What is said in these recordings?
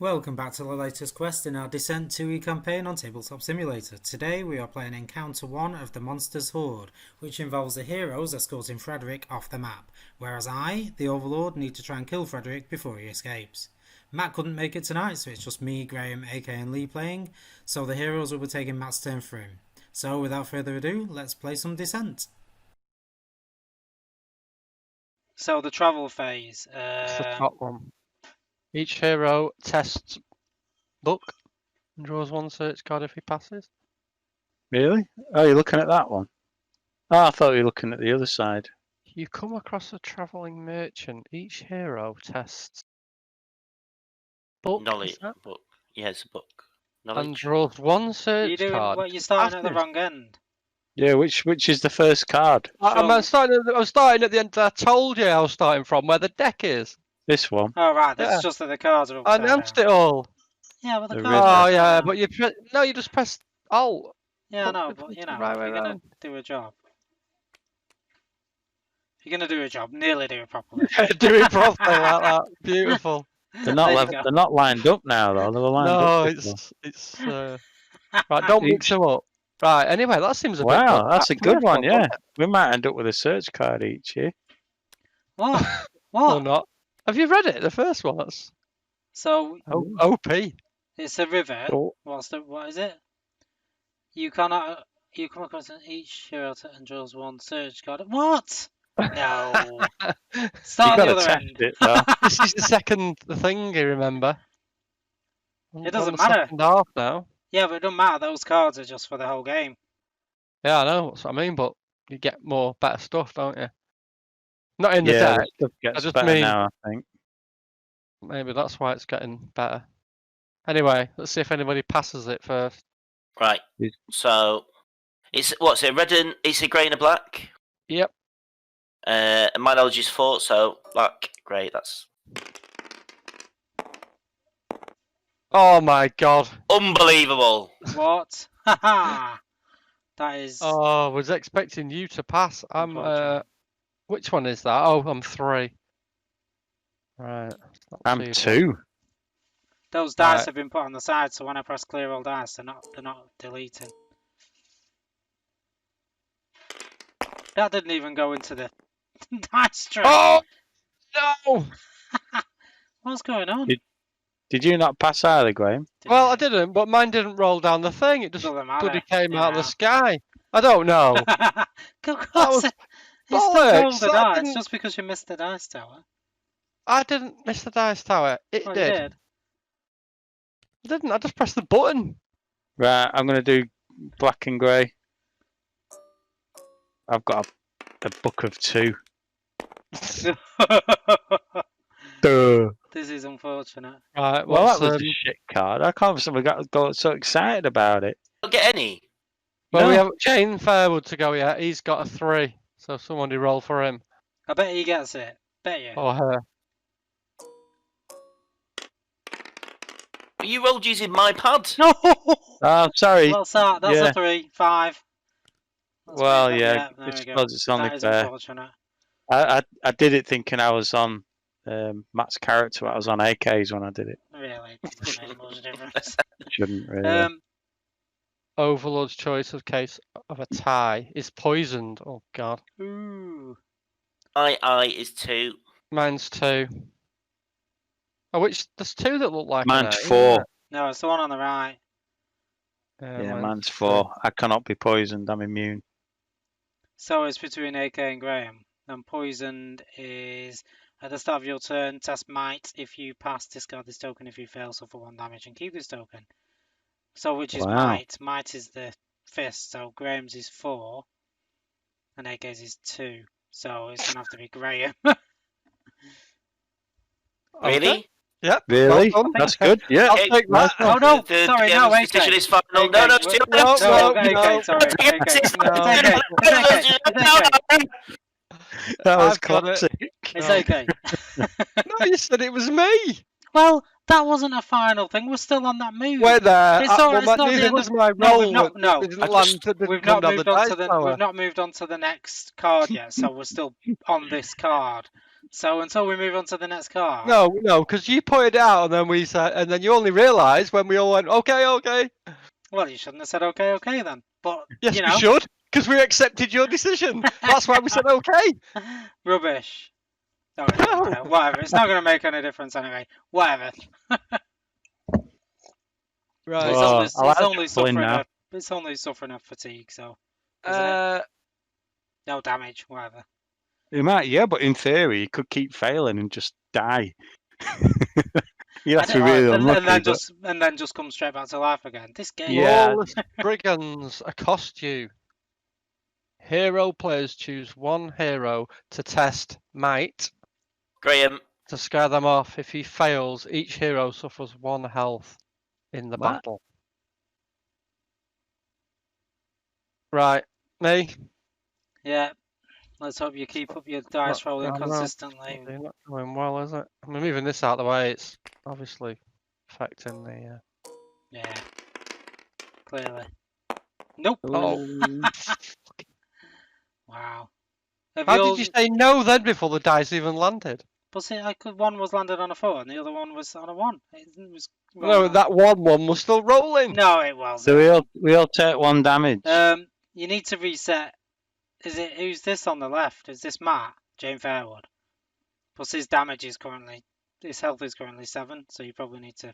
Welcome back to the latest quest in our Descent 2e campaign on Tabletop Simulator. Today we are playing Encounter 1 of the Monsters Hoard, which involves the heroes escorting Frederick off the map, whereas I, the overlord, need to try and kill Frederick before he escapes. Matt couldn't make it tonight, so it's just me, Graham, AK and Lee playing, so the heroes will be taking Matt's turn through. So without further ado, let's play some Descent. So the travel phase. It's the top one. Each hero tests book and draws one search card if he passes. Really? Oh, you're looking at that one? Oh, I thought you were looking at the other side. You come across a travelling merchant. Each hero tests book, Knowledge book. Yeah, it's a book. and Knowledge. draws one search card. What, you're starting at the Passes. wrong end. Yeah, which is the first card? I'm starting at the end. I told you I was starting from where the deck is. This one. Oh right, that's Yeah. just that the cards are I upside announced down. it all. Yeah, but the The cards. river. are Oh upside yeah, down. but you just press Alt. Yeah, I know, Put but it you the know, right if way you're gonna round. do a job, if you're gonna do a job, nearly do it properly. Do it properly like that. Beautiful. They're not There you go. they're not lined up now though. They were lined No, up. before. it's right. Don't mix Each- them up. Right. Anyway, that seems a bit Wow, good. that's a good one. Doesn't Yeah, it? we might end up with a search card each here. What? Or What? not. Have you read it? The first one. That's So OP. it's a river. Oh, What is it? You cannot. You come across each hero and draws one search card. What? No. you Start got the to other test end. it though. This is the second thing. You remember? It doesn't On the matter. Second half now. Yeah, but it doesn't matter. Those cards are just for the whole game. Yeah, I know. That's what I mean. But you get more better stuff, don't you? Not in the Yeah, deck. the stuff gets just better mean- now. I think. Maybe that's why it's getting better. Anyway, let's see if anybody passes it first. Right. Is- So it's what's it? Red and it's a grey and a black. Yep. And my knowledge is 4, so black, grey. That's Oh my god. unbelievable. What? Haha. That is. Oh, I was expecting you to pass. I'm. Unfortunate. Which one is that? Oh, I'm 3. Right. that's not I'm too bad. 2. Those dice Right. have been put on the side, so when I press clear all dice, they're not deleting. That didn't even go into the dice tray. Oh no! What's going on? Did you not pass either, Graham? Well, I didn't, but mine didn't roll down the thing. It just Doesn't matter. bloody came out of the Yeah. sky. I don't know. Of course, was it still bollocks, rolled the that dice didn't- just because you missed the dice tower. I didn't miss the dice tower. It Well, did. you did. I didn't. I just pressed the button. Right, I'm gonna do black and grey. I've got a book of 2. Duh. This is unfortunate. Right. Well, What's, that was a shit card. I can't believe I got so excited about it. Don't get any. well, we No. have Jane Fairwood to go yet. He's got a 3, so somebody roll for him I bet he gets it. Bet you. or her. Well, you rolled using my pad. No. Oh, sorry. What's that? That's Yeah. a 3. 5. That's Well, pretty yeah, bad. There it's we go. because it's only That is fair. unfortunate. I did it thinking I was on Matt's character. I was on AKs when I did it. Really, it doesn't make much difference. Shouldn't really. Overlord's choice of case of a tie is poisoned. Oh god. Ooh. I is 2. Mine's 2. Oh, which there's 2 that look like. an Mine's A, 4. No, it's the one on the right. Yeah, mine's mine's 3. 4. I cannot be poisoned. I'm immune. So it's between AK and Graham. And poisoned is at the start of your turn, test might. If you pass, discard this token. If you fail, suffer 1 damage and keep this token. So which is Wow. might? Might is the fist. So Graham's is 4. And AK's is 2. So it's going to have to be Graham. Really? Yep. Really? Well done. That's good. Yeah. I'll Okay. take that. Oh no! The Sorry, game's no, AK. decision is final. AK, No, no, what- still no, No, no, AK, no. sorry, AK. No. It's AK. It's AK. That was I've got it. classic. It's No. AK. No, you said it was me. Well, that wasn't a final thing. We're still on that move. We're there. It's not- well, it's not the neither end was of- my No, roll. we've not- no. It didn't I land. just- It didn't We've come not down moved the on dice to the tower. we've not moved on to the next card yet, so we're still on this card. So until we move on to the next card. No, because you pointed it out, and then we said, and then you only realised when we all went, okay. Well, you shouldn't have said okay then. But Yes, you we know, should, because we accepted your decision. That's why we said okay. rubbish. Oh, it doesn't matter. Whatever. It's not going to make any difference anyway. Whatever. Right. Well, It's I like only shuffling suffering. now. It's only suffering of fatigue. So isn't it? No damage. Whatever. You might, yeah, but in theory, you could keep failing and just die. You'd have to be really unlucky. And then just come straight back to life again. This game. Yeah. Lawless brigands accost you. Hero players choose one hero to test might Graham, to scare them off. If he fails, each hero suffers 1 health in the What? battle. Right, me. Yeah. Let's hope you keep up your dice rolling consistently. They're not going well, is it? I'm moving this out of the way. It's obviously affecting the. Yeah. Clearly. Nope. Oh. Wow. Have How you all- did you say no then before the dice even landed? But see, one was landed on a 4 and the other one was on a 1. It was No, that one was still rolling. No, it wasn't. So we all take 1 damage. You need to reset. Who's this on the left? Is this Matt? Jane Fairwood. Plus his health is currently 7, so you probably need to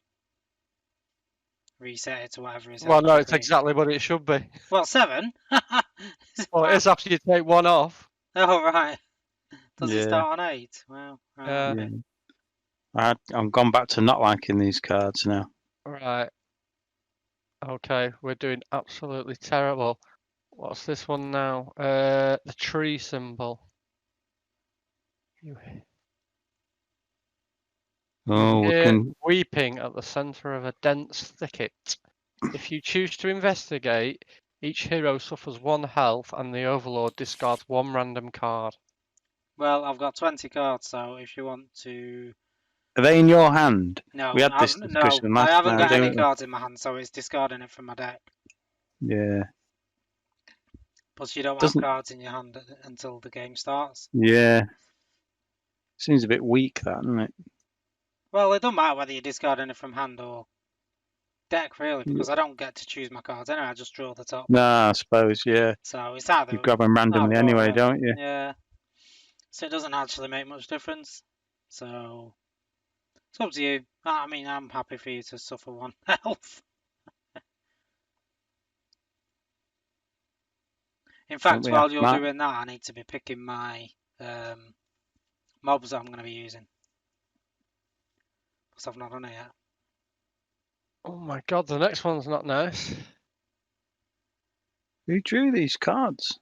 reset it to whatever his Well, health no, should it's be. exactly what it should be. Well, 7? Well, it is after you take 1 off. Oh, right. Does it Yeah. start on 8? Well, right, Yeah. okay. I'm gone back to not liking these cards now. Right. Okay, we're doing absolutely terrible. What's this one now? The tree symbol. You Oh, we hear can. weeping at the center of a dense thicket. If you choose to investigate, each hero suffers 1 health, and the overlord discards 1 random card. Well, I've got 20 cards, so if you want to... Are they in your hand? No, We had this no, discussion I last haven't time, got any didn't we? cards in my hand, so it's discarding it from my deck. Yeah. Plus, you don't Doesn't- have cards in your hand until the game starts. Yeah. Seems a bit weak, that, doesn't it? Well, it doesn't matter whether you're discarding it from hand or deck, really, because I don't get to choose my cards anyway. I just draw the top. Nah, I suppose, yeah. So it's either... You grab them randomly either or, anyway, really. don't you? Yeah. So it doesn't actually make much difference. So it's up to you. I mean, I'm happy for you to suffer 1 health. In fact, we while have you're Matt? doing that, I need to be picking my mobs that I'm going to be using. Because I've not done it yet. Oh my god, the next one's not nice. Who drew these cards?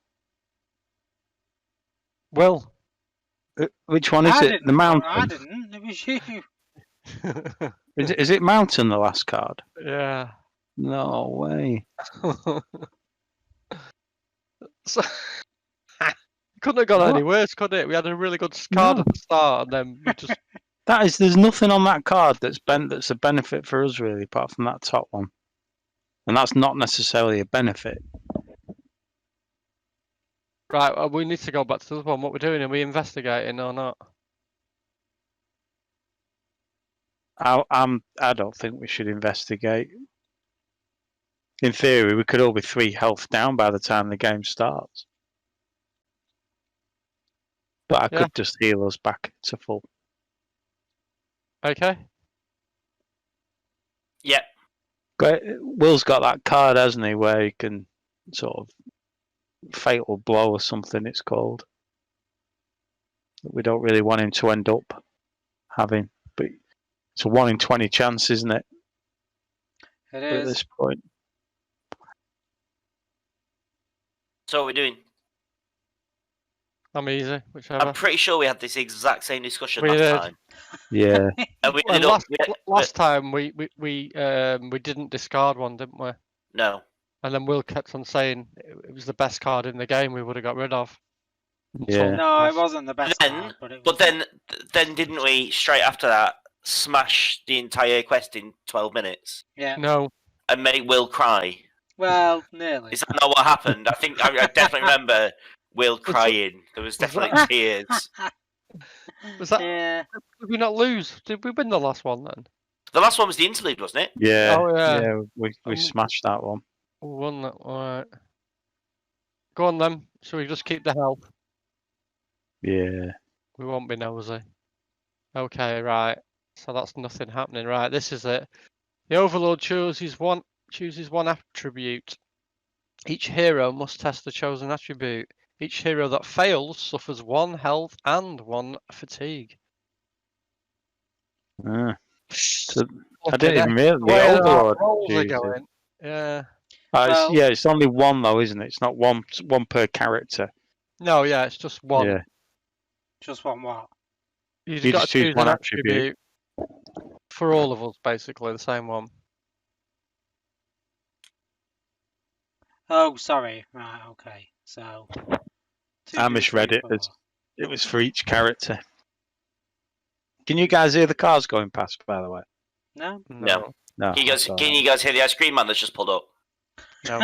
Will. Which one is I it? didn't. The mountain? I didn't. It was you. Is it mountain, the last card? Yeah. No way. So, couldn't have gone any worse, could it? We had a really good card at the start, and then we just... There's nothing on that card that's a benefit for us, really, apart from that top one. And that's not necessarily a benefit. Right, we need to go back to the other one. What we're doing, are we investigating or not? I don't think we should investigate. In theory, we could all be 3 health down by the time the game starts. But I could just heal us back to full. Okay. yeah. Will's got that card, hasn't he, where he can sort of fatal blow or something it's called. That we don't really want him to end up having. But it's a 1 in 20 chance, isn't it? It At is. this point. So what we're doing? I'm easy, whichever. I'm pretty sure we had this exact same discussion We last did. time. Yeah. And we Well, ended up... last time we didn't discard one, didn't we? No. And then Will kept on saying it was the best card in the game we would have got rid of. Yeah. No, it wasn't the best card, but it was. But then didn't we, straight after that, smash the entire quest in 12 minutes Yeah. No. and make Will cry? Well, nearly. Is that not what happened? I think I definitely remember Will crying. There was definitely tears. Was that? Yeah. Did we not lose? Did we win the last one then? The last one was the interlude, wasn't it? Yeah. Oh, yeah. Yeah. We smashed that one. We won that. Alright. Go on then. Shall we just keep the health? Yeah. We won't be nosy. Okay, right. So that's nothing happening. Right, this is it. The Overlord chooses one attribute. Each hero must test the chosen attribute. Each hero that fails suffers 1 health and 1 fatigue. So I Okay, didn't even realize the way the our overlord. rolls are chooses. going. Yeah. Well- Yeah, it's only one though, isn't it? It's not one per character. No, yeah, it's just one. Yeah. Just one what? You've You got just to choose choose one an attribute. for all of us, basically, the same one. Oh, sorry. Right, okay. So. I 2, 2, 3, misread it. 4. It was for each character. Can you guys hear the cars going past, by the way? No? No. No. Can you guys hear the ice cream man that's just pulled up? No.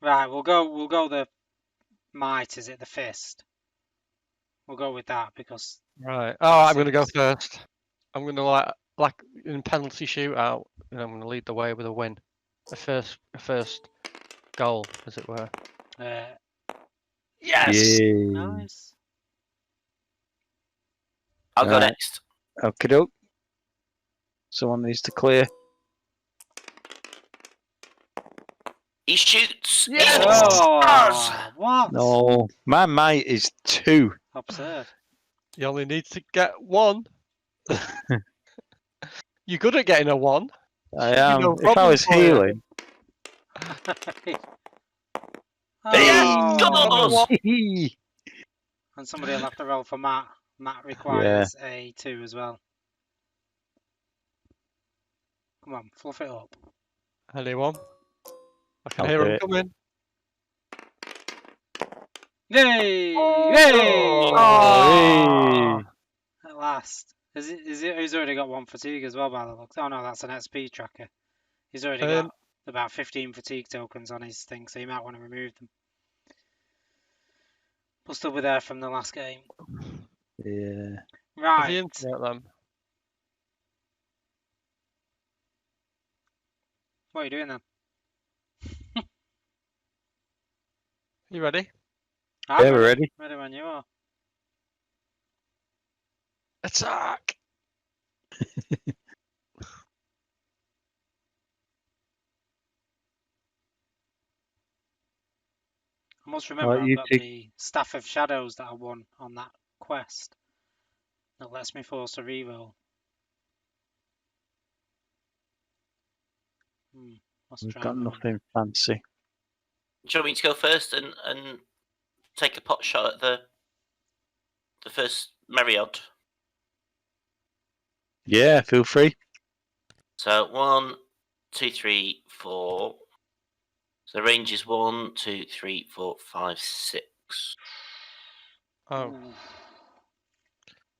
Right, we'll go the might, is it the fist? We'll go with that because Right. Oh, I'm going to go seems- first. I'm going to like in penalty shootout, and I'm going to lead the way with a win. A first goal, as it were. yes. Yay. Nice. I'll go Right. next. Okay, doke. Someone needs to clear. He shoots. Yeah. He scores. Oh, what? No, my might is 2. Absurd. You only need to get 1. You're good at getting a 1. I Should be am. no If I problem was for you. healing. Oh. Scores! And somebody will have to roll for Matt. Matt requires a 2 as well. Come on, fluff it up. Anyone? I can I'll hear do him it. coming. Yay! Oh. Yay! Oh. At last. He's already got 1 fatigue as well by the looks. Oh no, that's an XP tracker. He's already got about 15 fatigue tokens on his thing, so you might want to remove them. We'll still be there from the last game. Yeah. Have Right. you internet them? What are you doing then? You ready? Yeah, we're ready. Ready when you are. Attack! I must remember Right, I've you got two- the Staff of Shadows that I won on that quest. That lets me force a reroll. Let's We've try got that one. nothing fancy. Do you want me to go first and take a pot shot at the first Meriod? Yeah, feel free. So 1, 2, 3, 4. So the range is 1, 2, 3, 4, 5, 6. Oh. Ooh.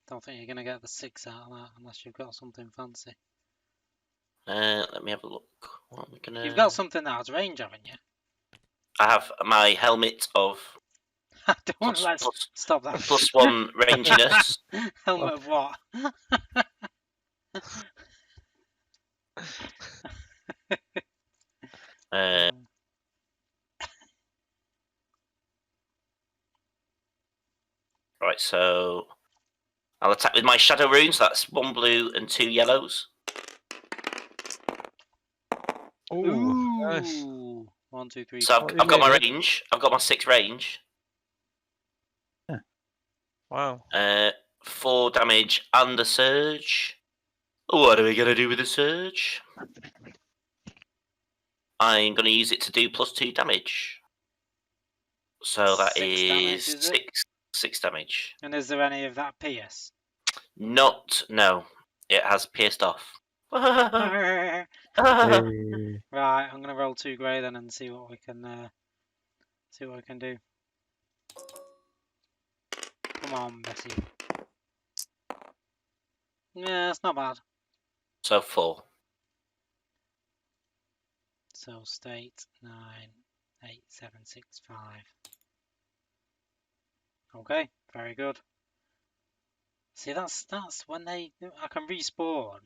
Don't think you're going to get the 6 out of that unless you've got something fancy. Let me have a look. What are we gonna... You've got something that has range, haven't you? I have my helmet of Don't let's stop that. +1 ranginess. Helmet of what? Right, so I'll attack with my shadow runes. That's 1 blue and 2 yellows. Ooh, nice. 1, 2, 3. So What I've got my needed. range. I've got my 6 range. Wow. 4 damage and a surge. What are we going to do with the surge? I'm going to use it to do +2 damage. So that 6 damage, is is it? 6 damage. And is there any of that pierce? No. It has pierced off. Right, Hey. I'm gonna roll 2 grey then and see what we can do. Come on, Bessie. Yeah, it's not bad. So 4. So state 9, 8, 7, 6, 5. Okay, very good. See, that's when I can respawn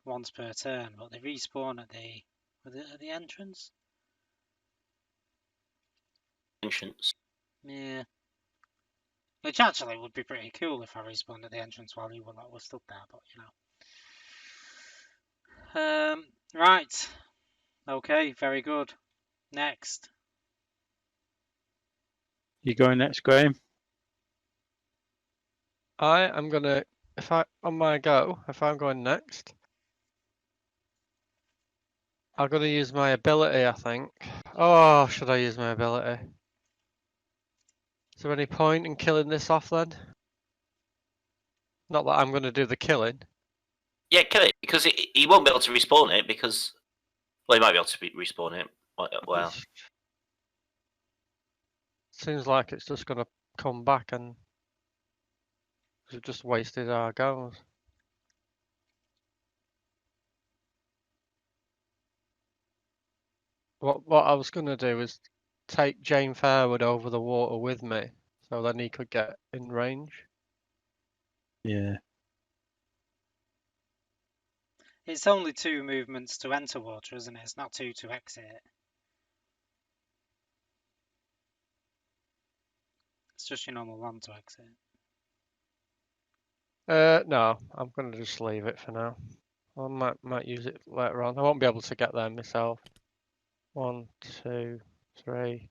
once per turn, but they respawn at the entrance. Entrance. Yeah. Which actually would be pretty cool if I respawned at the entrance while you were stuck there, but you know. Right. Okay, very good. Next. You going next, Graham? I am gonna, if I'm going next, I'm gonna use my ability, I think. Oh, should I use my ability? Is there any point in killing this off then? Not that I'm gonna do the killing. Yeah, kill it because he won't be able to respawn it because, well, he might be able to respawn it. Well, It seems like it's just gonna come back and we've just wasted our goes. What I was gonna do is take Jane Fairwood over the water with me, so then he could get in range. Yeah. It's only 2 movements to enter water, isn't it? It's not 2 to exit it. It's just your normal 1 to exit it. No, I'm gonna just leave it for now. I might use it later on. I won't be able to get there myself. 1, 2, 3.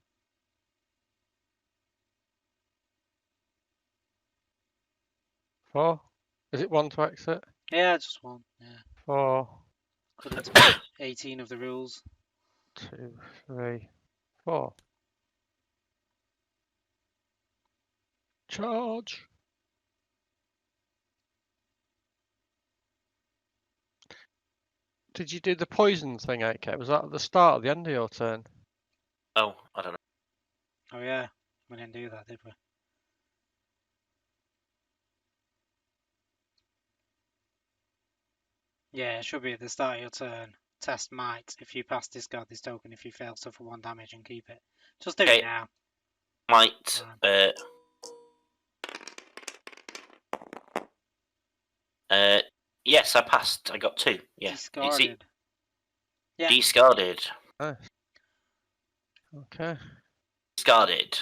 4. Is it 1 to exit? Yeah, just 1. Yeah. 4, According to 18 of the rules. 2, 3, 4. Charge. Did you do the poison thing, AK? Was that at the start or the end of your turn? oh, I don't know. Oh yeah, we didn't do that, did we? Yeah, it should be at the start of your turn. Test might. If you pass, discard this token. If you fail, suffer 1 damage and keep it. Just do Okay. it now. Might. Yes, I passed. I got 2. Yeah. Discarded. Yeah. Discarded. Nice. Okay. Discarded.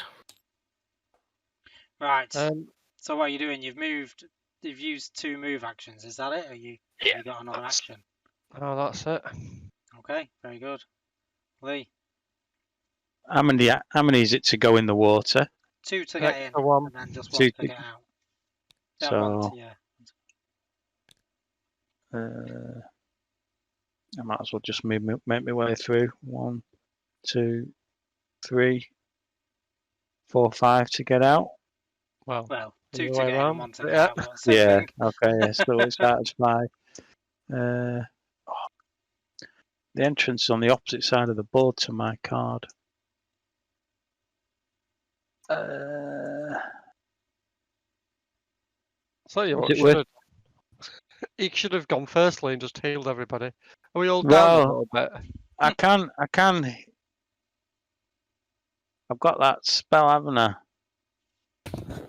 Right. Um, So what are you doing? You've used 2 move actions. Is that it? Or have you got another action? oh, that's it. Okay, very good. Lee, How many is it to go in the water? 2 to get in, Extra 1. and then just 2 1 to to- get out. Yeah, So 1 to, yeah. I might as well just make my way through. 1, 2, 3, 4, 5 to get out. Well, Well, the 2 other to way get in around. and 1 to get Yeah. out. But same Yeah. thing. Okay. Yeah. So it starts 5. The entrance is on the opposite side of the board to my card. So you Is it worth- he should have gone firstly and just healed everybody. Are we all down Well, a little bit? I can. I've got that spell, haven't I?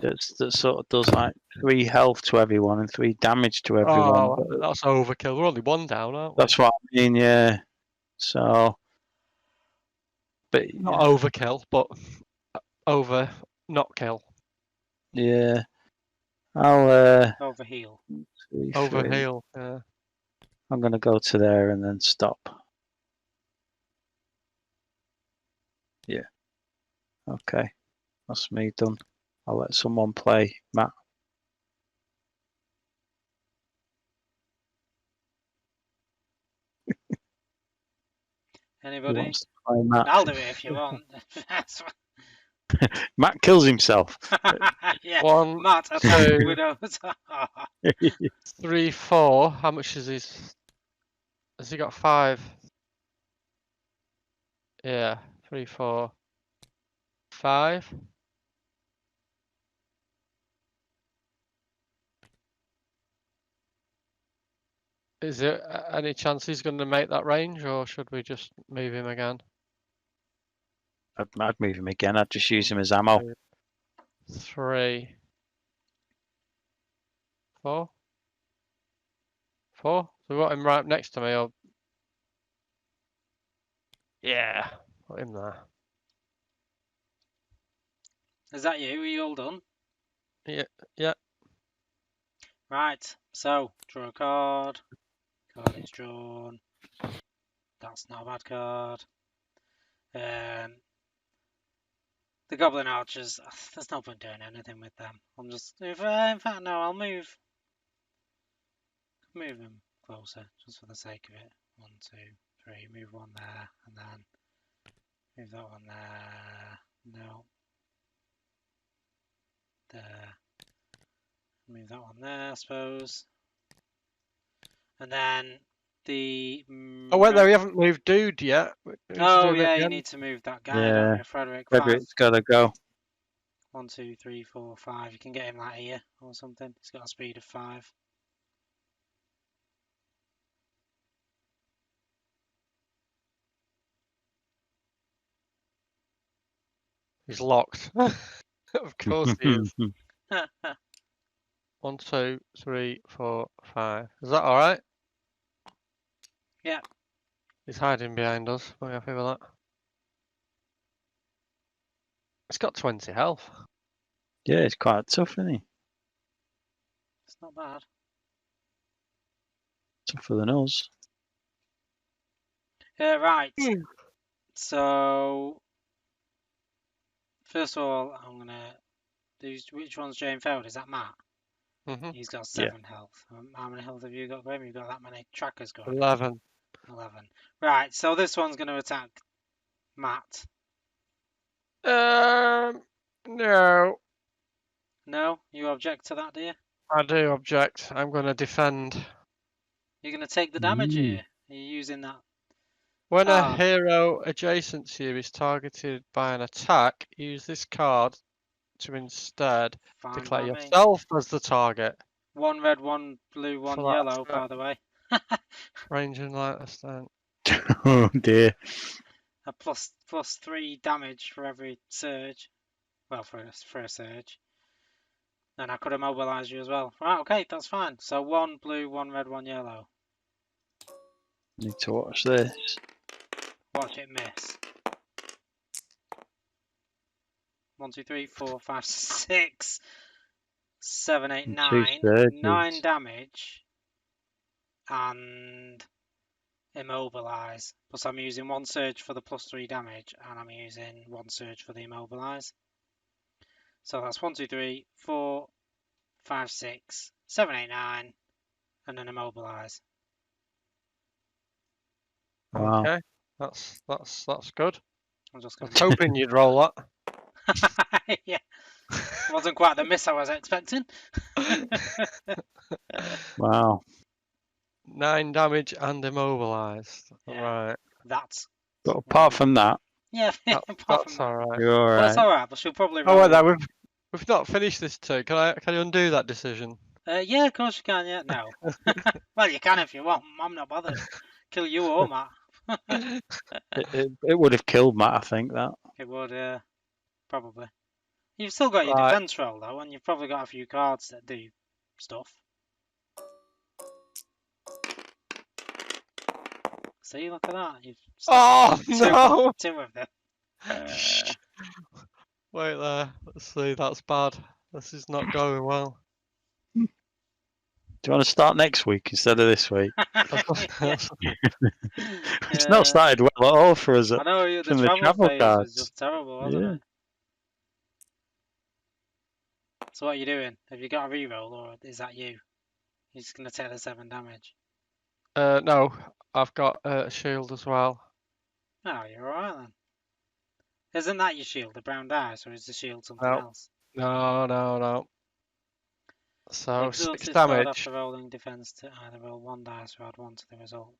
That sort of does like 3 health to everyone and 3 damage to everyone. Oh, But that's overkill. We're only 1 down, aren't we? that's what I mean. Yeah. So, but Not overkill, but over not kill. yeah, I'll Over heal. 3, Over 3. heal. Yeah. I'm gonna go to there and then stop. Yeah. Okay, that's me done. I'll let someone play, Matt. Who Anybody? wants to play Matt? I'll do it if you want. Matt kills himself. Yeah, 1, Matt, attack 2, widows. 3, 4. How much is his? Has he got 5? Yeah, 3, 4, 5. Is there any chance he's going to make that range, or should we just move him again? I'd move him again. I'd just use him as ammo. 3, 4. 4? So we want him right next to me, or... Yeah, put him there. Is that you? Are you all done? Yeah. Right, so draw a card. Card is drawn. That's not a bad card. The Goblin Archers, there's no point doing anything with them. I'm just, in fact, no, I'll move them closer, just for the sake of it. 1, 2, 3, move one there, and then move that one there. No. There. Move that one there, I suppose. And then the... Oh, wait there, we haven't moved Dude yet. Oh, yeah, you need to move that guy, don't you, Frederick? Frederick's got to go. 1, 2, 3, 4, 5. You can get him that here or something. He's got a speed of 5. He's locked. Of course he is. 1, 2, 3, 4, 5. Is that alright? Yeah. He's hiding behind us. We're happy with that. It's got 20 health. Yeah, it's quite tough, isn't he? It's not bad. Tougher than us. Right. So, first of all, I'm going to do... Which one's Jane Feld? Is that Matt? Mm-hmm. He's got 7 health. How many health have you got, Graham? You've got that many trackers going? 11. 11. Right, so this one's going to attack Matt. No. No? You object to that, do you? I do object. I'm going to defend. You're going to take the damage here. Are you using that? When a hero adjacent to you is targeted by an attack, use this card to instead declare yourself as the target. 1 red, 1 blue, 1 yellow, by the way. Range and light extent. Oh dear. A plus 3 damage for every surge. Well, for a surge. And I could immobilize you as well. Right, okay, that's fine. So 1 blue, 1 red, 1 yellow. Need to watch this. Watch it miss. 1, 2, 3, 4, 5, 6, 7, 8, 9. 9 damage. And immobilize. Plus I'm using 1 surge for the plus 3 damage, and I'm using 1 surge for the immobilize. So that's 1, 2, 3, 4, 5, 6, 7, 8, 9, and then immobilize. Wow. Okay, that's good. I'm just I was hoping you'd roll that. Yeah, wasn't quite the miss I was expecting. Wow. 9 damage and immobilized. Yeah. Right. That's. But apart from that, Yeah, that's all right. you're all right. That's all right, but she'll probably. Oh, wait there. We've not finished this turn. Can you undo that decision? Yeah, of course you can. Yeah, no. Well, you can if you want. I'm not bothered. Kill you or Matt. It would have killed Matt, I think, that. It would, probably. You've still got your defense roll though, and you've probably got a few cards that do stuff. See, look at that. You've no! two of them. Wait there. Let's see. That's bad. This is not going well. Do you want to start next week instead of this week? It's not started well at all for us. I know, the from travel phase was cards. just terrible, wasn't it? So what are you doing? Have you got a reroll, or is that you? You're just going to take the 7 damage? No, I've got a shield as well. Oh, you're alright then. Isn't that your shield, the brown dice, or is the shield something else? No. So Exhaust 6 this card damage. after rolling defense to either roll 1 dice or add 1 to the result.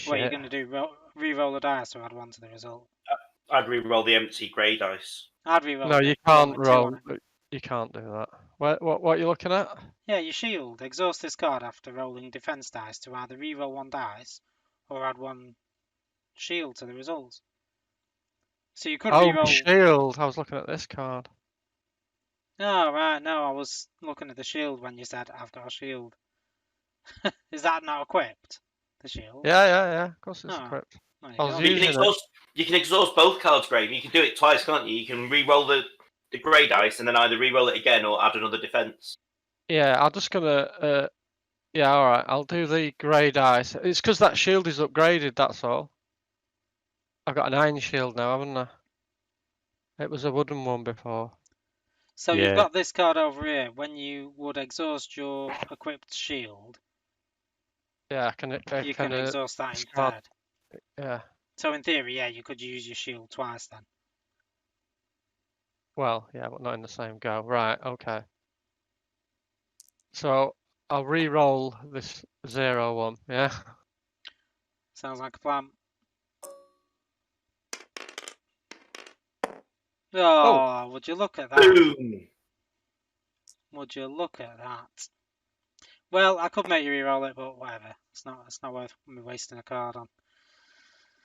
Shit. What are you going to do? Re-roll a dice or add 1 to the result? I'd re-roll the empty grey dice. I'd re-roll. No, it, you can't with 2 on roll. it. You can't do that. What are you looking at? Yeah, your shield. Exhaust this card after rolling defense dice to either re-roll 1 dice or add 1 shield to the result. So you could Oh, reroll. shield. I was looking at this card. Oh, right. No, I was looking at the shield when you said, I've got a shield. Is that not equipped? The shield? Yeah. Of course it's Oh, equipped. there you I was go. But using it. you can exhaust both cards, Graham. You can do it twice, can't you? You can re-roll the grey dice and then either re-roll it again or add another defense. Yeah, I'm just gonna. Yeah, all right. I'll do the grey dice. It's because that shield is upgraded. That's all. I've got an iron shield now, haven't I? It was a wooden one before. So you've Yeah. got this card over here. When you would exhaust your equipped shield, Yeah, I you can can exhaust that discard. instead. Yeah. So in theory, yeah, you could use your shield twice then. Well, yeah, but not in the same go. Right. Okay. So I'll re-roll this 0-1. Yeah. Sounds like a plan. Oh, would you look at that? Boom! Would you look at that? Well, I could make you re-roll it, but whatever. It's not worth me wasting a card on.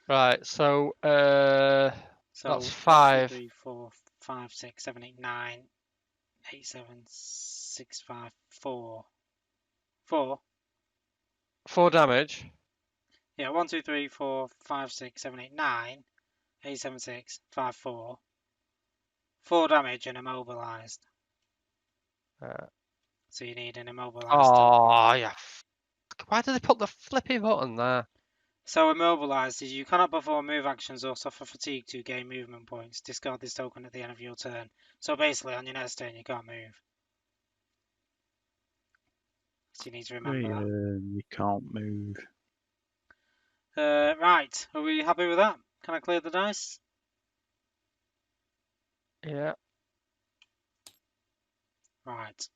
Right. So So that's 1, 2, 5. 3, 4, 5, 6, 7, 8, 9, 8, 7, 6, 5, 4. 4. 4 damage. Yeah, 1, 2, 3, 4, 5, 6, 7, 8, 9, 8, 7, 6, 5, 4. 4 damage and immobilized. Uh, So you need an immobilized oh, token. yeah. Why did they put the flippy button there? So immobilized is you cannot perform move actions or suffer fatigue to gain movement points. Discard this token at the end of your turn. So basically, on your next turn, you can't move. So you need to remember that. You can't move. Right, are we happy with that? Can I clear the dice? Yeah. Right.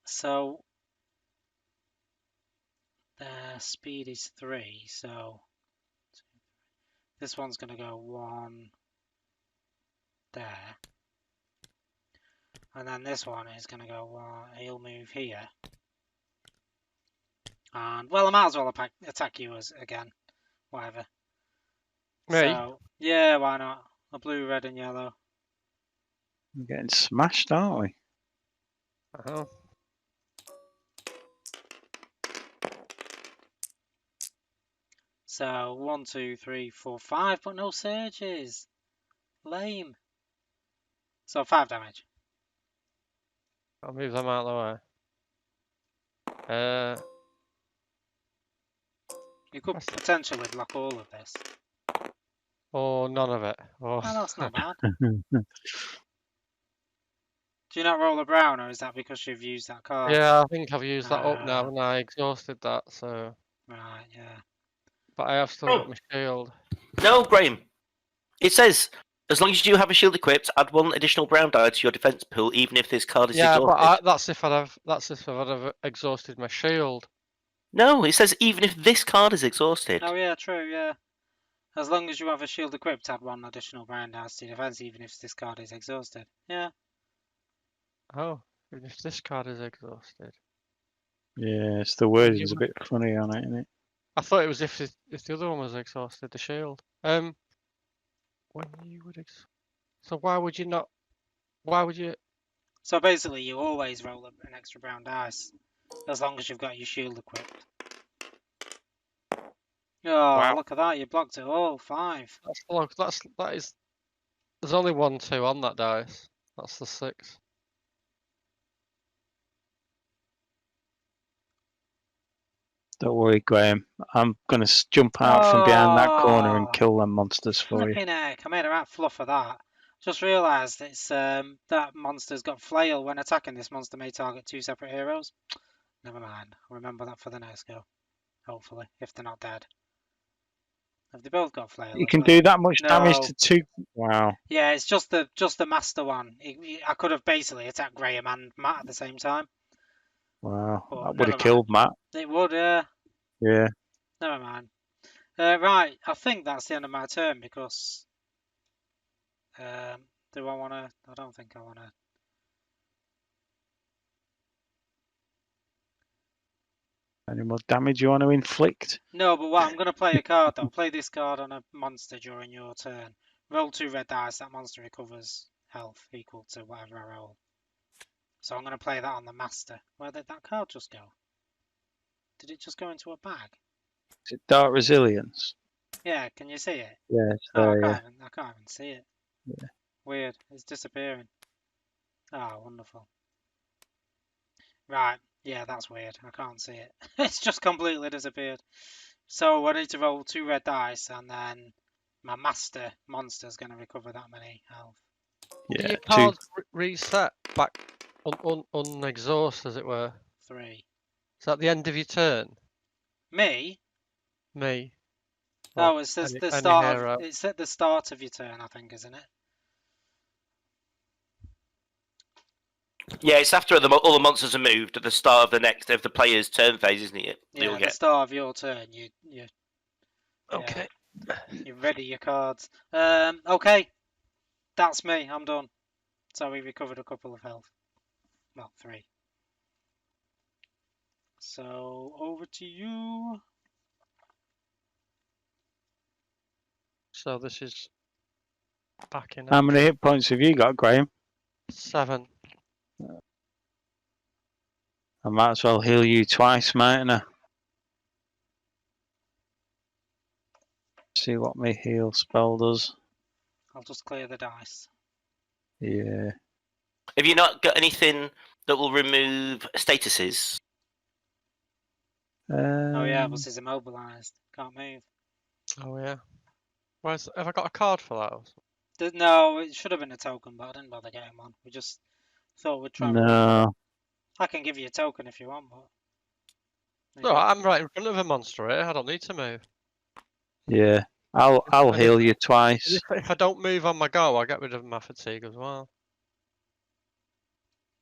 So their speed is 3, so this one's going to go 1 there. And then this one is going to go 1, he'll move here. And, well, I might as well attack you as again. Whatever. Me? So, yeah, why not? A blue, red, and yellow. We're getting smashed, aren't we? Oh. So 1, 2, 3, 4, 5, but no surges. Lame. So 5 damage. I'll move them out of the way. You could potentially block all of this. Or none of it. Oh. Oh, that's not bad. Do you not roll a brown, or is that because you've used that card? Yeah, I think I've used that up now, and I exhausted that. So, Right, yeah. but I have still got my shield. No, Graham. It says, as long as you have a shield equipped, add 1 additional brown die to your defense pool, even if this card is Yeah, exhausted. but that's if I'd have exhausted my shield. No, it says even if this card is exhausted. Oh, yeah, true, yeah. As long as you have a shield equipped, add 1 additional brown dice to your defense, even if this card is exhausted. Yeah. Oh, even if this card is exhausted. Yeah, it's the wording's a bit funny on it, isn't it? I thought it was if the other one was exhausted, the shield. When you would so why would you not? Why would you? So basically, you always roll an extra brown dice, as long as you've got your shield equipped. Oh, Wow. look at that! You blocked it all. 5. That is. There's only 1, 2 on that dice. That's the 6. Don't worry, Graham. I'm going to jump out from behind that corner and Oh, kill them monsters for you. flipping heck! I made a right fluff of that. Just realised it's that monster's got flail. When attacking, this monster may target 2 separate heroes. Never mind. I'll remember that for the next go. Hopefully, if they're not dead. Have they both got flail? You can do that much damage to 2. Wow. Yeah, it's just the master one. I could have basically attacked Graham and Matt at the same time. Wow. But That would never have killed Matt. It would, yeah. Yeah. Never mind. Right, I think that's the end of my turn because. Do I want to? I don't think I want to. Any more damage you want to inflict? No, but what I'm going to play a card though. Play this card on a monster during your turn. Roll 2 red dice. That monster recovers health equal to whatever I roll. So I'm going to play that on the master. Where did that card just go? Did it just go into a bag? Is it Dark Resilience? Yeah, can you see it? Yeah, it's Oh, there, yeah. I can't even see it. Yeah. Weird. It's disappearing. Ah, wonderful. Right. Yeah, that's weird. I can't see it. It's just completely disappeared. So I need to roll 2 red dice, and then my master monster's going to recover that many health. Do Yeah, your 2. cards reset back unexhaust, as it were? 3. Is that the end of your turn? Me? Me? Oh, Or it's the any start of hero? it's at the start of your turn, I think, isn't it? Yeah, it's after all the monsters are moved at the start of the player's turn phase, isn't it? Yeah, You'll at the get. start of your turn, you Okay. you ready your cards. Okay, that's me. I'm done. So we recovered a couple of health. Well, 3. So over to you. So this is backing How up. many hit points have you got, Graham? 7. I might as well heal you twice, mightn't I? See what my heal spell does. I'll just clear the dice. Yeah. Have you not got anything that will remove statuses? Oh yeah, but he's immobilized. Can't move. Oh yeah. Have I got a card for that? No, it should have been a token, but I didn't bother getting one. We just thought we'd try. No. I can give you a token if you want, but. No, I'm right in front of a monster here. I don't need to move. Yeah. I'll And heal you twice. If I don't move on my go, I get rid of my fatigue as well.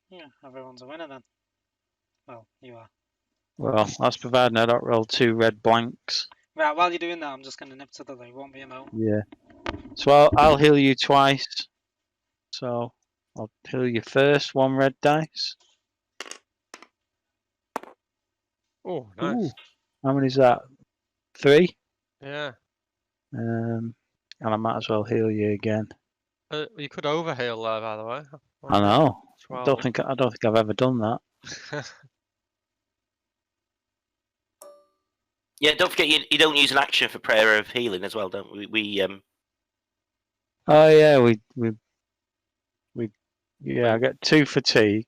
Yeah, everyone's a winner then. Well, you are. Well, that's providing I don't roll 2 red blanks. Right, while you're doing that, I'm just going to nip to the loo. Won't be a mo. Yeah. So I'll heal you twice. So I'll heal you first, 1 red dice. Oh, nice. Ooh. How many is that? 3? Yeah. And I might as well heal you again. You could overheal there, by the way. I know. I 12. don't think I've ever done that. Yeah, don't forget you don't use an action for prayer of healing as well, don't we? Oh yeah, we I get 2 fatigue.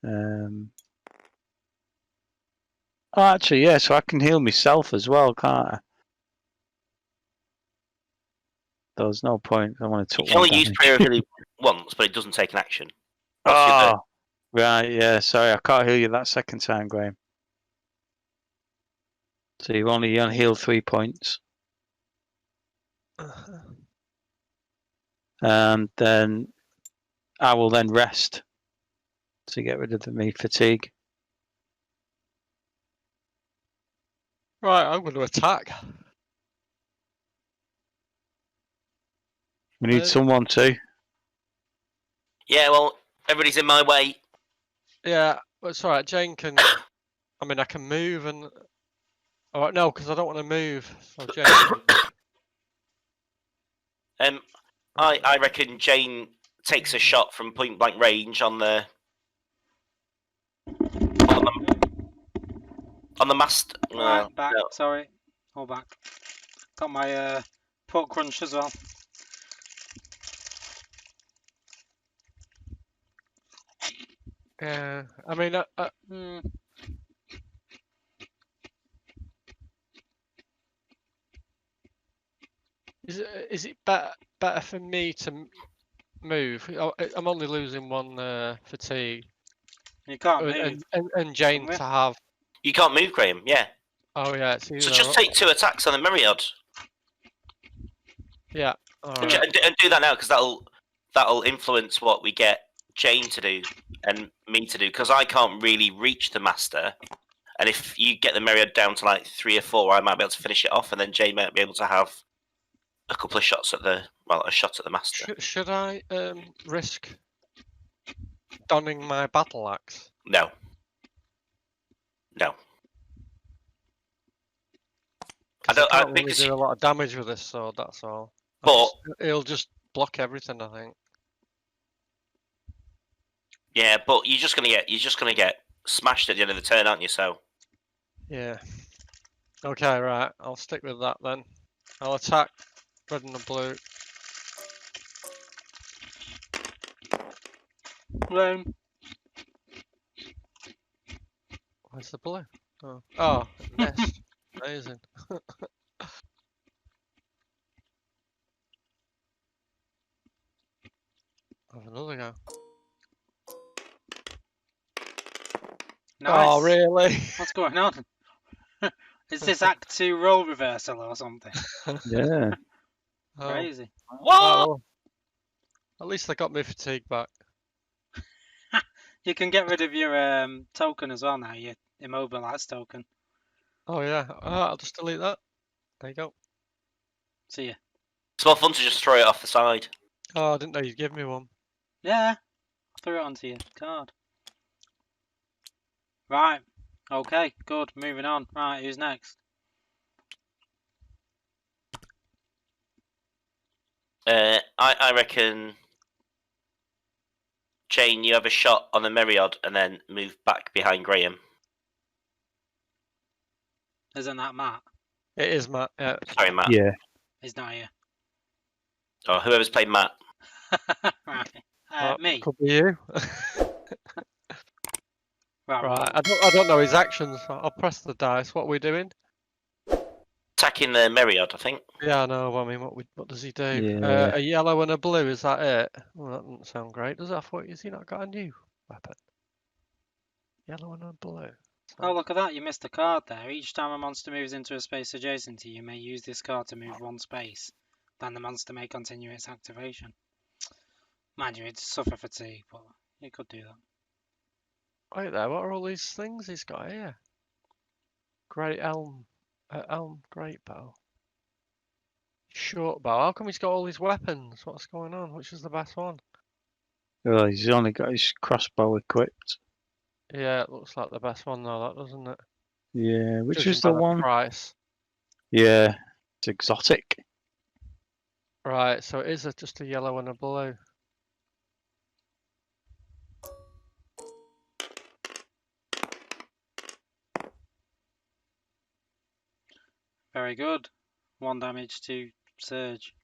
Oh, actually, yeah, so I can heal myself as well, can't I? There's no point. I want to You took can one only use damage. prayer of healing once, but it doesn't take an action. Oh, right, yeah. Sorry, I can't heal you that second time, Graham. So you only healed 3 points, and then I will then rest to get rid of me fatigue. Right, I'm going to attack. We need someone to. Yeah, well, everybody's in my way. Yeah, but it's alright. Jane can. I mean, I can move and. Oh no, because I don't want to move. So Jane can... I reckon Jane takes a shot from point blank range on the mast. Right, back. No. Sorry. Hold back. Got my pork crunch as well. Yeah, I mean, is it better for me to move? I'm only losing 1 fatigue. You can't move. And Jane to have. You can't move, Graham. Yeah. Oh yeah. So just take 2 attacks on the Myriad. Yeah. And do that now, because that'll influence what we get Jane to do and me to do, because I can't really reach the master. And if you get the Myriad down to like 3 or 4, I might be able to finish it off, and then Jane might be able to have a couple of shots at a shot at the master. Should I risk donning my battle axe? No. No. 'Cause don't- I can't really because do a lot of damage with this sword, that's all. But- He'll just block everything, I think. Yeah, but you're just gonna get smashed at the end of the turn, aren't you? So Yeah. Okay, right. I'll stick with that then. I'll attack red and the blue. Rune. Where's the blue? Oh, missed. Amazing. Have another go. Nice. Oh, really? What's going on? Is this Act 2 role reversal or something? Yeah. Oh, Crazy. what? well, at least I got my fatigue back. You can get rid of your token as well now, your immobilize token. Oh, yeah. I'll just delete that. There you go. See ya. It's more fun to just throw it off the side. Oh, I didn't know you'd give me one. Yeah. Throw it onto your card. Right. Okay, good. Moving on. Right, who's next? I reckon, Jane, you have a shot on the Meriod and then move back behind Graham. Isn't that Matt? It is Matt. Yeah. Sorry, Matt. Yeah. He's not here. Or whoever's played Matt. Right. Me. Could be you. Right. Right. I don't know his actions. I'll press the dice. What are we doing? Attacking the Meriod, I think. Yeah, I know. I mean, what does he do? Yeah. A yellow and a blue. Is that it? Well, that doesn't sound great, does it? I thought, has he not got a new weapon? Yellow and a blue. Oh, look at that. You missed a card there. Each time a monster moves into a space adjacent to you, you may use this card to move one space. Then the monster may continue its activation. Mind you, it'd suffer fatigue, but you could do that. Wait there. What are all these things he's got here? Great elm. Great bow. Short bow. How come he's got all these weapons? What's going on? Which is the best one? Well, he's only got his crossbow equipped. Yeah, it looks like the best one though, that doesn't it? Yeah, which Judging is the by one? price. Yeah, it's exotic. Right, so it is just a yellow and a blue. Very good. 1 damage to Surge.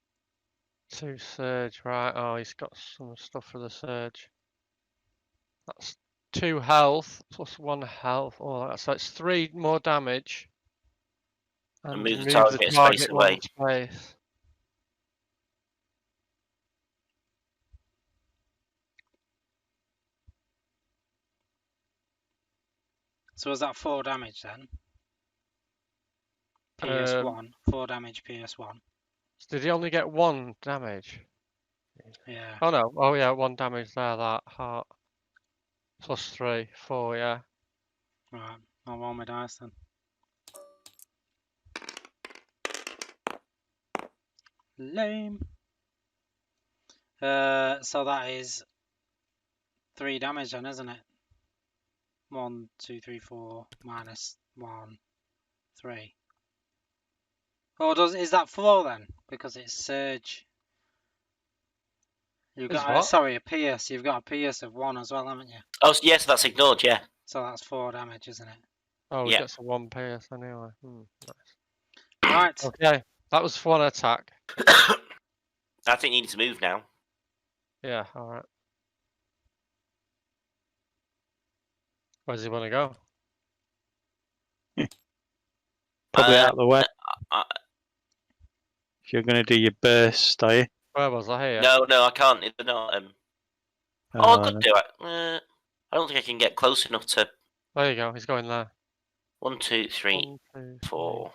2 surge, right. Oh, he's got some stuff for the surge. That's 2 health plus 1 health. Oh, so it's 3 more damage. And move the target a space away. 1 space. So was that 4 damage then? PS1. 4 damage PS1. Did he only get 1 damage? Yeah. Oh no. Oh yeah, 1 damage there, that heart. Plus 3, 4, yeah. Right. I'll roll my dice then. Lame. So that is 3 damage then, isn't it? 1, 2, 3, 4 minus 1, 3. Or is that 4 then? Because it's surge. You've Is got what? sorry, a pierce. You've got a pierce of 1 as well, haven't you? Oh, yes, that's ignored. Yeah. So that's 4 damage, isn't it? Oh, he Yeah. gets a 1 pierce anyway. Nice. Right. Okay, that was 1 attack. I think you need to move now. Yeah, alright. Where does he want to go? Probably out of the way. uh, If you're going to do your burst, are you? Where was I here? No, I can't. They're not. I could do it. I don't think I can get close enough to. There you go, he's going there. 1, 2, 3, 1, 2, 4.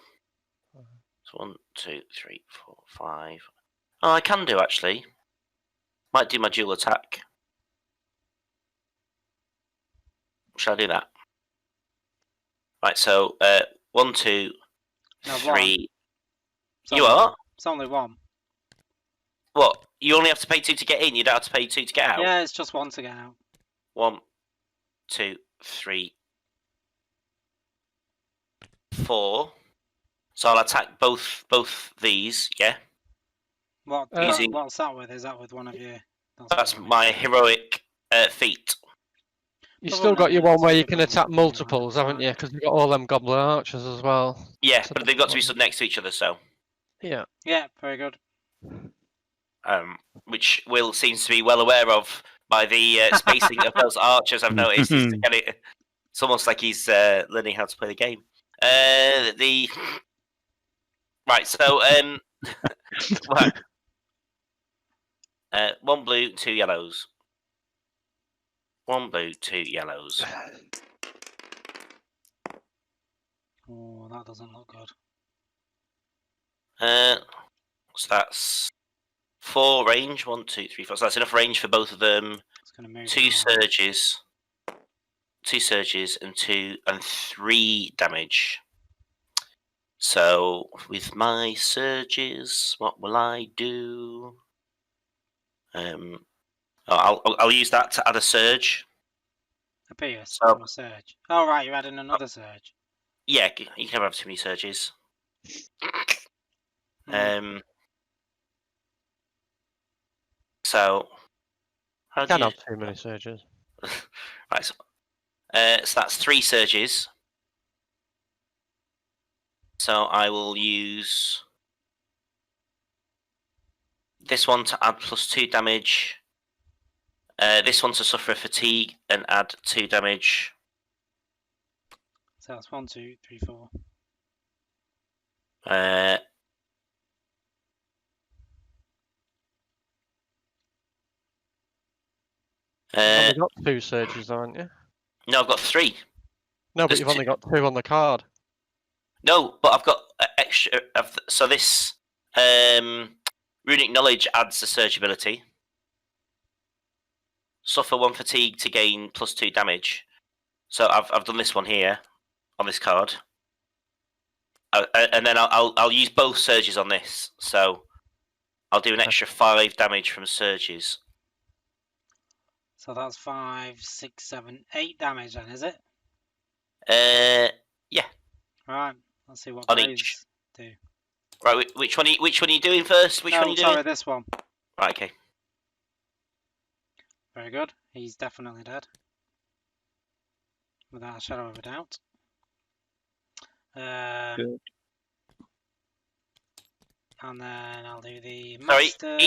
So 1, 2, 3, 4, 5. Oh, I can do actually. Might do my dual attack. Shall I do that? Right. So 1, 2, No, 3. It's You only are? one. It's only 1. What? You only have to pay 2 to get in. You don't have to pay 2 to get out. Yeah, it's just 1 to get out. 1, 2, 3. 4. So I'll attack both these. Yeah, using What's that with? Is that with one of your? that's my heroic feat. You Probably still got not your gonna one where you trigger can them attack with the multiples, haven't you? attack. Because you've got all them goblin archers as well. Yeah, So but they've got to be stood next to each other. So Yeah. Yeah, very good. which Will seems to be well aware of by the spacing of those archers. I've noticed is to get it. It's almost like he's learning how to play the game. Right, so right. 1 blue, 2 yellows. 1 blue, 2 yellows. Oh, that doesn't look good. So that's 4 range. 1, 2, 3, 4. So that's enough range for both of them. It's gonna move. 2 surges. 2 surges and 3 damage. So with my surges, what will I do? I'll use that to add a surge. A pierce So- or a surge. Oh right, you're adding another surge. Yeah, you can never have too many surges. So how do Can't you? have too many surges. Right. So that's 3 surges. So I will use this one to add +2 damage. This one to suffer fatigue and add 2 damage. So that's 1, 2, 3, 4. You've Uh, only got 2 surges, haven't you? no, I've got 3. No, but there's you've two- only got 2 on the card. No, but I've got extra. So this runic knowledge adds the surge ability. Suffer 1 fatigue to gain +2 damage. So I've done this one here on this card, and then I'll use both surges on this. So I'll do an extra 5 damage from surges. So that's 5, 6, 7, 8 damage then, is it? Yeah. Right. Let's see what On Graves each. do. Right. Which one are you doing first? Which one are you doing? Sorry, this one. Right. Okay. Very good. He's definitely dead. Without a shadow of a doubt. Good. And then I'll do the Sorry. master.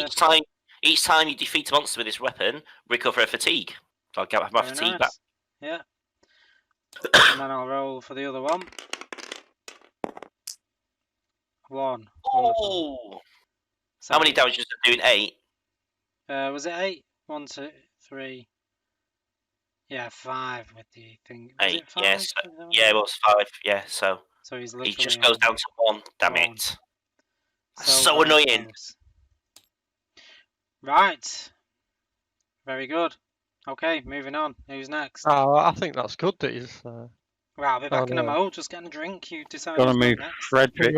Each time you defeat a monster with this weapon, recover a fatigue. So I'll get my Very fatigue nice. back. Yeah. And then I'll roll for the other one. 1. Wonderful. Oh! So, How many damages are doing? 8. was it 8? 1, 2, 3. Yeah, 5 with the thing. Was 8. it 5? Yes. Yeah, it was 5. Yeah. So So he's he literally just goes on down to 1. Damn 1. it! So very annoying. close. Right. Very good. Okay, moving on. Who's next? Oh, I think that's good that he's. Right, I'll be back in a no. mo. Just getting a drink. You decide Gonna who's going move next. Frederick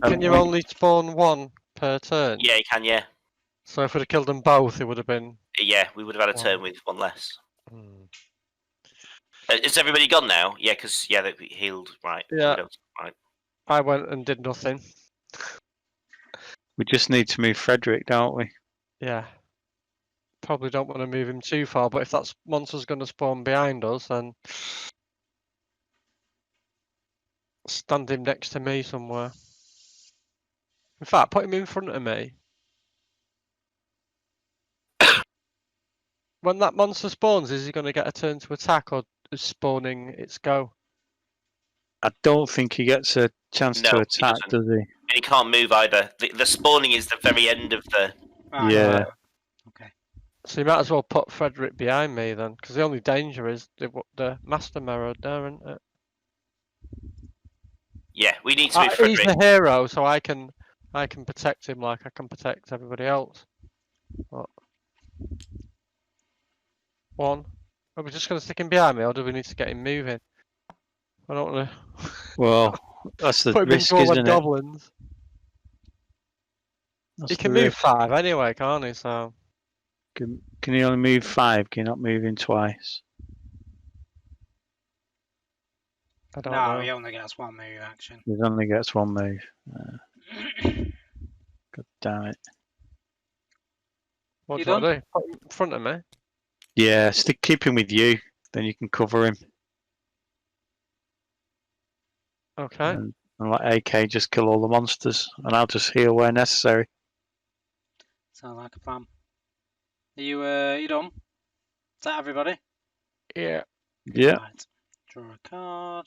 Can you next. only spawn 1 per turn? Yeah, you can. Yeah. So if we'd have killed them both, it would have been. Yeah, we would have had a Wow. turn with 1 less. Hmm. Is everybody gone now? Yeah, because they healed. Right. Yeah. Right. I went and did nothing. We just need to move Frederick, don't we? Yeah. Probably don't want to move him too far, but if that monster's going to spawn behind us, then stand him next to me somewhere. In fact, put him in front of me. When that monster spawns, is he going to get a turn to attack, or is spawning its go? I don't think he gets a chance No, to he attack, doesn't. does he? And he can't move either. The spawning is the very end of the. Right, Yeah. right. Okay. So you might as well put Frederick behind me then, because the only danger is the master mirror there, isn't it? Yeah, we need to move He's Frederick. the hero, so I can protect him like I can protect everybody else. What? 1. Are we just going to stick him behind me, or do we need to get him moving? I don't want to Well, that's the put him risk, into all the isn't it? goblins. That's He the can move risk. 5 anyway, can't he? So Can you only move 5? Can you not move him twice? I don't No, know. he only gets one move action. He only gets one move. God damn it. What You do I do? Put him in front of me? Yeah, keep him with you. Then you can cover him. Okay. And let AK just kill all the monsters. And I'll just heal where necessary. Sounds like a plan. Are you done? Is that everybody? Yeah. Yeah. Right. Draw a card.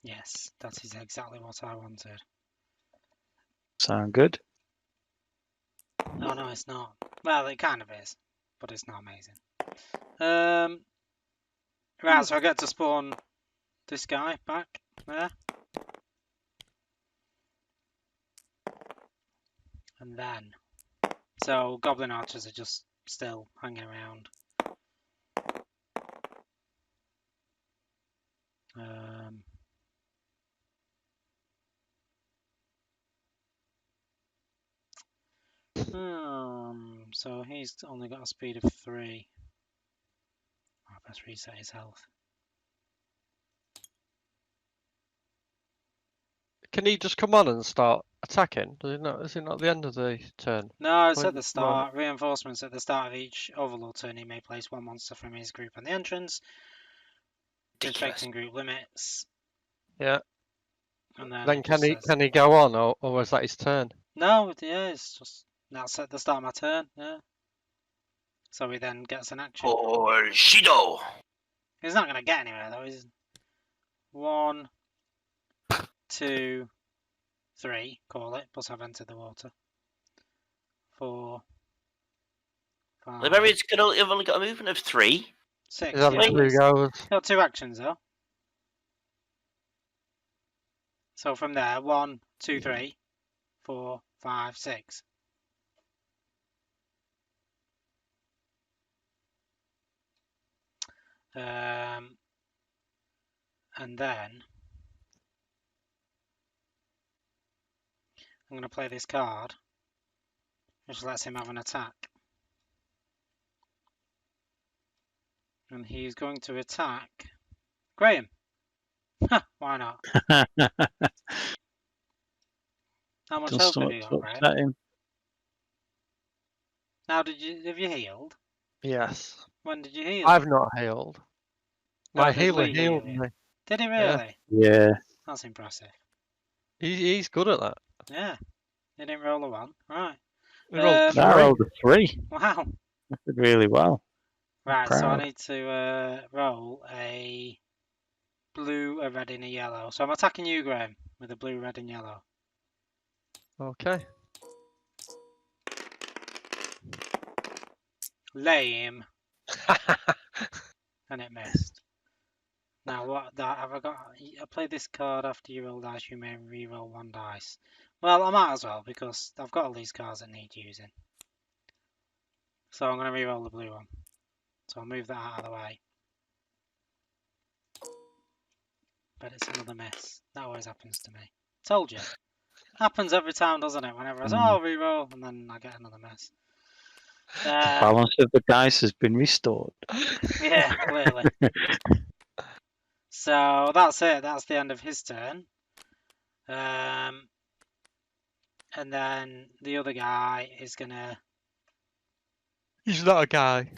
Yes, that is exactly what I wanted. Sound good? Oh no, it's not. Well, it kind of is, but it's not amazing. Right, so I get to spawn this guy back there. And then, so goblin archers are just still hanging around. So he's only got a speed of 3. Oh, let's reset his health. Can he just come on and start attacking? Does it not? Is it not the end of the turn? No, it's When at the you come on? start. Reinforcements at the start of each overlord turn. He may place one monster from his group on the entrance, Ridiculous. respecting group limits. Yeah. And then, Then it can just he says, go on, or was that his turn? No, yeah, it's just that's at the start of my turn. Yeah. So he then gets an action. Or Shido. He's not gonna get anywhere though. He's 1, 2, 3. Call it. Plus I've entered the water. 4, 5. The Merry's have only got a movement of 3. 6. He's having Yeah, 2 goes. got 2 actions though. So from there, 1, 2, 3, 4, 5, 6. And then I'm going to play this card, which lets him have an attack. And he's going to attack Graham. Why not? How much health have you got, Graham? Upset him. Now, have you healed? Yes. When did you heal? I've not healed. No, My did healer Lee heal healed you? me. Did he Yeah. really? Yeah. That's impressive. He's good at that. Yeah. He didn't roll a 1. Right. He rolled I 3. rolled a 3. Wow. I did really well. Right, so I Proud. need to roll a blue, a red, and a yellow. So I'm attacking you, Graham, with a blue, red, and yellow. Okay. Lame. And it missed. Now, what have I got? I play this card after you roll dice. You may re-roll 1 dice. Well, I might as well because I've got all these cards that need using. So I'm going to re-roll the blue one. So I'll move that out of the way. But it's another miss. That always happens to me. Told you. Happens every time, doesn't it? Whenever I say, oh, re-roll, and then I get another miss. The balance of the dice has been restored. Yeah, clearly. So that's it. That's the end of his turn. And then the other guy is gonna. He's not a guy.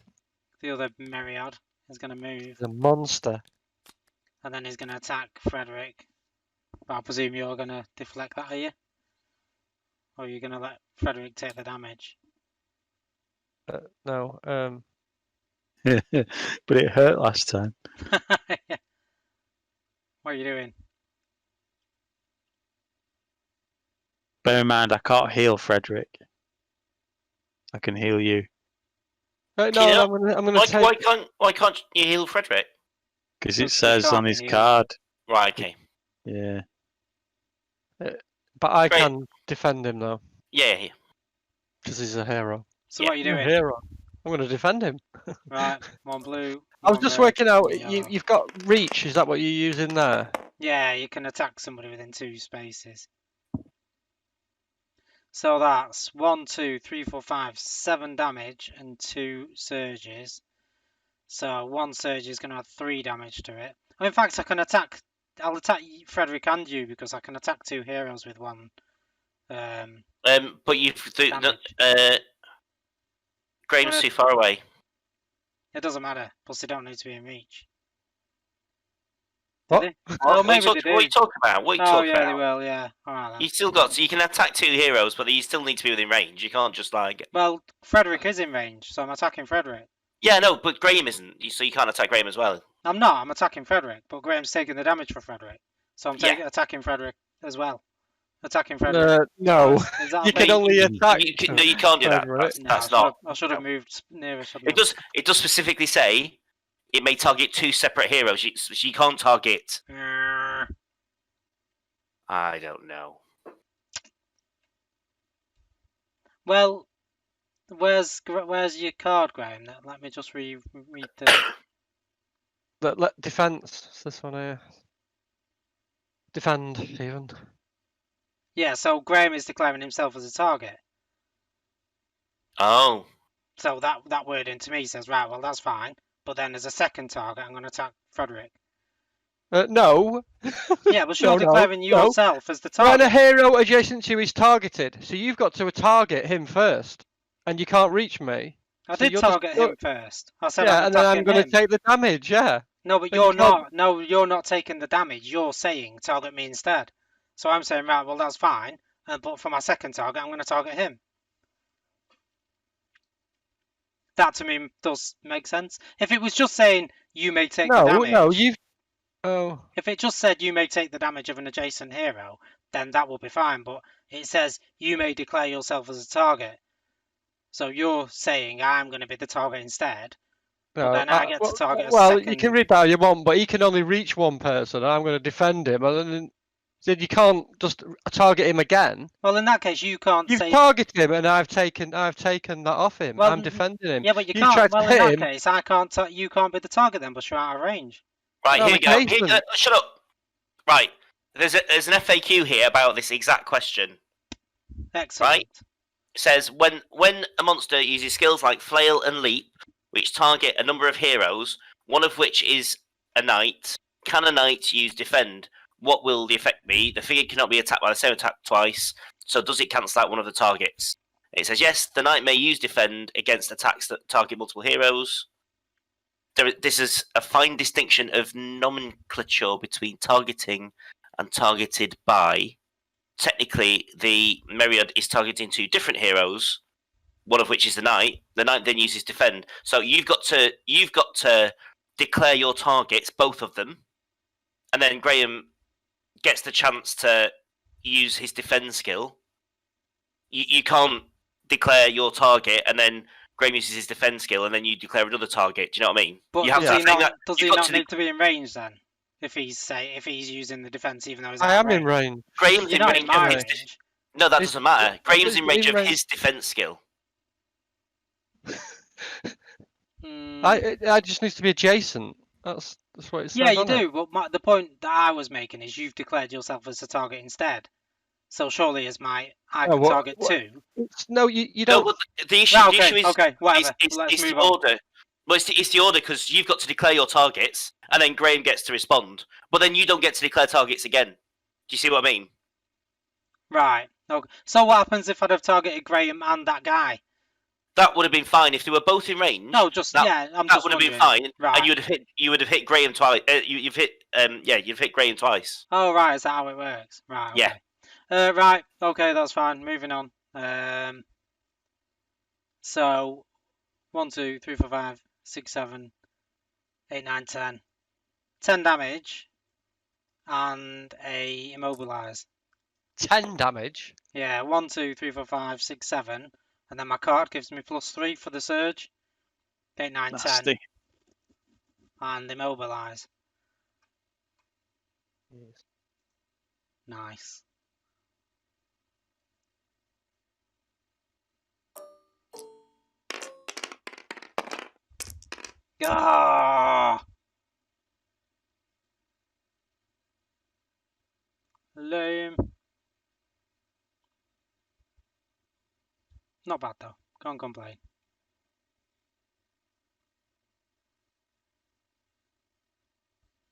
The other Myriad is gonna move, He's a monster. and then he's gonna attack Frederick. But I presume you're gonna deflect that, are you? Or are you gonna let Frederick take the damage? No. But it hurt last time. What are you doing? Bear in mind, I can't heal Frederick. I can heal you. No, Can you I'm gonna take. Why can't you heal Frederick? Because He it says can't on be his healed. card. Right, okay. Yeah. But I Great. can defend him though, Yeah. because he's a hero. So Yeah. what are you He's a doing? hero. I'm gonna defend him. Right, 1 blue. I was 1 just red, working out. 1 yellow. You've got reach. Is that what you're using there? Yeah, you can attack somebody within 2 spaces. So that's 1, 2, 3, 4, 5, 7 damage and 2 surges. So 1 surge is going to add 3 damage to it. Oh, in fact, I'll attack Frederick and you because I can attack 2 heroes with 1 But damage. Graham's Uh, too far away. It doesn't matter. Plus, they don't need to be in reach. What? Do they? What, Oh, what, maybe are they you do. what are you talking about? What are you Oh, talking yeah, they about? will, yeah. Alright then. You still got. You can attack 2 heroes, but you still need to be within range. You can't just like. Well, Frederick is in range, so I'm attacking Frederick. Yeah, no, but Graham isn't. So you can't attack Graham as well. I'm not, I'm attacking Frederick, but Graham's taking the damage for Frederick. So I'm Yeah. attacking Frederick as well. Attacking Frederick. No, Is that you okay? can only attack. No, you can't do that. Frederick. That's No, not. I should have no. moved nearer. It does. It does specifically say it may target 2 separate heroes. You can't target. I don't know. Well, where's your card, Graham? Let me just read the. Defense. It's this one here. Defend even. Yeah, so Graham is declaring himself as a target. Oh. So that wording to me says, right, well, that's fine. But then as a second target, I'm going to attack Frederick. No. Yeah, but you're declaring yourself as the When target. a hero adjacent to you is targeted, so you've got to target him first, and you can't reach me. I So did you're target just, him first. I said yeah, I'm and then I'm attacking going to him. take the damage. Yeah. No, but But you you're can't- not. No, you're not taking the damage. You're saying target me instead. So I'm saying, right, well, that's fine. But for my second target, I'm going to target him. That to me does make sense. If it was just saying you may take the damage. No, you've. Oh. If it just said you may take the damage of an adjacent hero, then that would be fine. But it says you may declare yourself as a target. So you're saying I'm going to be the target instead. No, But then I get to target a well, second. you can read that how you want, but he can only reach one person. And I'm going to defend him, and then said you can't just target him again. Well, in that case, you can't You've say. targeted him, and I've taken that off him. Well, I'm defending him. Yeah, but you You've can't. tried Well, to in hit that him. case, I can't. You can't be the target then, but you're out of range. Right, No, here we go. adjacent. Shut up. Right, there's an FAQ here about this exact question. Excellent. Right? It says when a monster uses skills like flail and leap, which target a number of heroes, one of which is a knight, can a knight use defend? What will the effect be? The figure cannot be attacked by the same attack twice, so does it cancel out one of the targets? It says yes, the knight may use defend against attacks that target multiple heroes. This is a fine distinction of nomenclature between targeting and targeted by. Technically, the Myriad is targeting 2 different heroes, one of which is the knight. The knight then uses defend. So you've got to declare your targets, both of them, and then Graham gets the chance to use his defend skill. You can't declare your target and then Graham uses his defend skill and then you declare another target. Do you know what I mean? But you have does he not need to be in range then? If he's using the defense, even though he's I out am of in range. Graham's You're in not range in my of his. range. No, that doesn't matter. Graham's in range of range. his defense skill. I just needs to be adjacent. That's what it says. Yeah, you on it. do. But the point that I was making is you've declared yourself as a target instead. So surely as I can target 2. No, you No, don't. but the issue, No, the issue is okay, whatever. It's Let's the move on. order. Well, it's the order because you've got to declare your targets, and then Graham gets to respond. But then you don't get to declare targets again. Do you see what I mean? Right. Okay. So what happens if I'd have targeted Graham and that guy? That would have been fine if they were both in range. No, I'm that just would have been wondering. fine, Right. and you would have hit Graham twice. You've hit Graham twice. Oh, right. Is that how it works? Right. Okay. Yeah. Right. Okay, that's fine. Moving on. So 1, 2, 3, 4, 5, 6, 7, 8, 9, 10. 10 damage and a immobilize. 10 damage. Yeah, 1, 2, 3, 4, 5, 6, 7. And then my card gives me +3 for the surge. 8, 9, 10. Nasty. And immobilize. Nice. Ah! Lame. Not bad though. Can't complain.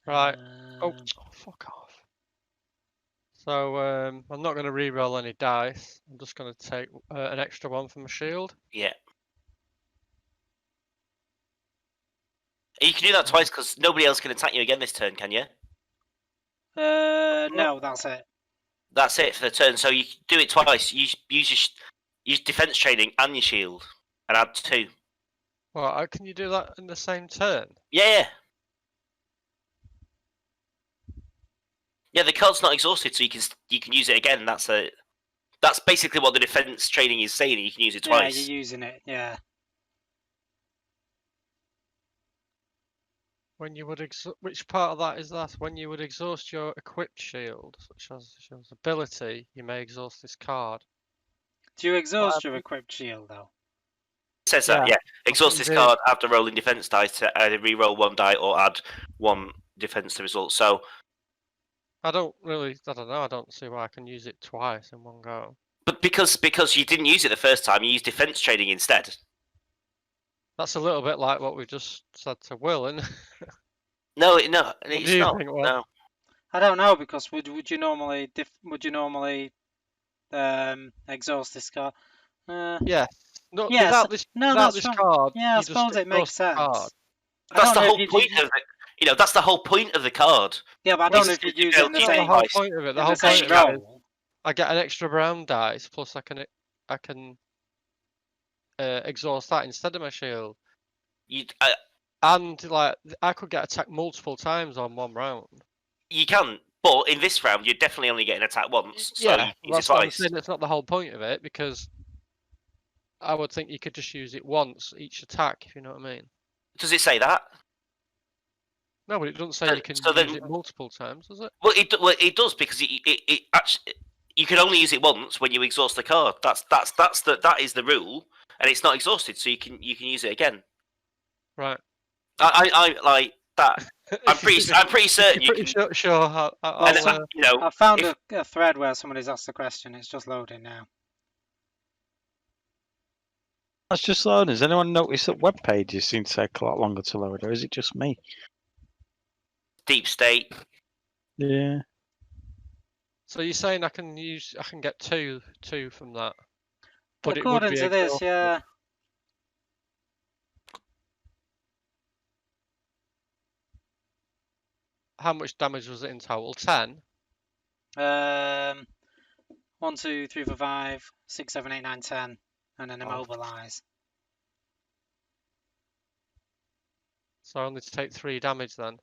Right. Oh, Um, fuck off. So I'm not going to re-roll any dice. I'm just going to take an extra one from my shield. Yeah. You can do that twice because nobody else can attack you again this turn, can you? no, that's it. That's it for the turn. So you do it twice. You use defense training and your shield, and add 2. Well, can you do that in the same turn? Yeah. Yeah, the card's not exhausted, so you can use it again. That's basically what the defense training is saying. You can use it twice. Yeah, you're using it. Yeah. When you would which part of that is that? When you would exhaust your equipped shield, such as shows ability, you may exhaust this card. Do you exhaust your equipped shield though? It says that, Yeah. yeah. Exhaust you this did. card after rolling defense dice to either re-roll 1 die or add 1 defense to result. So, I don't know. I don't see why I can use it twice in one go. but because you didn't use it the first time, you used defense training instead. That's a little bit like what we just said to Will, isn't it? No, do it's you not. think, Will? No. I don't know because would you normally exhaust this card? Yeah. No, Yes. without this, No, without that's this fine. card, Yeah, I you just suppose it makes exhaust the sense. card. I That's don't the know whole if point of it. That's the whole point of the card. Yeah, but I don't know It's if you'd to use be it able in to the use That's same the whole twice. point of it. The in whole the same point of it is roll. I get an extra brown dice, plus I can exhaust that instead of my shield. And like I could get attacked multiple times on one round. You can, but in this round, you're definitely only getting attacked once. So Yeah, you use it that's what I'm twice. saying. It's not the whole point of it because I would think you could just use it once each attack, if you know what I mean. Does it say that? No, but it doesn't say you can So use then- it multiple times, does it? Well, it does because it actually you can only use it once when you exhaust the card. That is the rule, and it's not exhausted, so you can use it again. Right. I like that. I'm pretty certain you Pretty can. sure. And, you know, I found if- a thread where somebody's asked the question. It's just loading now. That's just loading. Has anyone noticed that web pages seem to take a lot longer to load, or is it just me? deep state. Yeah. So you're saying I can get two from that, but it would According be to this, exhausted. yeah. How much damage was it in total? 10? 1, 2, 3, 4, 5, 6, 7, 8, 9, 10, and then Oh. immobilize. So I only to take 3 damage then.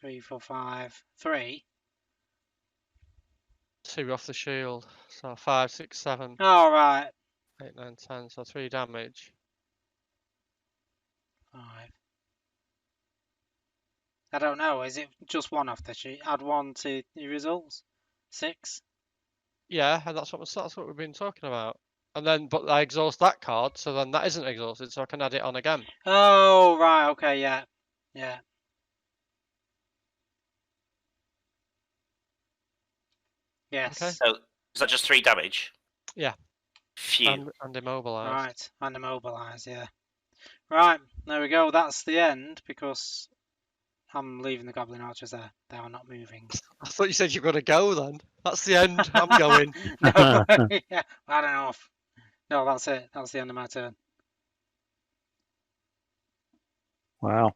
3, 4, 5, 3. 2 off the shield. So 5, 6, 7, All right. 8, 9, 10. So 3 damage. 5. I don't know. Is it just 1 off the sheet? Add 1 to your results. 6. Yeah, and that's what we've been talking about. And then, but I exhaust that card, so then that isn't exhausted, so I can add it on again. Oh, right. Okay. Yeah. Yeah. Yes. Okay. So is that just 3 damage? Yeah. Phew. And immobilized. Right. And immobilize. Yeah. Right. There we go. That's the end because I'm leaving the goblin archers there. They are not moving. I thought you said you've got to go then. That's the end. I'm going. No, yeah, I don't know. No, that's it. That's the end of my turn. Wow.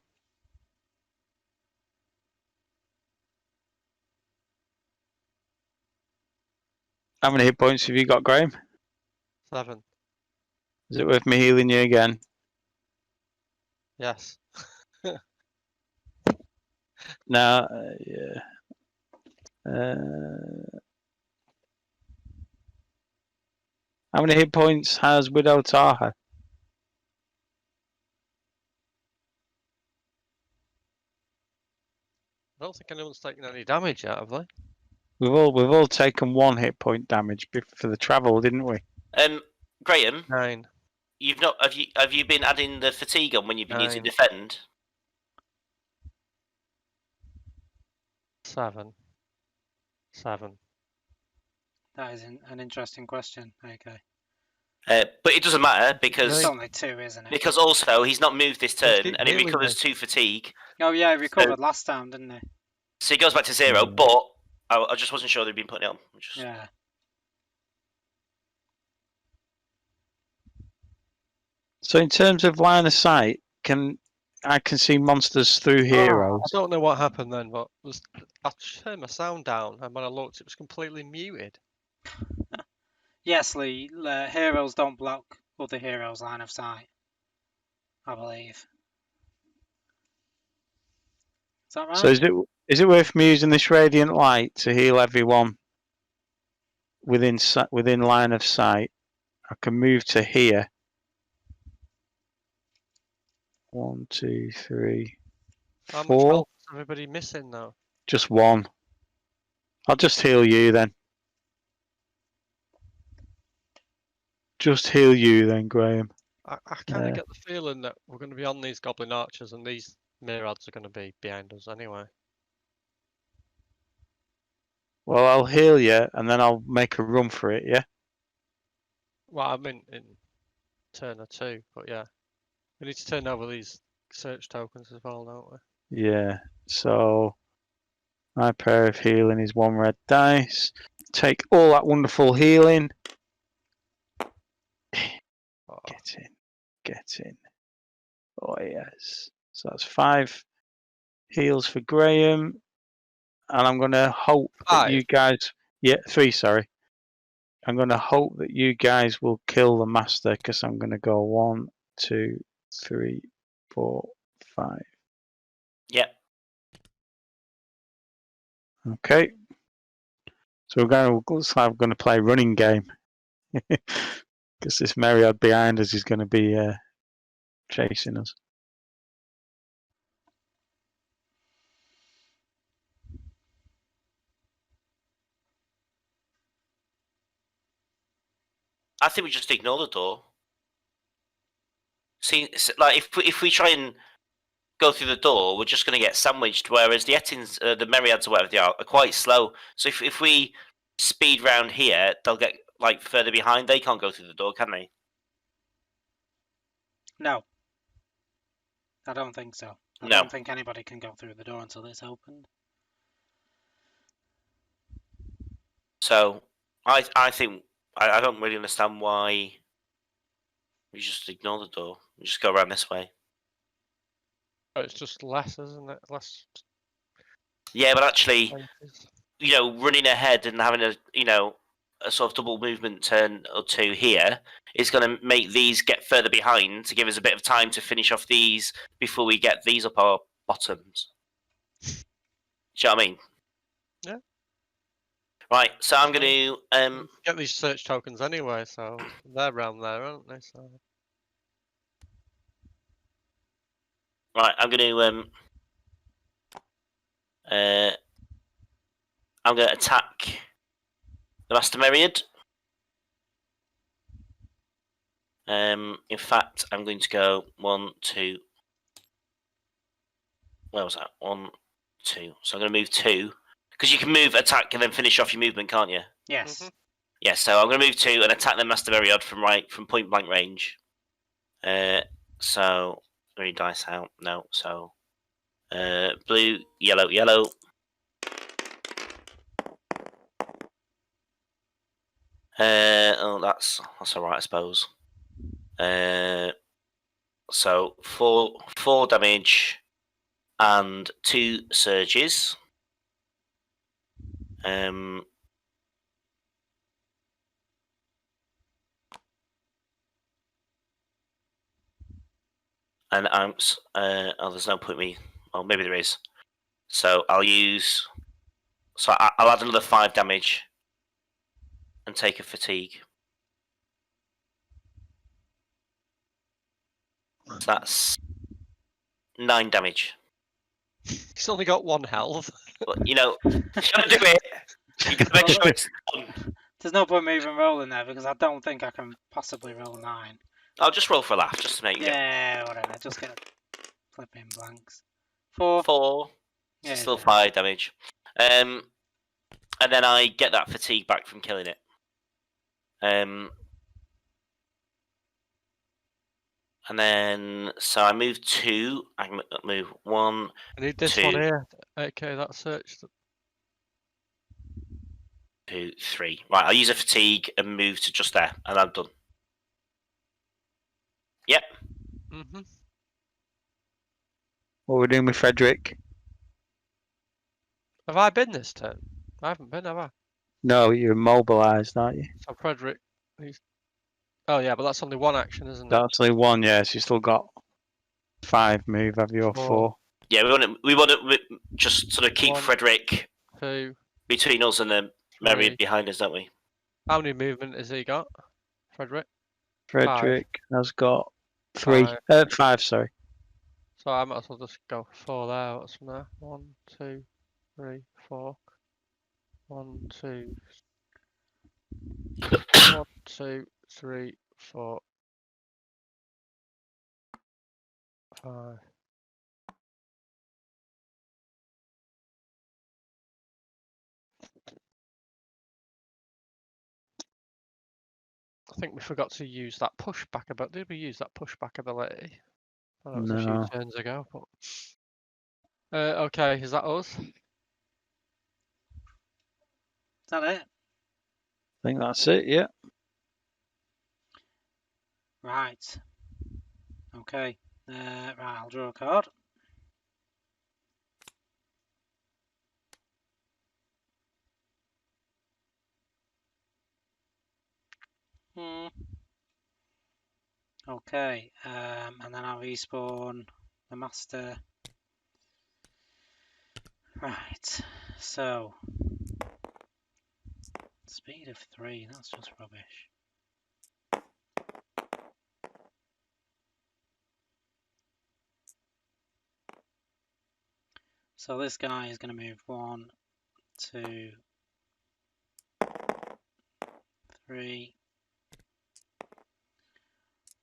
How many hit points have you got, Graham? 7. Is it worth me healing you again? Yes. No. Yeah. How many hit points has Widow Taha? I don't think anyone's taken any damage yet, have they? We've all taken 1 hit point damage for the travel, didn't we? Graham, 9. you've not have you been adding the fatigue on when you've been using 9. defend? 7. 7. That is an interesting question. Okay. But it doesn't matter It's because only 2, isn't it? also he's not moved this Let's turn keep and he healing recovers then. 2 fatigue. Oh yeah, he recovered last time, didn't he? So he goes back to 0, but I just wasn't sure they'd been putting it on. Yeah. So in terms of line of sight, I can see monsters through I heroes. don't know what happened then, but I turned my sound down, and when I looked, it was completely muted. Yes, Lee. Heroes don't block other heroes' line of sight. I believe. Is that right? So is it worth me using this radiant light to heal everyone within line of sight? I can move to here. 1, 2, 3, How much 4. health is everybody missing now? Just 1. I'll just heal you then. Just heal you then, Graham. I kind of get the feeling that we're going to be on these goblin archers, and these myriads are going to be behind us anyway. Well, I'll heal you, and then I'll make a run for it, yeah? Well, I mean, in turn or 2, but yeah. We need to turn over these search tokens as well, don't we? Yeah, so my prayer of healing is 1 red dice. Take all that wonderful healing. Oh, Get in. Oh, yes. So that's 5 heals for Graham. And I'm going to hope that you guys... Yeah, 3, sorry. I'm going to hope that you guys will kill the master, because I'm going to go 1, 2, 3, 4, 5. Yeah. Okay. So looks like we're going to play running game. Because this Myriad behind us is going to be chasing us. I think we just ignore the door. See, like if we try and go through the door, we're just going to get sandwiched. Whereas the Ettins, the Myriads or whatever they are quite slow. So if we speed round here, they'll get like further behind. They can't go through the door, can they? No. I don't think so. I No. don't think anybody can go through the door until it's opened. So I think I don't really understand why we just ignore the door. We just go around this way. Oh, it's just less, isn't it? Less. Yeah, but actually, places. running ahead and having a sort of double movement turn or 2 here is going to make these get further behind to give us a bit of time to finish off these before we get these up our bottoms. Do you know what I mean? Yeah. Right, so I'm going to get these search tokens anyway, so they're around there, aren't they? So. right, I'm going to attack the Master Myriad. In fact, I'm going to go 1, 2. Where was that? 1, 2. So I'm going to move 2. Because you can move, attack, and then finish off your movement, can't you? Yes. Mhm. Yeah, so I'm going to move 2 and attack the Master Myriad from point blank range. So 3 dice out. No, so blue, yellow, yellow. That's alright, I suppose. So 4 damage and 2 surges. And I'm there's no point me. Well, maybe there is. So I'll use. So I'll add another 5 damage and take a fatigue. So that's 9 damage. He's only got 1 health. But you gotta do it. You gotta make sure it's done. There's no point me even rolling there because I don't think I can possibly roll 9. I'll just roll for a laugh just to make Yeah, whatever. Just get flipping blanks. 4. 4. Yeah, Still yeah. 5 damage. And then I get that fatigue back from killing it. And then, so I move 2. I can move 1. I need this one here. Okay, that search. 2, 3. Right, I'll use a fatigue and move to just there, and I'm done. Yep. Mm-hmm. What are we doing with Frederick? Have I been this turn? I haven't been, have I? No, you're immobilised, aren't you? So Frederick, he's... Oh yeah, but that's only one action, isn't it? That's only one, yes. You still got 5 move, have you, or 4? Yeah, we want to just sort of keep 1, Frederick 2, between us and the Myriad 3. behind us, don't we? How many movement has he got? Frederick? Frederick has got 3. 5, sorry. So I might as well just go 4 there. What's from there? 1, 2, 3, 4. 1, 2. 1, 2, 3, 4, 5. I think we forgot to use that pushback ability. Did we use that pushback ability? Well, that was a few No. turns ago. But... okay, is that us? Is that it? I think that's it, yeah. Right. Okay. Right, I'll draw a card. Okay, and then I'll respawn the master. Right, so speed of 3, that's just rubbish. So this guy is going to move 1, 2, 3,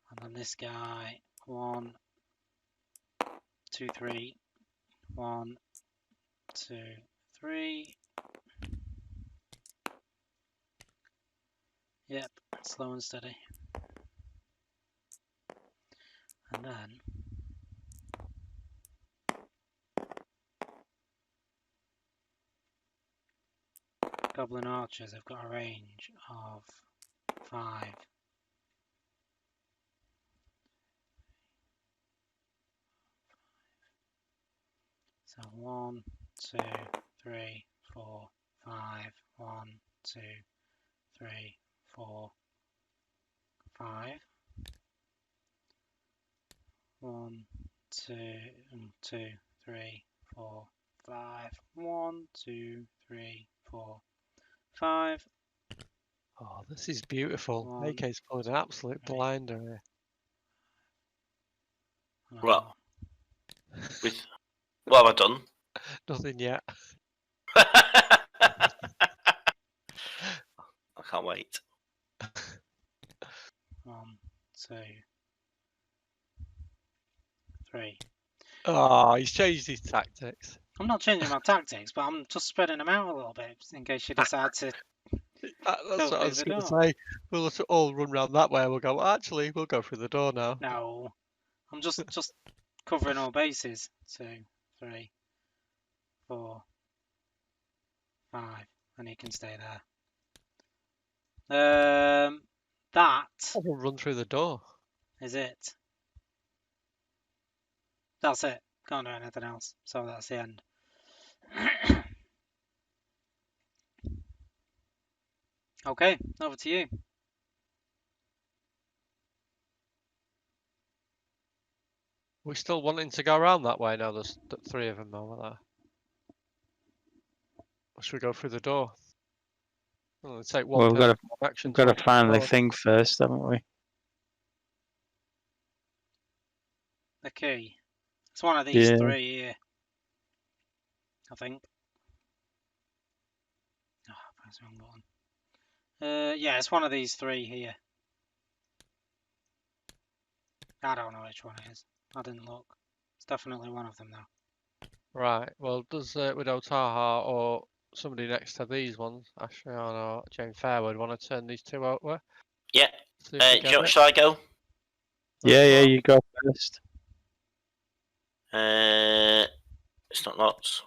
and then this guy 1, 2, 3, 1, 2, 3. Yep, slow and steady. And then Goblin Archers have got a range of 5. So 1, 2, 3, 4, 5. 1, 2, 3, 4, 5. 1, 2, 2, 3, 4, 5. 1, 2, 3, 4, 5. Oh, this is beautiful. 1, AK's pulling an absolute 3. blinder here. Well, what have I done? Nothing yet. I can't wait. 1, 2, 3. Oh, he's changed his tactics. I'm not changing my tactics, but I'm just spreading them out a little bit in case you decide to That's go what I through was the going to door. say. We'll just all run round that way. We'll go, well, actually, we'll go through the door now. No, I'm just covering all bases. 2, 3, 4, 5, and he can stay there. That We'll run through the door. is it. That's it. Can't do anything else. So that's the end. Okay, over to you. We're still wanting to go around that way now. There's 3 of them over there. Or should we go through the door? Well, it'll take one Well, we've action. got to open find the door. thing first, haven't we? The key. It's one of these Yeah. 3 here. I think. Oh, press the wrong button. Yeah, it's one of these 3 here. I don't know which one it is. I didn't look. It's definitely one of them though. Right. Well, does Widow Taha or somebody next to these ones, Ashley or Jane Fairwood, want to turn these two over? Yeah. See if we get it. Shall I go? Yeah, you go first. It's not lots.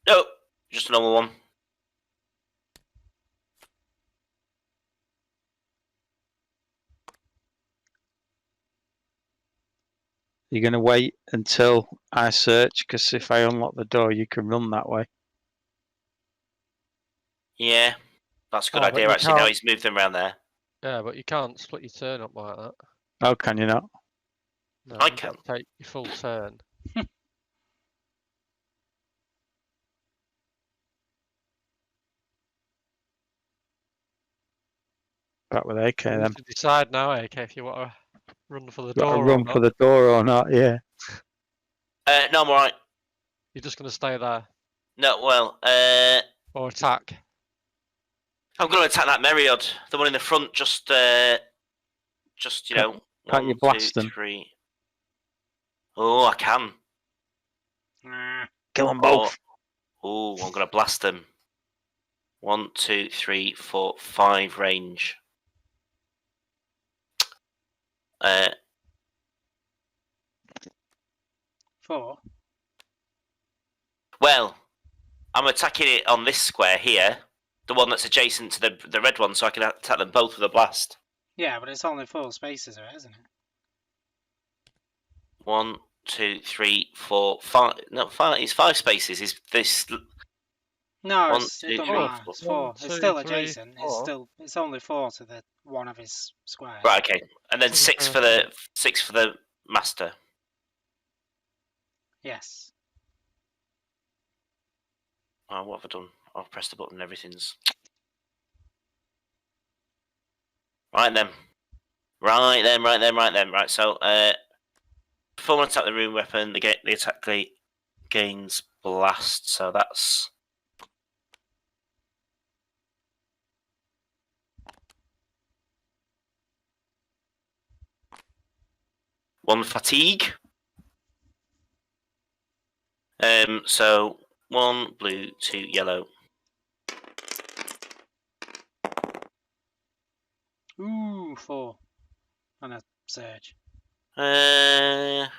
No, just a normal one. You're going to wait until I search, because if I unlock the door, you can run that way. Yeah, that's a good Oh, but idea. you Actually, now can't- he's moved them around there. Yeah, but you can't split your turn up like that. Oh, can you not? No, I you've can. got to take your full turn. Back with AK You then. need to decide now, AK, if you want to run for the Got to door or run not. for the door or not, yeah. No, I'm alright. You're just going to stay there No, well, or attack. I'm going to attack that Meriod, the one in the front. Just you know, Can't you 1, blast 2, them? 3. Oh, I can. Kill them both. Oh, I'm going to blast them. 1, 2, 3, 4, 5 range. Four. Well, I'm attacking it on this square here, the one that's adjacent to the red one, so I can attack them both with a blast. Yeah, but it's only 4 spaces, isn't it? 1, 2, 3, 4, 5. No, 5. It's 5 spaces. Is this? No, 1, it 2, doesn't 3, matter. 4. It's 4. 1, It's 2, still 3, adjacent. 4. It's only 4 to the one of his squares. Right. Okay. And then To be 6 fair. for the master. Yes. Oh, what have I done? I've pressed the button and everything's... Right then. Right, so, perform an attack with the rune weapon, the attack gains blast, so that's... One fatigue. So 1 blue, 2 yellow. Ooh, 4. And a surge. Range,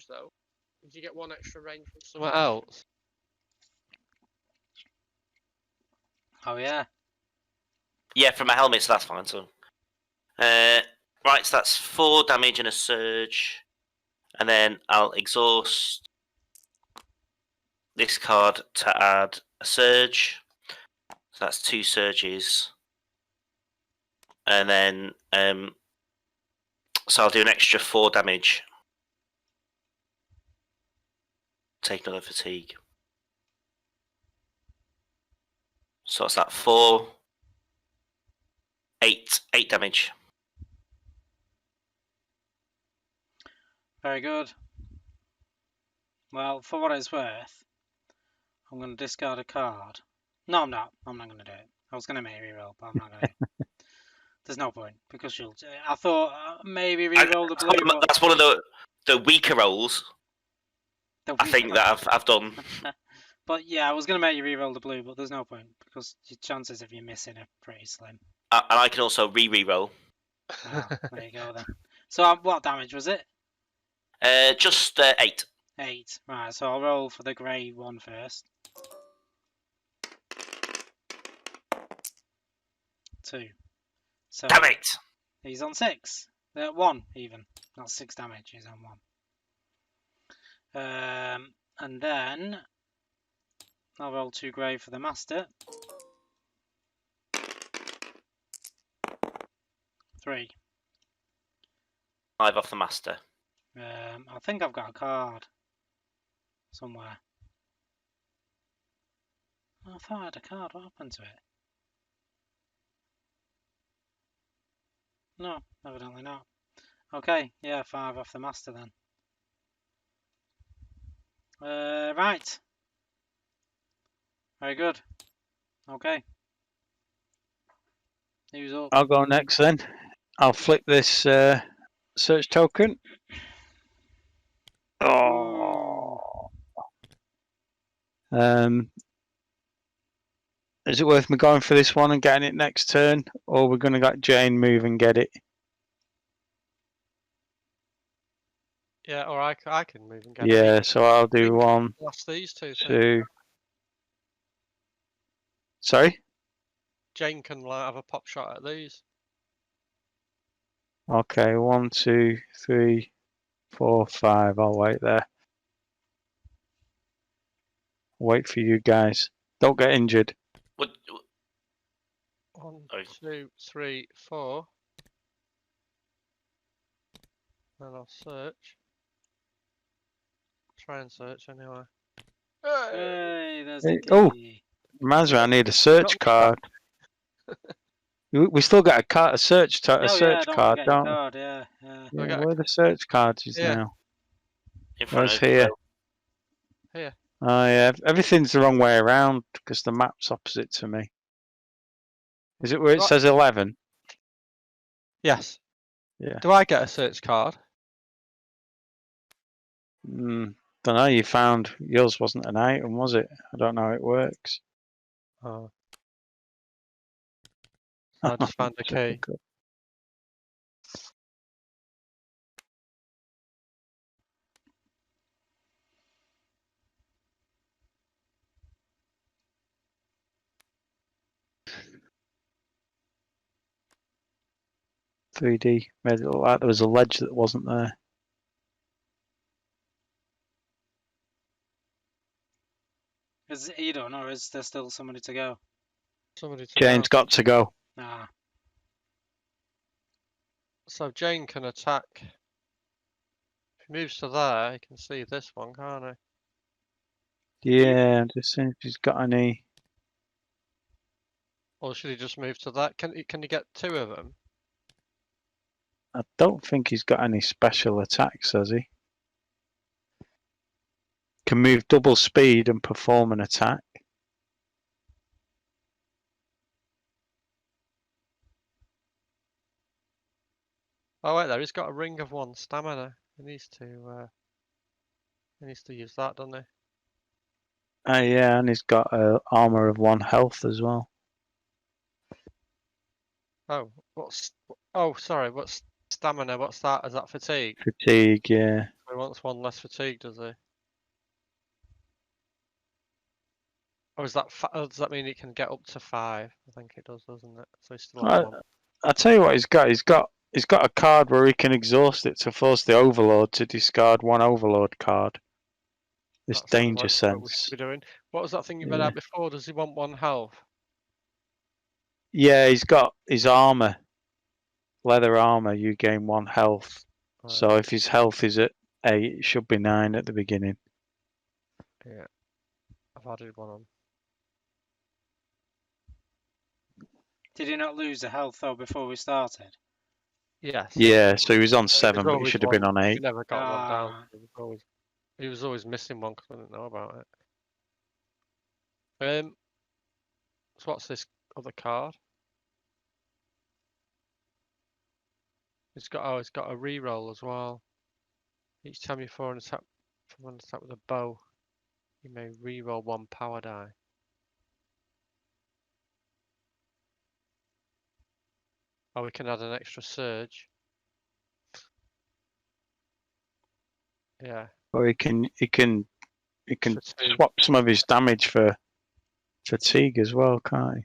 though. Did you get one extra range from somewhere else? Oh, yeah. Yeah, from my helmet, so that's fine. So, right, so that's 4 damage and a surge, and then I'll exhaust this card to add a surge. So that's 2 surges, and then so I'll do an extra 4 damage. Take another fatigue. So it's that 4, 8 damage. Very good. Well, for what it's worth, I'm going to discard a card. No, I'm not. I'm not going to do it. I was going to make a reroll, but I'm not going to. There's no point, because she'll... I thought maybe reroll the blue, but... That's one of the weaker rolls. I think that I've done. But yeah, I was going to make you reroll the blue, but there's no point, because your chances of you missing are pretty slim. And I can also re-roll. Oh, there you go then. So what damage was it? Just 8. 8. Right, so I'll roll for the grey one first. 2. So Damn it! he's on 6. 1 even. Not 6 damage. He's on 1. And then I'll roll 2 grey for the master. 3. 5 off the master. I think I've got a card somewhere. I thought I had a card. What happened to it? No, evidently not. Okay, yeah, 5 off the master then. Right. Very good. Okay. Who's up? I'll go next then. I'll flick this search token. Oh, Is it worth me going for this one and getting it next turn, or we're going to let Jane move and get it? Yeah, or I can move and get Yeah, it. so I'll do one, Last these two. two. Sorry? Jane can have a pop shot at these. Okay, 1, 2, 3, 4, 5. I'll wait there. Wait for you guys. Don't get injured. What? 1, Sorry. 2, 3, 4. And I'll search. Try and search anyway. Hey, there's Hey, the oh. key. Reminds me, I need a search card. We still got a search Oh yeah, card, don't forget your don't we? card. Yeah, yeah. Yeah, where are the search cards is Yeah. now? In front Where's of here? Here. Oh yeah, everything's the wrong way around because the map's opposite to me. Is it where it Right. says 11? Yes. Yeah. Do I get a search card? Don't know. You found yours wasn't an item, was it? I don't know how it works. Oh. I just found the key. Typical. .3D made it look like there was a ledge that wasn't there. Is it you done, or is there still somebody to go? Somebody to Jane's go. got to go. Ah, So Jane can attack. If he moves to there, he can see this one, can't he? Yeah, I'm just seeing if he's got any. Or should he just move to that? Can you get two of them? I don't think he's got any special attacks, has he? Can move double speed and perform an attack. Oh wait, there he's got a ring of 1 stamina. He needs to use that, doesn't he? Yeah, and he's got armor of 1 health as well. Oh, sorry, what's stamina? What's that? Is that fatigue? Fatigue, yeah. He wants 1 less fatigue, does he? Or is that does that mean he can get up to 5? I think it does, doesn't it? So he's still at 1. I'll tell you what he's got. He's got a card where he can exhaust it to force the overlord to discard 1 overlord card. This That sounds danger like what we sense. should be doing. What was that thing you read out before? Does he want 1 health? Yeah, he's got his armor. Leather armor, you gain 1 health. Right. So if his health is at 8, it should be 9 at the beginning. Yeah, I've added 1 on. did he not lose a health though before we started? Yes. Yeah, so he was on 7, but he always should have been on We 8. never got 1 down. Ah. He was always missing 1 because I didn't know about it. So what's this other card? He's got a reroll as well. Each time you fire an attack from an attack with a bow, you may reroll 1 power die. Or we can add an extra surge. Yeah. Or he can Fatigue. swap some of his damage for fatigue as well, can't he?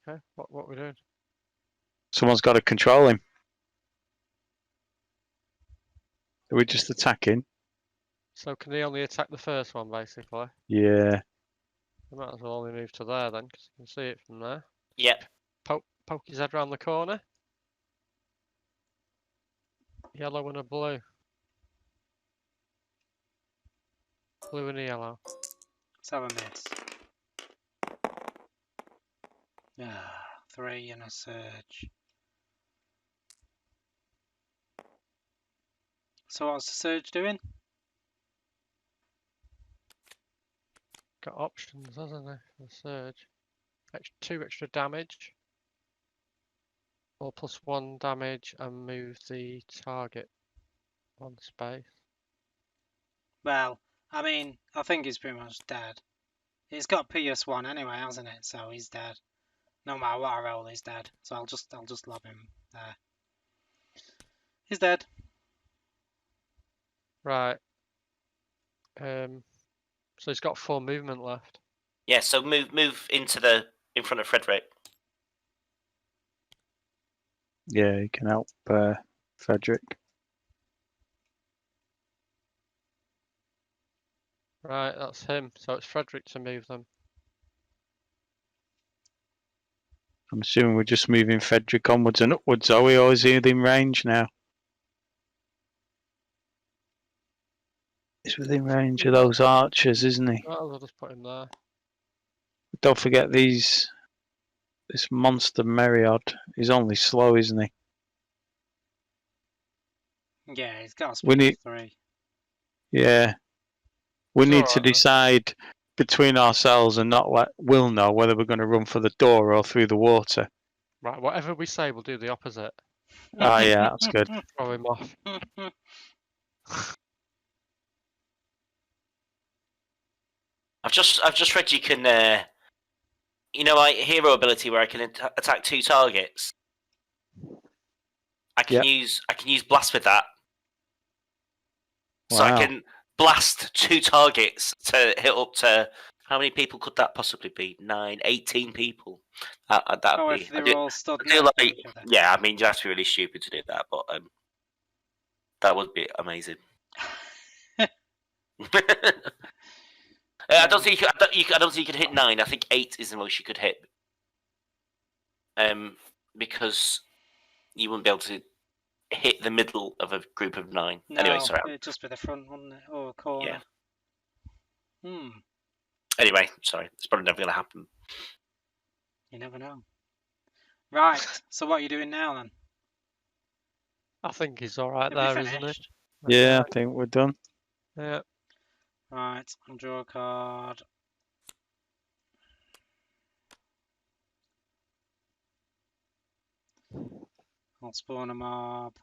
Okay, what are we doing? Someone's got to control him. Are we just attacking? So can he only attack the first one, basically? Yeah. We might as well only move to there then, because you can see it from there. Yep. Poke his head around the corner. Yellow and a blue. Blue and a yellow. Let's have a miss. 3 and a surge. So what's the surge doing? Got options, hasn't it? The surge. 2 extra damage. Or +1 damage and move the target 1 space. Well, I mean, I think he's pretty much dead. He's got PS1 anyway, hasn't it? So he's dead. No matter what I roll, he's dead. So I'll just lob him there. He's dead. Right. So he's got 4 movement left. Yeah, so move in front of Frederick. Yeah, you can help Frederick. Right, that's him. So it's Frederick to move them. I'm assuming we're just moving Frederick onwards and upwards, are we? Or is he within range now? He's within range of those archers, isn't he? Well, I'll just put him there. Don't forget this monster Meriod is only slow, isn't he? Yeah, he's got a We speed need- of 3. Yeah. We It's need alright to then. decide between ourselves and not let Will know whether we're going to run for the door or through the water. Right, whatever we say, we'll do the opposite. Ah, yeah, that's good. Throw him off. I've just read you can, my hero ability where I can attack 2 targets. I can use blast with that, so I Wow. can blast 2 targets to hit up to how many people could that possibly be? 9, 18 people. That'd Oh, be. if they're all stood I do next to like, each other. yeah, I mean, you have to be really stupid to do that, but that would be amazing. I don't think I don't think you could hit 9. I think 8 is the most you could hit. Because you wouldn't be able to hit the middle of a group of 9. No, Anyway, sorry. it'd just be the front, wouldn't it? Or a corner. Yeah. Anyway, sorry. It's probably never going to happen. You never know. Right. So what are you doing now then? I think he's alright Have you there, isn't he? finished? Yeah, I think we're done. Yeah. Right. I'll draw a card. I'll spawn a mob.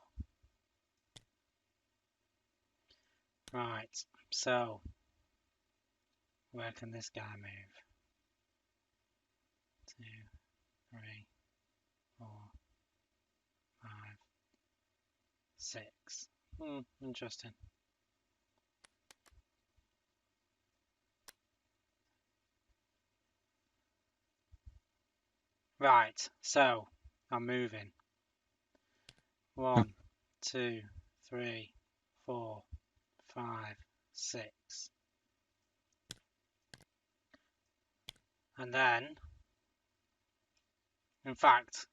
Right. So where can this guy move? 2, 3, 4, 5, 6. Interesting. Right, so I'm moving. 1, 2, 3, 4, 5, 6. And then, in fact,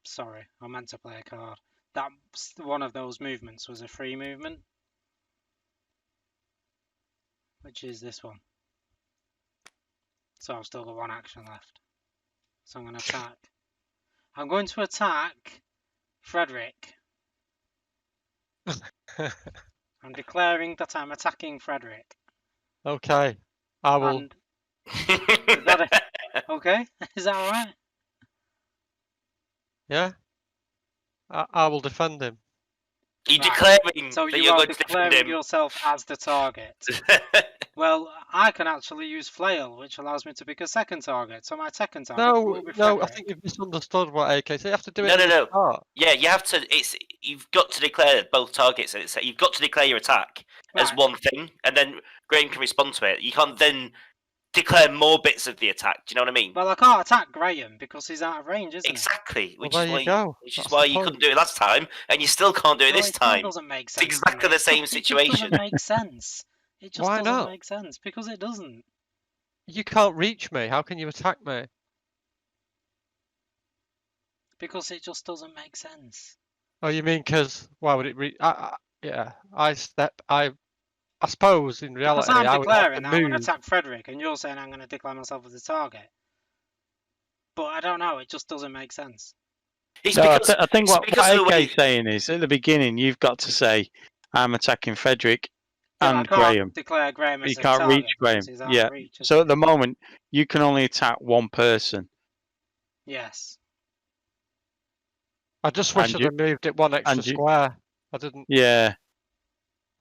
sorry, I meant to play a card. That one of those movements was a free movement, which is this one. So I've still got 1 action left. So I'm going to attack. I'm going to attack Frederick. I'm declaring that I'm attacking Frederick. Okay. I will. And is that okay? Is that alright? Yeah. I will defend him. You're Right. declaring So that you you're are going to defend declaring him. yourself as the target. Well, I can actually use flail, which allows me to pick a second target. So my second target will be No, I Frederick. think you've misunderstood what AK said. You have to do it No, at no, the no. start. Yeah, you have to. You've got to declare both targets. You've got to declare your attack as Right. one thing, and then Graham can respond to it. You can't then declare more bits of the attack. Do you know what I mean? Well, I can't attack Graham because he's out of range, isn't Exactly. Well, Which there is you why. go. Which is That's why the you point. couldn't do it last time, and you still can't do it he? this It time. doesn't make It's sense. exactly to me. the same It situation. just doesn't make sense. It just Why doesn't not? make sense because it doesn't. You can't reach me. How can you attack me? Because it just doesn't make sense. Oh, you mean because why would it reach? Yeah, I suppose in reality, Because I'm I would have declaring to that I'm going to move. attack Frederick, and you're saying I'm going to declare myself as the target. But I don't know. It just doesn't make sense. It's No, because I think it's what because of the way. AK's saying is at the beginning you've got to say, I'm attacking Frederick Yeah, but I and can't Graham. declare Graham But you as a can't reach target Graham. because he's out Yeah. of reach. So at the moment, you can only attack one person. Yes. I just wish And I'd you, have moved it one extra and you, square. I didn't. yeah,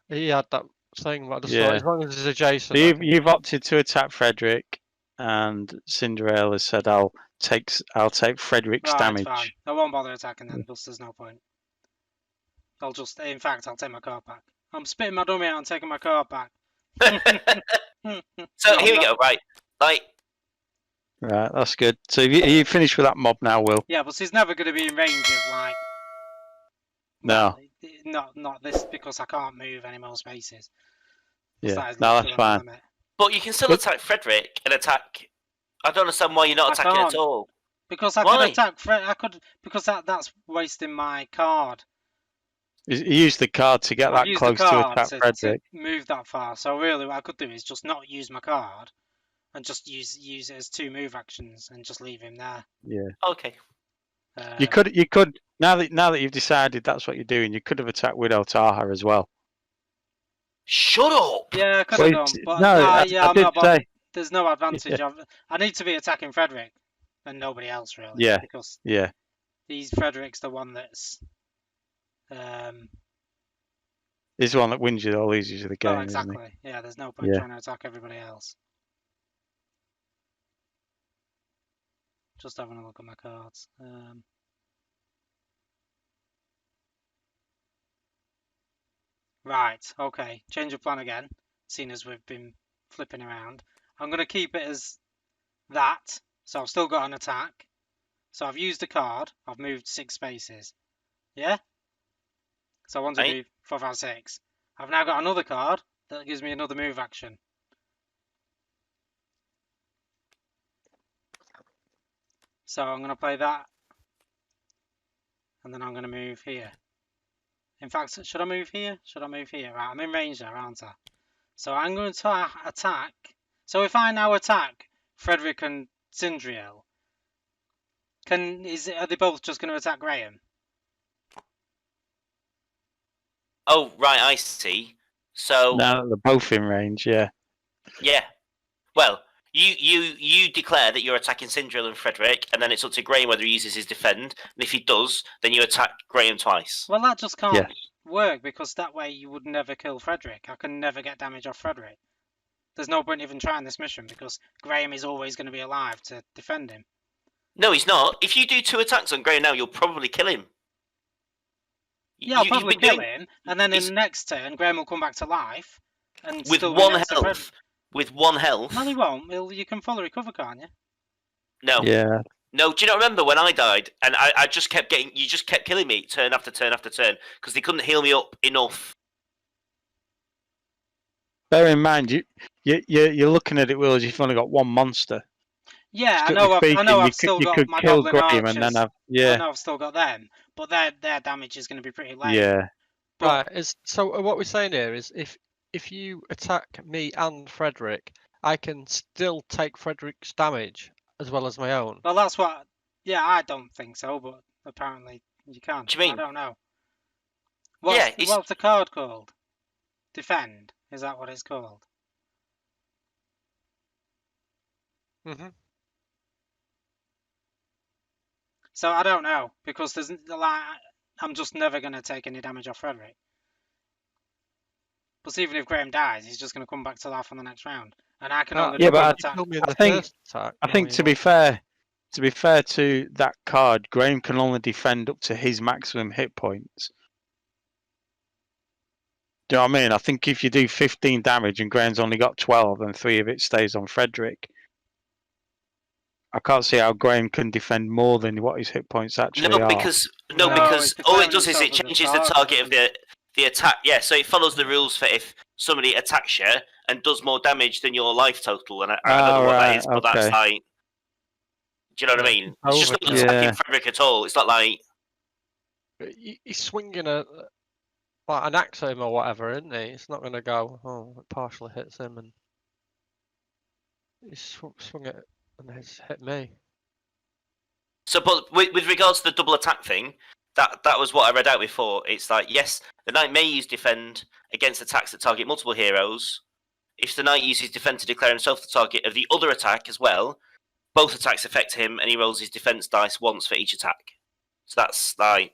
He had that thing, but I just thought yeah. as long as it's So adjacent, I can. you've opted to attack Frederick, and Cinderella said, I'll take Frederick's Right, damage. fine. I won't bother attacking then, because there's no point. In fact, I'll take my card back. I'm spitting my dummy out and taking my card back. So No, here we I'm go. Right, like Right, that's good. So you finished with that mob now, Will? Yeah, but he's never going to be in range of like. No. Well, not this because I can't move any more spaces. Yeah, That is no, that's literally my fine. limit. but you can still But- attack Frederick and attack. I don't understand why you're not I attacking can't. at all. Because I Why? could attack Fred. I could because that's wasting my card. You used the card to get I've that used the close to card attack to Frederick. move that far. So really, what I could do is just not use my card and just use it as 2 move actions and just leave him there. Yeah. Okay. You could now that you've decided that's what you're doing, you could have attacked Widow Taha as well. Shut up. Yeah, I could Well, have done, but no, I I'm did not bothered. say. There's no advantage of. I need to be attacking Frederick and nobody else really. Yeah. Because Yeah. Frederick's the one that's. He's the one that wins you all these of the game, Oh, isn't he? exactly. Yeah, there's no point Yeah. trying to attack everybody else. Just having a look at my cards. Right, okay. Change of plan again, seeing as we've been flipping around. I'm going to keep it as that, so I've still got an attack. So I've used a card, I've moved 6 spaces. Yeah? So 1, 2, 3, 4, 5, 6. I've now got another card that gives me another move action. So I'm going to play that. And then I'm going to move here. In fact, should I move here? Should I move here? Right, I'm in range there, aren't I? So I'm going to attack. So if I now attack Frederick and Sindriel, are they both just going to attack Graham? Oh, right, I see. So Now they're both in range, yeah. yeah. Well, you declare that you're attacking Sindril and Frederick, and then it's up to Graham whether he uses his defend. And if he does, then you attack Graham twice. Well, that just can't Yes. work because that way you would never kill Frederick. I can never get damage off Frederick. There's no point even trying this mission because Graham is always going to be alive to defend him. No, he's not. If you do 2 attacks on Graham now, you'll probably kill him. Yeah, I'll You've probably been kill doing- him, and then in the next turn, Graham will come back to life and with still be 1 next to Frederick. health. With 1 health. No, he won't. You can fully recover, can't you? No. Yeah. No, do you not remember when I died and I just kept you just kept killing me turn after turn after turn because they couldn't heal me up enough. Bear in mind, you're looking at it, Will, as you've only got one monster. Yeah, I Strictly know. speaking, I've still you got could my kill Goblin Graham Archers. and then have I know I've still got them, but their damage is going to be pretty lame. yeah. But Right. So what we're saying here is if you attack me and Frederick, I can still take Frederick's damage as well as my own. well, that's what. Yeah, I don't think so, but apparently you can. Do you mean? I don't know. Yeah, it's- What's the card called? Defend. Is that what it's called? Mm-hmm. So I don't know because there's like I'm just never going to take any damage off Frederick. But even if Graham dies, he's just going to come back to life on the next round, and I can only yeah, do but one I attack. Killed me in I the think- first attack. I think you to be know. fair to that card, Graham can only defend up to his maximum hit points. Do you know what I mean? I think if you do 15 damage and Graham's only got 12 and 3 of it stays on Frederick, I can't see how Graham can defend more than what his hit points actually No, are. because No, because it's all it declaring does is himself it as a changes the target, target of doesn't the attack. Yeah, so it follows the rules for if somebody attacks you and does more damage than your life total, and I don't know what that is, but that's okay. like. Do you know what I mean? It's just not Over- attacking Yeah. Frederick at all. It's not like He's swinging like an axe at him or whatever, isn't he? It's not going to go. Oh, it partially hits him, and he swung it and it's hit me. So, but with regards to the double attack thing, that was what I read out before. It's like, yes, the knight may use defend against attacks that target multiple heroes. If the knight uses defend to declare himself the target of the other attack as well, both attacks affect him, and he rolls his defense dice once for each attack. So that's like,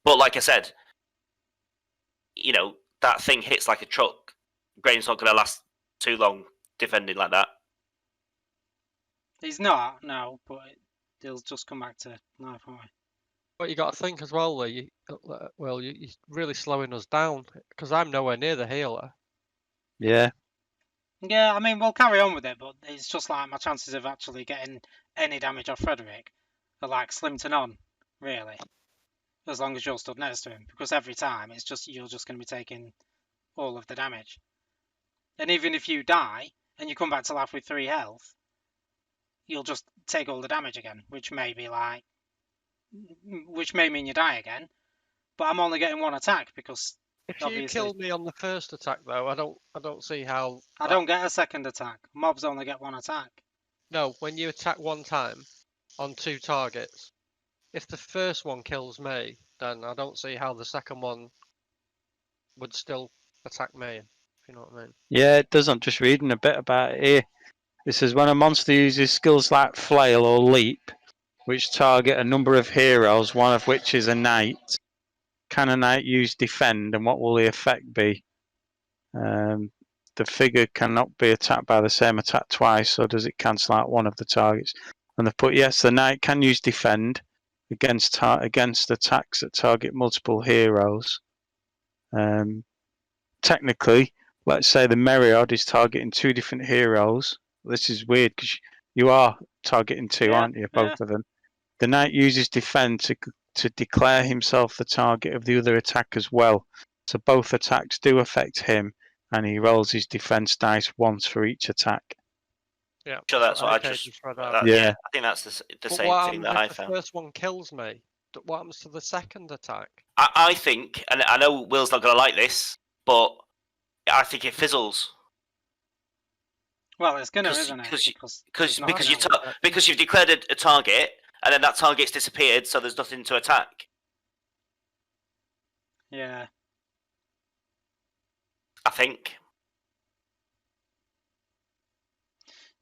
but like I said, that thing hits like a truck. Graham's not going to last too long defending like that. He's not, no, but he'll just come back to life, won't he? But you got to think as well, Lee. You're really slowing us down because I'm nowhere near the healer. Yeah. Yeah, I mean, we'll carry on with it, but it's just like my chances of actually getting any damage off Frederick are like slim to none, really. As long as you're stood next to him, because every time you're just going to be taking all of the damage. And even if you die and you come back to life with 3 health, you'll just take all the damage again, which may mean you die again. But I'm only getting 1 attack because If obviously you kill me on the first attack, though, I don't see how. I don't get a second attack. Mobs only get 1 attack. No, when you attack 1 time on 2 targets, if the first one kills me, then I don't see how the second one would still attack me. If you know what I mean? Yeah, it does. I'm just reading a bit about it here. It says when a monster uses skills like flail or leap, which target a number of heroes, one of which is a knight, can a knight use defend, and what will the effect be? The figure cannot be attacked by the same attack twice, so does it cancel out one of the targets? And they've put, yes, the knight can use defend against attacks that target multiple heroes. Technically, let's say the Meriod is targeting 2 different heroes. This is weird because you are targeting 2, aren't you? Both of them. The knight uses defend to declare himself the target of the other attack as well. So both attacks do affect him, and he rolls his defense dice once for each attack. Yeah. Sure, that's what I just. Yeah, I think that's the same thing that I found. The first one kills me. What happens to the second attack? I think, and I know Will's not going to like this, but I think it fizzles. Well, it's gonna, isn't it? Because you've declared a target, and then that target's disappeared, so there's nothing to attack. Yeah. I think.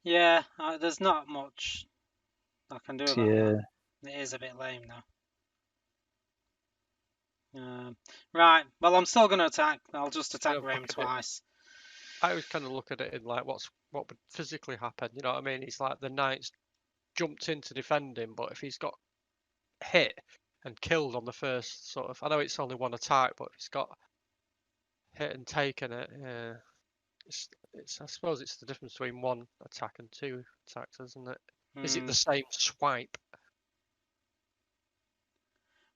Yeah, there's not much I can do about that. It is a bit lame, though. Right, well, I'm still going to attack. I'll just attack Graham twice. I always kind of look at it in like what would physically happen. You know what I mean? It's like the knight's jumped in to defend him, but if he's got hit and killed on the first sort of, I know it's only 1 attack, but if he's got hit and taken it, yeah. I suppose it's the difference between 1 attack and 2 attacks, isn't it? Is it the same swipe?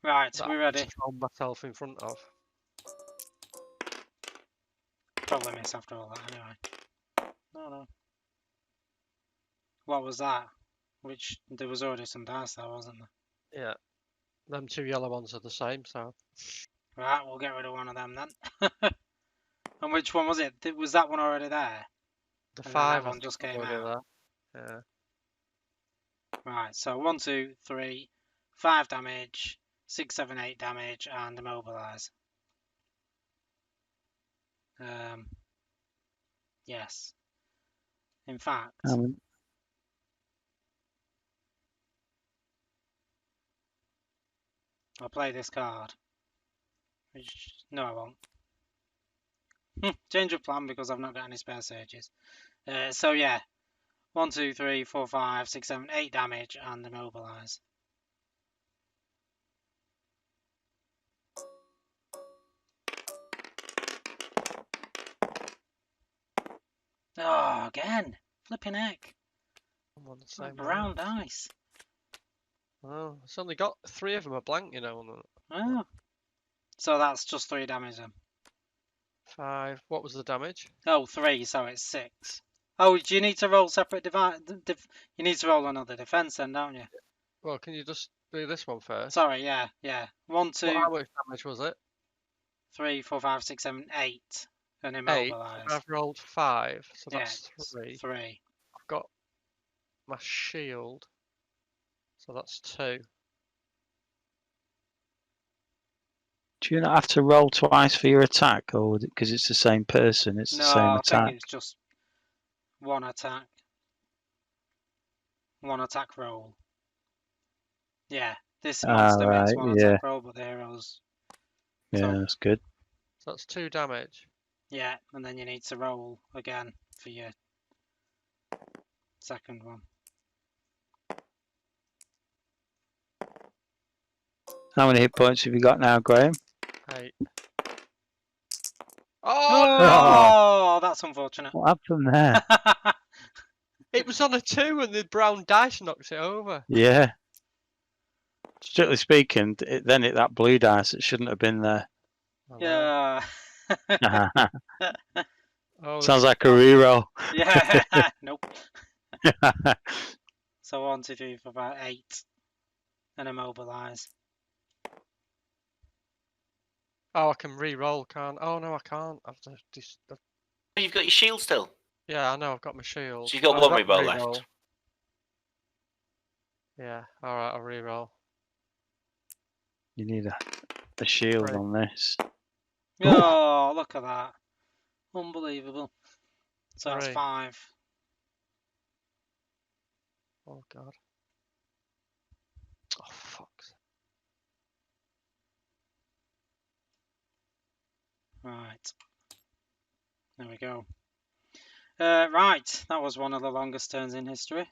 Right, we're ready. To throw myself in front of. Probably miss after all that, anyway. No. What was that? There was already some dice there, wasn't there? Yeah. Them 2 yellow ones are the same, so. Right, we'll get rid of one of them then. And which one was it? Was that one already there? The 5 one just came out. Yeah. Right, so 1, 2, 3, 5 damage, 6, 7, 8 damage, and immobilize. Yes. In fact, I'll play this card. No, I won't. Change of plan because I've not got any spare surges. So yeah, 1, 2, 3, 4, 5, 6, 7, 8 damage and immobilize. Oh, again! Flipping heck! I'm on the same brown dice. Oh, it's only got 3 of them are blank, you know. Oh. So that's just 3 damage then. 5. What was the damage? Oh, 3, so it's 6. Oh, do you need to roll separate you need to roll another defense then, don't you? Well, can you just do this one first? Sorry, yeah. 1, 2. How much damage was it? 3, 4, 5, 6, 7, 8. And immobilize. 8. I've rolled 5, so that's 3. I've got my shield. So that's 2. Do you not have to roll twice for your attack, or because it's the same person, it's the No, same I attack? think it's just one attack. One attack roll. Yeah, this monster makes Right, one yeah, attack roll, but the heroes. yeah, So, that's good. So that's 2 damage. yeah, and then you need to roll again for your second one. How many hit points have you got now, Graham? 8. Oh, Oh, that's unfortunate. What happened there? no! It was on a 2 and the brown dice knocked it over. Yeah. Strictly speaking, then that blue dice, it shouldn't have been there. I know. Yeah. Oh, Sounds this like a reroll. Yeah. Nope. So 1, 2, 3, 4, 5, 8, and immobilize. Oh, I can re-roll, can't? Oh no, I can't. You've got your shield still. Yeah, I know. I've got my shield. So you've got Oh, one I've reroll re-roll. left. Yeah. All right, I'll re-roll. You need a shield Right. on this. Oh, look at that. Unbelievable. So that's 3. 5. Oh god. Oh fuck. Right. There we go. Right, that was one of the longest turns in history.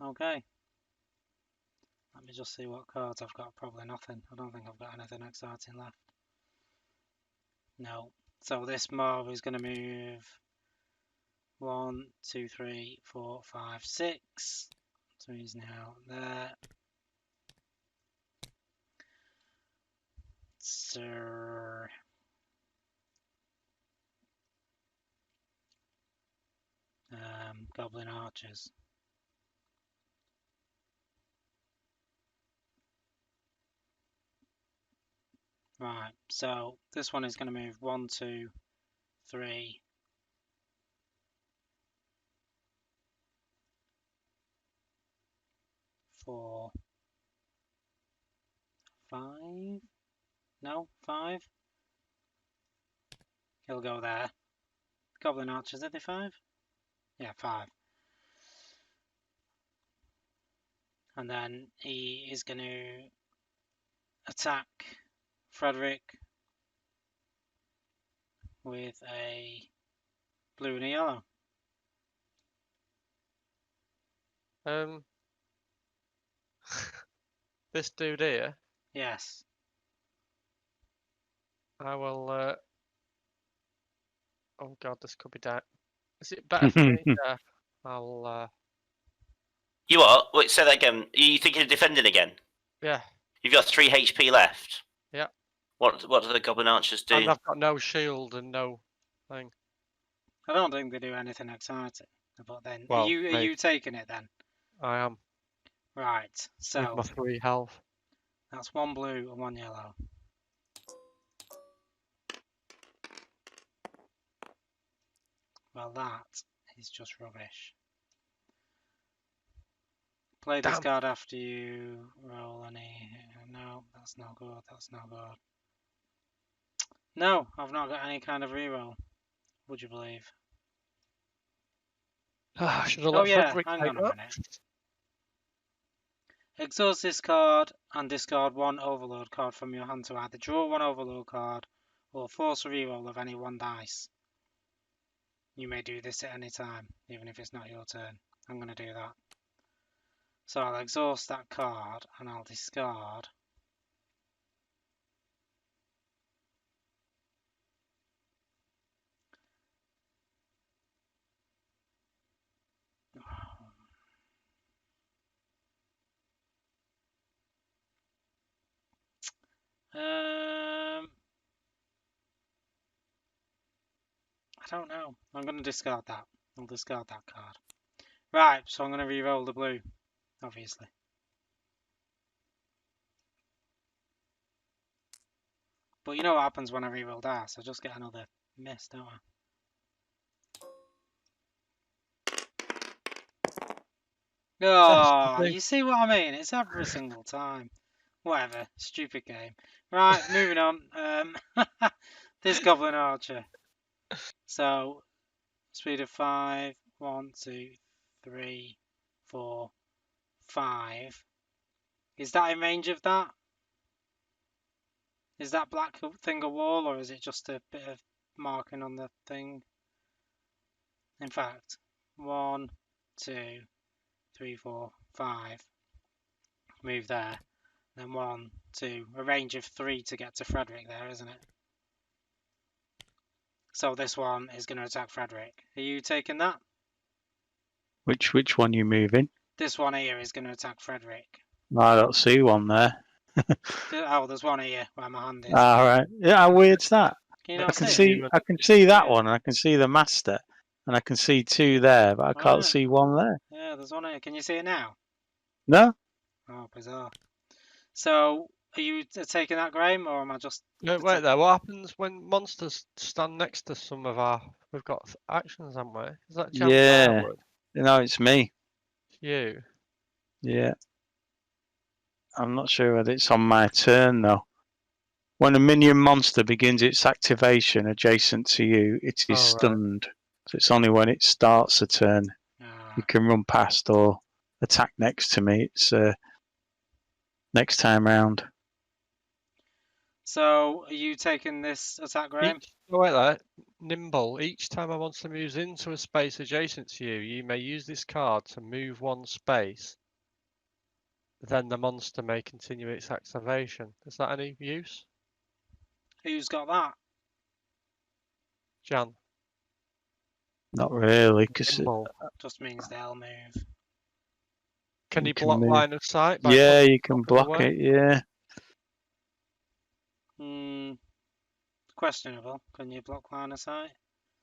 Okay. Let me just see what cards I've got. Probably nothing. I don't think I've got anything exciting left. No. So this mob is going to move 1, 2, 3, 4, 5, 6. So he's now there. So goblin archers. Right, so this one is going to move 1, 2, 3, 4, 5. No, 5. He'll go there. Goblin archers, are they 5? Yeah, 5. And then he is going to attack Frederick with a blue and a yellow. This dude here. Yes. I will. Oh god, this could be dark. Is it better for me? Yeah. I'll. You what? Wait, say that again. Are you thinking of defending again? Yeah. You've got 3 HP left. Yeah. What do the goblin archers do? And I've got no shield and no thing. I don't think they do anything exciting. But then, Well, are you taking it then? I am. Right. With So my 3 health. that's 1 blue and 1 yellow. Well, that is just rubbish. Play this Damn. card after you roll any. No, that's not good. That's not good. No, I've not got any kind of reroll. Would you believe? I should have Oh let yeah, Frederick hang take on a that. minute. Exhaust this card and discard 1 overlord card from your hand to either draw 1 overlord card or force a reroll of any 1 dice. You may do this at any time, even if it's not your turn. I'm going to do that. So I'll exhaust that card and I'll discard I don't know. I'm going to discard that. I'll discard that card. Right, so I'm going to re-roll the blue, obviously. But you know what happens when I re-roll dice? I just get another miss, don't I? Oh, thing. you see what I mean? It's every single time. Whatever. Stupid game. Right, moving on. This Goblin Archer. So, speed of 5. 1, 2, 3, 4, 5. Is that in range of that? Is that black thing a wall, or is it just a bit of marking on the thing? In fact, 1, 2, 3, 4, 5. Move there. Then 1, 2. A range of 3 to get to Frederick there, isn't it? So this one is going to attack Frederick. Are you taking that? Which one you moving? This one here is going to attack Frederick. I don't see one there. Oh, there's one here where my hand is. All right. Yeah, how weird's that? Can you I not can see? see. I can see that Yeah. one, and I can see the master, and I can see 2 there, but I can't Right. see one there. Yeah, there's one here. Can you see it now? No. Oh, bizarre. So, are you taking that, Graham, or am I just... Wait there. What happens when monsters stand next to some of our? We've got actions, haven't we? Is that Jan Yeah. Firewood? No, it's me. It's you. Yeah. I'm not sure whether it's on my turn though. When a minion monster begins its activation adjacent to you, it is Oh, right. stunned. So it's only when it starts a turn you can run past or attack next to me. It's next time round. So, are you taking this attack, Graham? Wait there. Nimble. Each time a monster moves into a space adjacent to you, you may use this card to move 1 space. Then the monster may continue its activation. Is that any use? Who's got that? Jan. Not really, because Nimble. Just means they'll move. Can you you can block move. line of sight? By yeah, putting you can up in the block way? it. Yeah. Questionable. Can you block line of sight?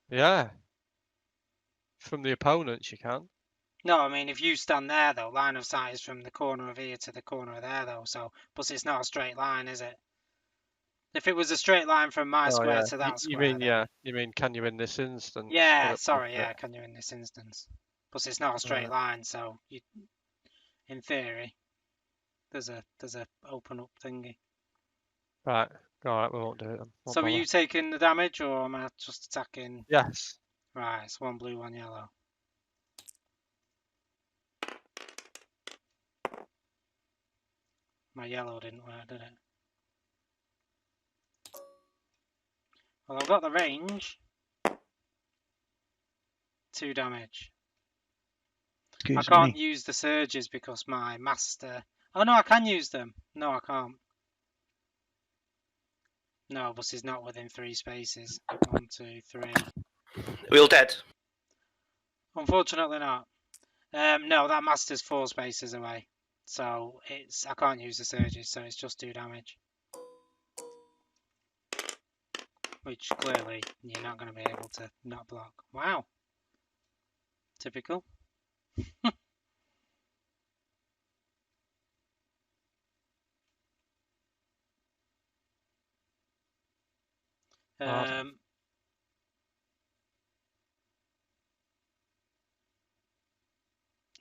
Yeah. From the opponents, you can. No, I mean, if you stand there, though, line of sight is from the corner of here to the corner of there, though. So, but it's not a straight line, is it? If it was a straight line from my Oh, square yeah. to that You square, mean, then... yeah. You mean, can you in this instance? Yeah, put it sorry, block yeah, it? can you in this instance? But it's not a straight Right. line, so you, in theory, there's a open up thingy. Right. Alright, we won't do it then. Won't So are bother. you taking the damage, or am I just attacking? Yes. Right, it's 1 blue, 1 yellow. My yellow didn't work, did it? Well, I've got the range. 2 damage. Excuse I can't me. use the surges because my master... Oh, no, I can use them. No, I can't. No, but he's not within 3 spaces. 1, 2, 3. Are we all dead? Unfortunately not. No, that master's 4 spaces away. So I can't use the surges, so it's just 2 damage. Which clearly you're not going to be able to not block. Wow. Typical. Hard.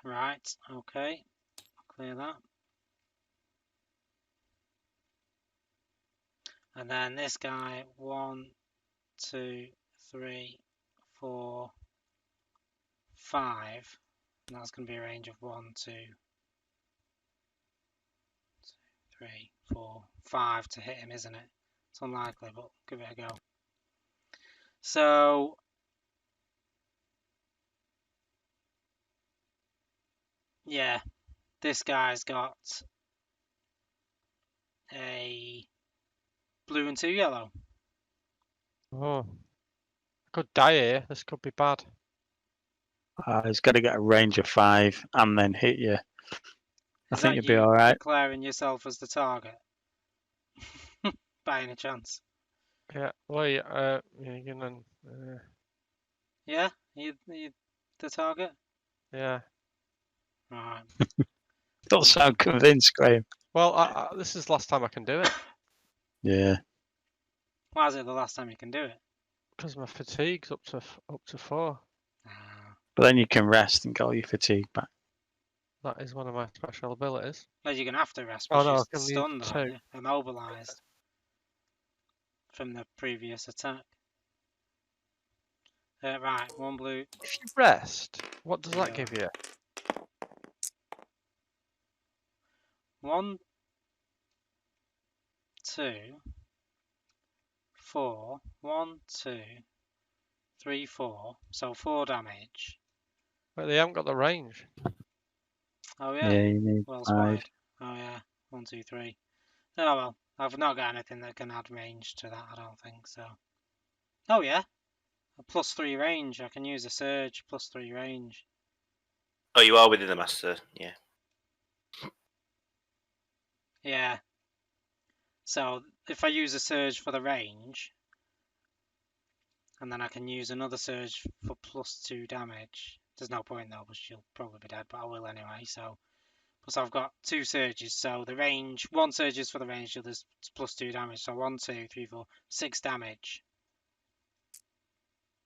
Right, okay. Clear that. And then this guy, 1, 2, 3, 4, 5. And that's going to be a range of 1, 2, 3, 4, 5 to hit him, isn't it? It's unlikely, but give it a go. So yeah, this guy's got a blue and 2 yellow. Oh. I could die here. This could be bad. He's got to get a range of 5 and then hit you. I Is think that you'll be you all right. declaring yourself as the target? By any chance? Yeah. Well, you can. Yeah, you the target. Yeah. Right. Don't sound convinced, Graham. Well, this is the last time I can do it Yeah. Why is it the last time you can do it? because my fatigue's up to 4. Ah. But then you can rest and get all your fatigue back. That is one of my special abilities. Well, you're gonna have to rest Oh because no, I you're can use stunned, aren't 2. you? Immobilized from the previous attack. Right, 1 blue. If you rest, what does that Yeah. give you? 1, 2, 4. 1, 2, 3, 4. So 4 damage. But they haven't got the range. Oh Yeah, yeah. you need Well 5. spied. Oh yeah. 1, 2, 3. Oh well. I've not got anything that can add range to that, I don't think so. Oh yeah. A +3 range. I can use a surge, +3 range. Oh, you are within the master. Yeah. Yeah. So if I use a surge for the range, and then I can use another surge for +2 damage. There's no point though, because she'll probably be dead, but I will anyway. So, plus I've got 2 surges. So the range, 1 surge is for the range, the other's +2 damage. So 1, 2, 3, 4, 6 damage.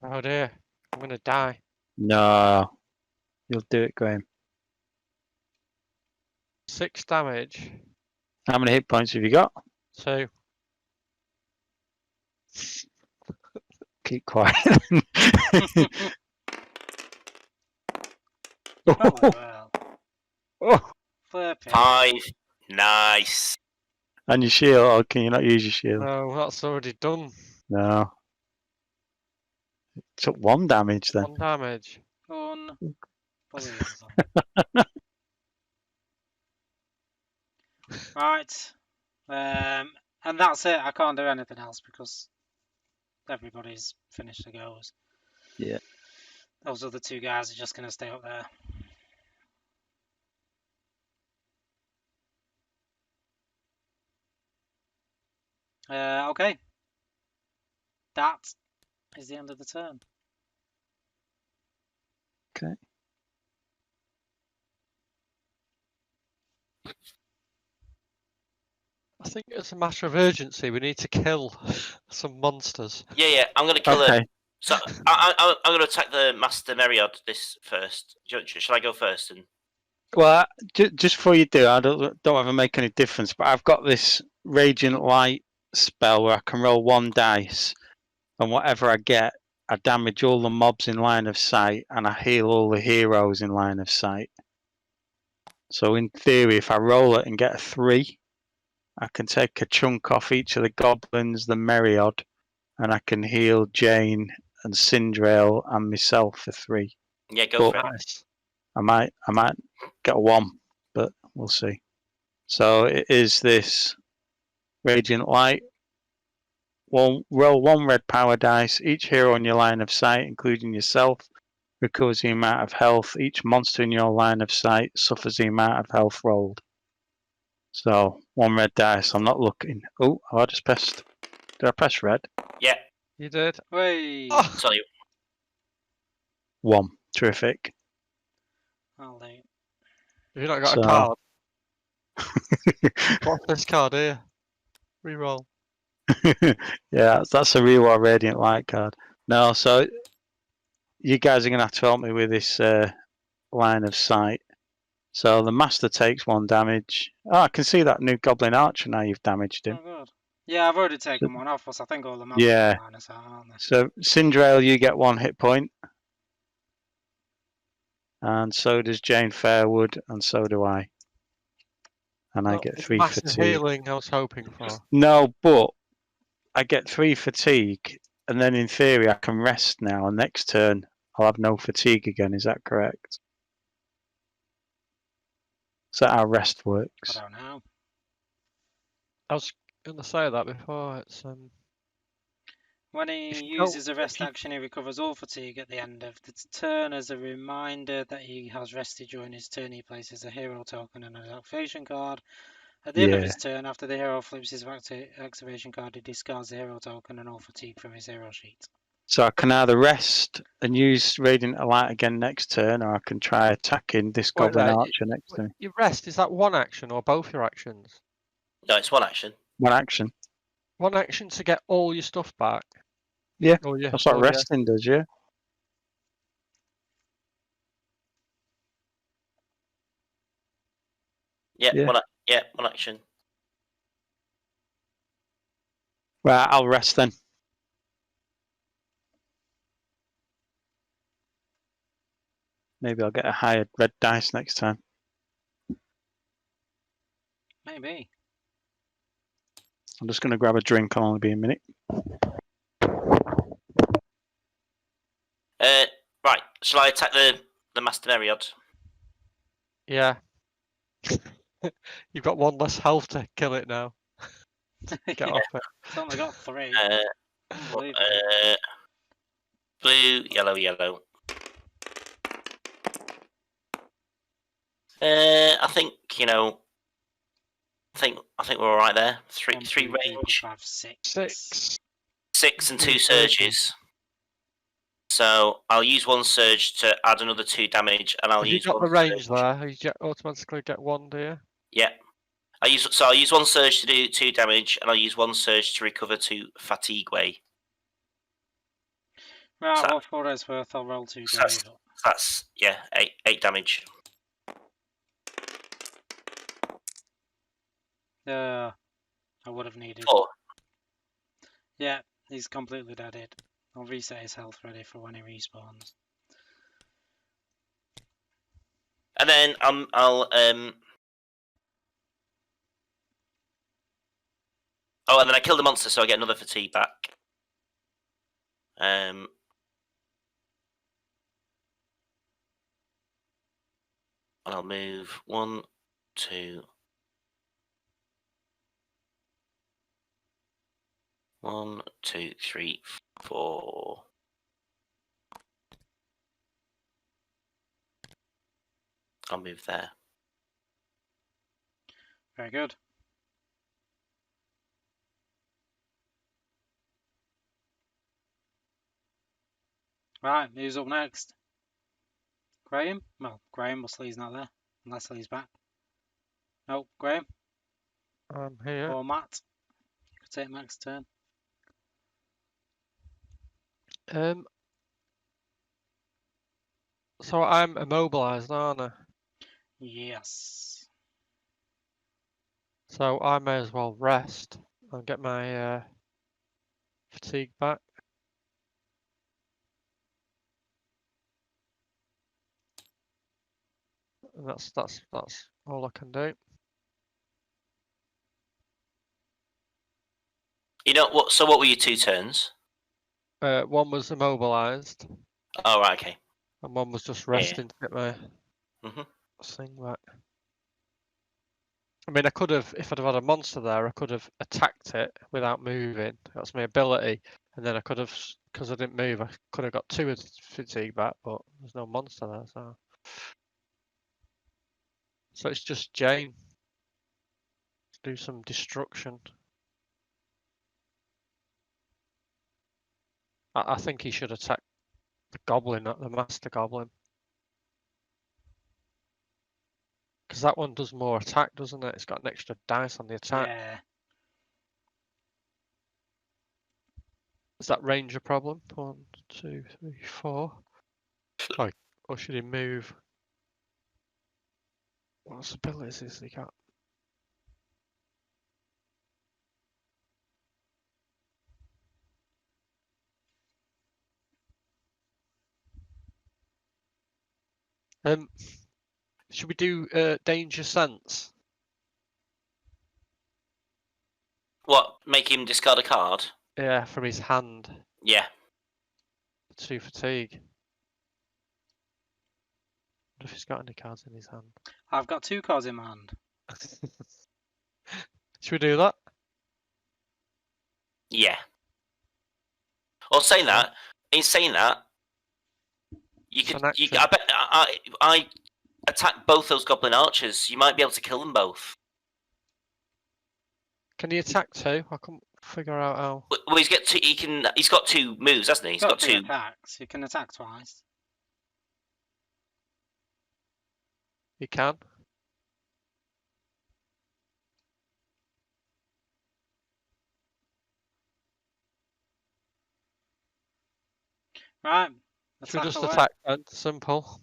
Oh dear, I'm gonna die. No, you'll do it, Graham. 6 damage. How many hit points have you got? 2. Keep quiet. Oh well. Oh, Flipping. 5. Nice. and your shield. Oh, can you not use your shield? No, that's already done. No. Took 1 damage then. 1 damage. Unbelievable. Right. And that's it. I can't do anything else because everybody's finished their goes. Yeah. Those other 2 guys are just going to stay up there. Okay. That is the end of the turn. Okay. I think it's a matter of urgency. We need to kill some monsters. Yeah. I'm gonna kill Okay. her. So I'm gonna attack the Master Meriod this first. Shall I go first? And Well, just before you do, I don't ever make any difference, but I've got this Radiant Light spell where I can roll 1 dice, and whatever I get, I damage all the mobs in line of sight, and I heal all the heroes in line of sight. So in theory, if I roll it and get a 3, I can take a chunk off each of the goblins, the Meriod, and I can heal Jane and Cindrail and myself for 3. yeah, go for it. Nice. I might get a 1, but we'll see. So it is this Radiant Light. Roll 1 red power dice. Each hero in your line of sight, including yourself, recovers the amount of health. Each monster in your line of sight suffers the amount of health rolled. So 1 red dice. I'm not looking. Oh, I just pressed. Did I press red? Yeah. You did. Whey! Oh, Tell you. 1. Terrific. I'll do. you've not got So- a card. What's this card here? Reroll. Yeah, that's a reroll Radiant Light card. No, so you guys are going to have to help me with this line of sight. So the Master takes 1 damage. Oh, I can see that new Goblin Archer now you've damaged him. Oh, good. Yeah, I've already taken 1 off, plus I think all the mobs Yeah. are minus out, aren't they? So Cindrail, you get 1 hit point. And so does Jane Fairwood, and so do I. And I get 3 massive fatigue. healing I was hoping for. No, but I get 3 fatigue, and then in theory I can rest now, and next turn I'll have no fatigue again. Is that correct? Is that how rest works? I don't know. I was going to say that before. It's When If he you don't- uses a rest action, he recovers all fatigue at the end of the turn. As a reminder that he has rested during his turn, he places a hero token and an activation card. At the end of Yeah. his turn, after the hero flips his activation card, he discards the hero token and all fatigue from his hero sheet. So I can either rest and use Radiant Light again next turn, or I can try attacking this Wait Goblin there, Archer next turn. your rest, is that 1 action or both your actions? No, it's 1 action. 1 action. 1 action to get all your stuff back. Yeah, Oh, yeah. That's what oh, yeah. resting does, yeah? Yeah, Yeah. one action. Right, I'll rest then. Maybe I'll get a higher red dice next time. Maybe. I'm just going to grab a drink. I'll only be a minute. Right. Shall I attack the Master Meriod? Yeah. You've got one less health to kill it now. Get Yeah, off it. it's only got 3. Uh, Unbelievable. Blue, yellow. I think I think we're all right there. 3 1, 2, 3 3, 4, range, 5, 6. 6. 6 and 2 2 surges. So I'll use 1 surge to add another 2 damage, and I'll Have you use got 1 the range surge. there? You automatically get 1, do you? Yeah. I'll use 1 surge to do 2 damage, and I'll use 1 surge to recover 2 fatigue way. Right, So- well, for what it's worth, I'll roll 2 So grave up. that's 8 damage. I would have needed. 4. Yeah, he's completely deaded. I'll reset his health ready for when he respawns. And then I'll Oh, and then I kill the monster, so I get another fatigue back. And I'll move 1, 2, 1, 2, 3, 4. I'll move there. Very good. Right, who's up next? Graham? Well, Graham, Lee's not there. Unless Lee's back. No, Graham I'm here. or Matt. You could take Matt's turn. So I'm immobilized, aren't I? Yes. So I may as well rest and get my fatigue back. And that's all I can do. You know what? So what were your 2 turns? One was immobilized, Oh, right, okay. and one was just Yeah. resting to get my Mhm. thing back. I mean, I could have, if I'd have had a monster there, I could have attacked it without moving. That's my ability. And then I could have, because I didn't move, I could have got 2 of fatigue back, but there's no monster there, so. So it's just Jane. Do some destruction. I think he should attack the goblin, not the master goblin. Because that one does more attack, doesn't it? It's got an extra dice on the attack. Yeah. Is that range a problem? 1, 2, 3, 4. Oh, or should he move? What abilities has he got? Should we do danger sense? What? Make him discard a card? Yeah, from his hand. Yeah. 2 fatigue. Wonder if he's got any cards in his hand. I've got 2 cards in my hand. Should we do that? Yeah. Or saying that, in saying that, you It's could. an You, action. I bet I attack both those goblin archers. You might be able to kill them both. Can he attack 2? I couldn't figure out how. Well, he's got 2. He's got 2 moves, hasn't he? He's got 2. attacks. You can attack twice. He can. Right. Should we Attack just away. attack then? Simple.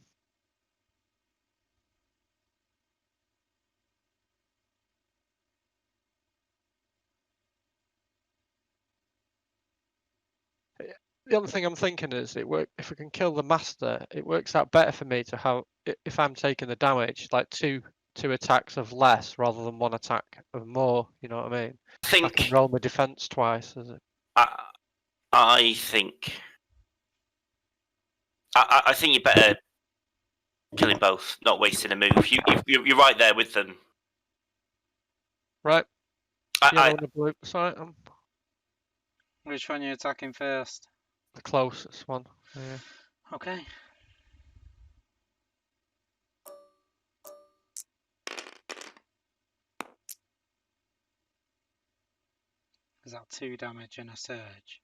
the other thing I'm thinking is if we can kill the master, it works out better for me to have if I'm taking the damage, like two attacks of less rather than one attack of more. You know what I mean? I can roll my defense twice. Is it? I think you're better killing both, not wasting a move. You're right there with them. Right. Yellow and the blue. Sorry, Which one are you attacking first? the closest one. Yeah. Okay. Is that 2 damage and a surge?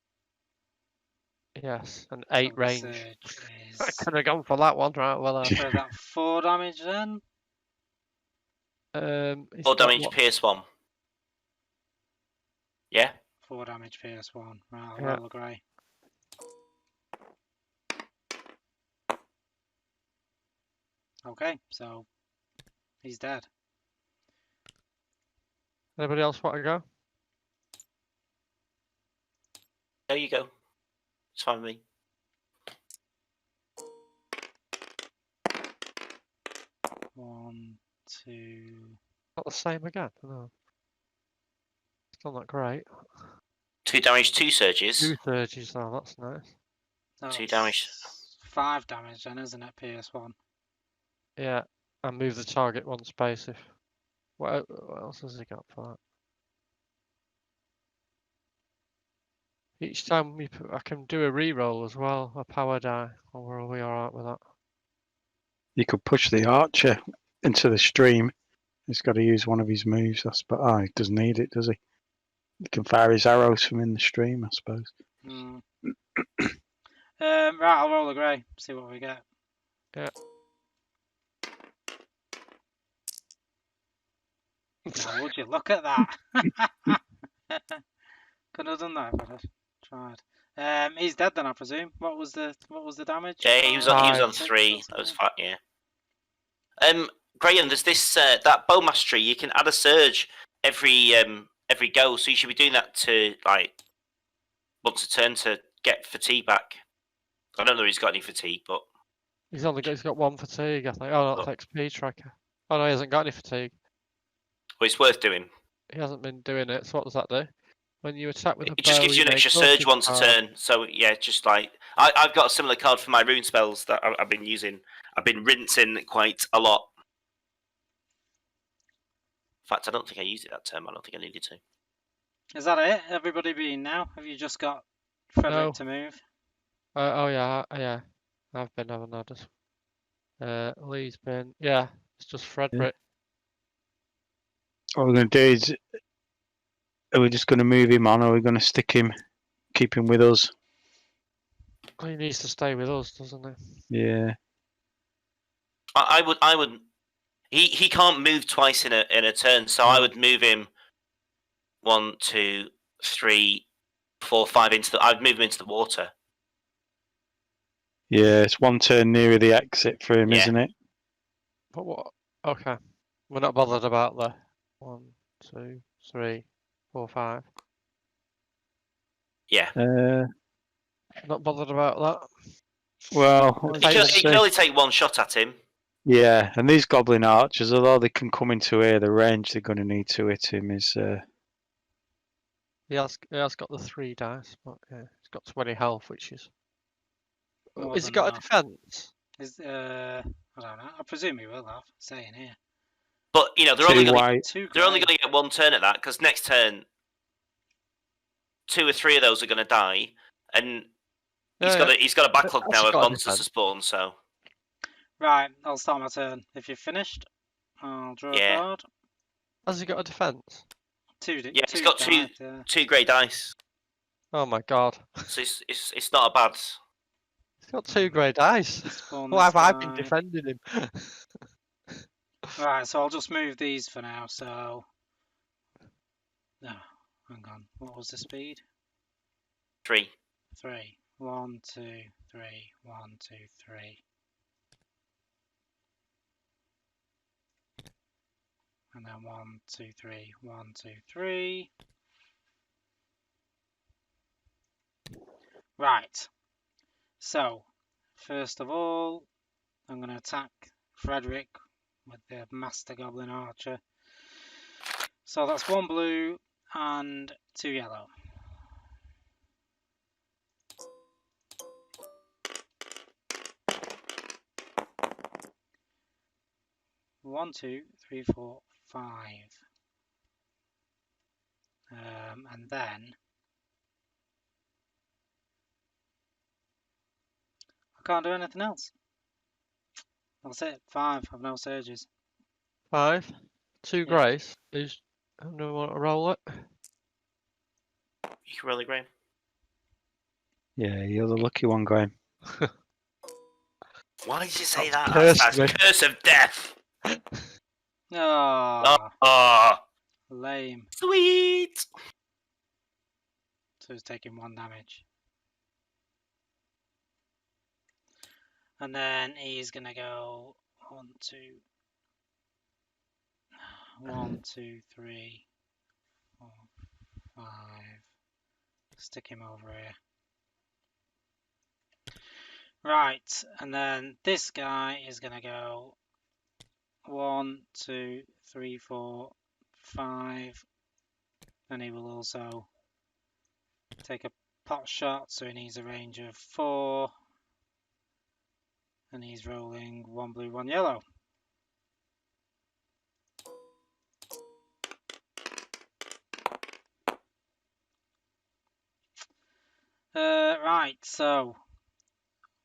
Yes, and 8 So the range. surge I is. could have gone for that one, right? Well, So is that 4 damage then? 4 damage, PS1. Yeah. 4 damage, PS1. Right, I'll Yeah. roll a grey. Okay, so he's dead. Anybody else want to go? There you go. It's fine with me. One, two. Not the same again. No. Still not great. 2 damage, 2 surges. 2 surges though. That's nice. That's 2 damage. 5 damage then, isn't it? PS1. Yeah, and move the target 1 space if. What else has he got for that? Each time I can do a re-roll as well, a power die. Or are we alright with that? You could push the archer into the stream. He's got to use one of his moves. He doesn't need it, does he? He can fire his arrows from in the stream, I suppose. Right, I'll roll a grey. See what we get. Yeah. Now, would you look at that? Could have done that if I'd tried. He's dead then, I presume. What was the damage? Yeah, he was on 3. That was 5. Yeah. Graham, there's this that bow mastery. You can add a surge every go, so you should be doing that to like once a turn to get fatigue back. I don't know if he's got any fatigue, but He's got 1 fatigue, I think. Oh, that's XP tracker. Oh no, he hasn't got any fatigue. well, it's worth doing. He hasn't been doing it. So what does that do? When you attack with a bow, It just gives you an extra surge once a turn. So yeah, just like I've got a similar card for my rune spells that I've been using. I've been rinsing quite a lot. In fact, I don't think I used it that term. I don't think I needed to. Is that it? Everybody being now? Have you just got Frederick to move? Oh yeah. I've been, haven't I? Just Lee's been. Yeah, it's just Frederick. What we're going to do is, are we just going to move him on, or are we going to keep him with us? Well, he needs to stay with us, doesn't he? Yeah. I would. He can't move twice in a turn, so I would move him 1, 2, 3, 4, 5 into the. I'd move him into the water. Yeah, it's 1 turn nearer the exit for him, isn't it? But what? Okay, we're not bothered about the 1, 2, 3, 4, 5. Yeah. Not bothered about that. Well, you can only take 1 shot at him. Yeah, and these goblin archers, although they can come into here, the range they're going to need to hit him is. He has got the 3 dice, but yeah, he's got 20 health, which is. Has he got a defense? I don't know. I presume he will have. Saying here. But they're only going to get 1 turn at that, because next turn 2 or 3 of those are going to die, and he's got a backlog now of monsters to spawn. So right, I'll start my turn. If you've finished, I'll draw a card. Has he got a defense? 2. Yeah, he's got 2 grey dice. Oh my god! So it's not a bad. He's got 2 grey dice. Why have I been defending him? Right, so I'll just move these for now. So, no, hang on. What was the speed? 3. 3. 1, 2, 3. 1, 2, 3. And then 1, 2, 3. 1, 2, 3. Right. So, first of all, I'm going to attack Frederick with the Master Goblin Archer. So that's 1 blue and 2 yellow. One, 2, 3, 4, 5. And then I can't do anything else. That's it. 5. I've no surges. 5. 2 Yeah. grace. Who's... I don't want to roll it. You can roll it, Graham. Yeah, you're the lucky one, Graham. Why did you say That's that? cursed That's me. curse of death. Ah, Oh, lame. sweet. So he's taking 1 damage. And then he's going to go 1, 2, 3, 4, 5. Stick him over here. Right, and then this guy is going to go 1, 2, 3, 4, 5. And he will also take a pot shot, so he needs a range of 4. And he's rolling 1 blue, 1 yellow. Right, so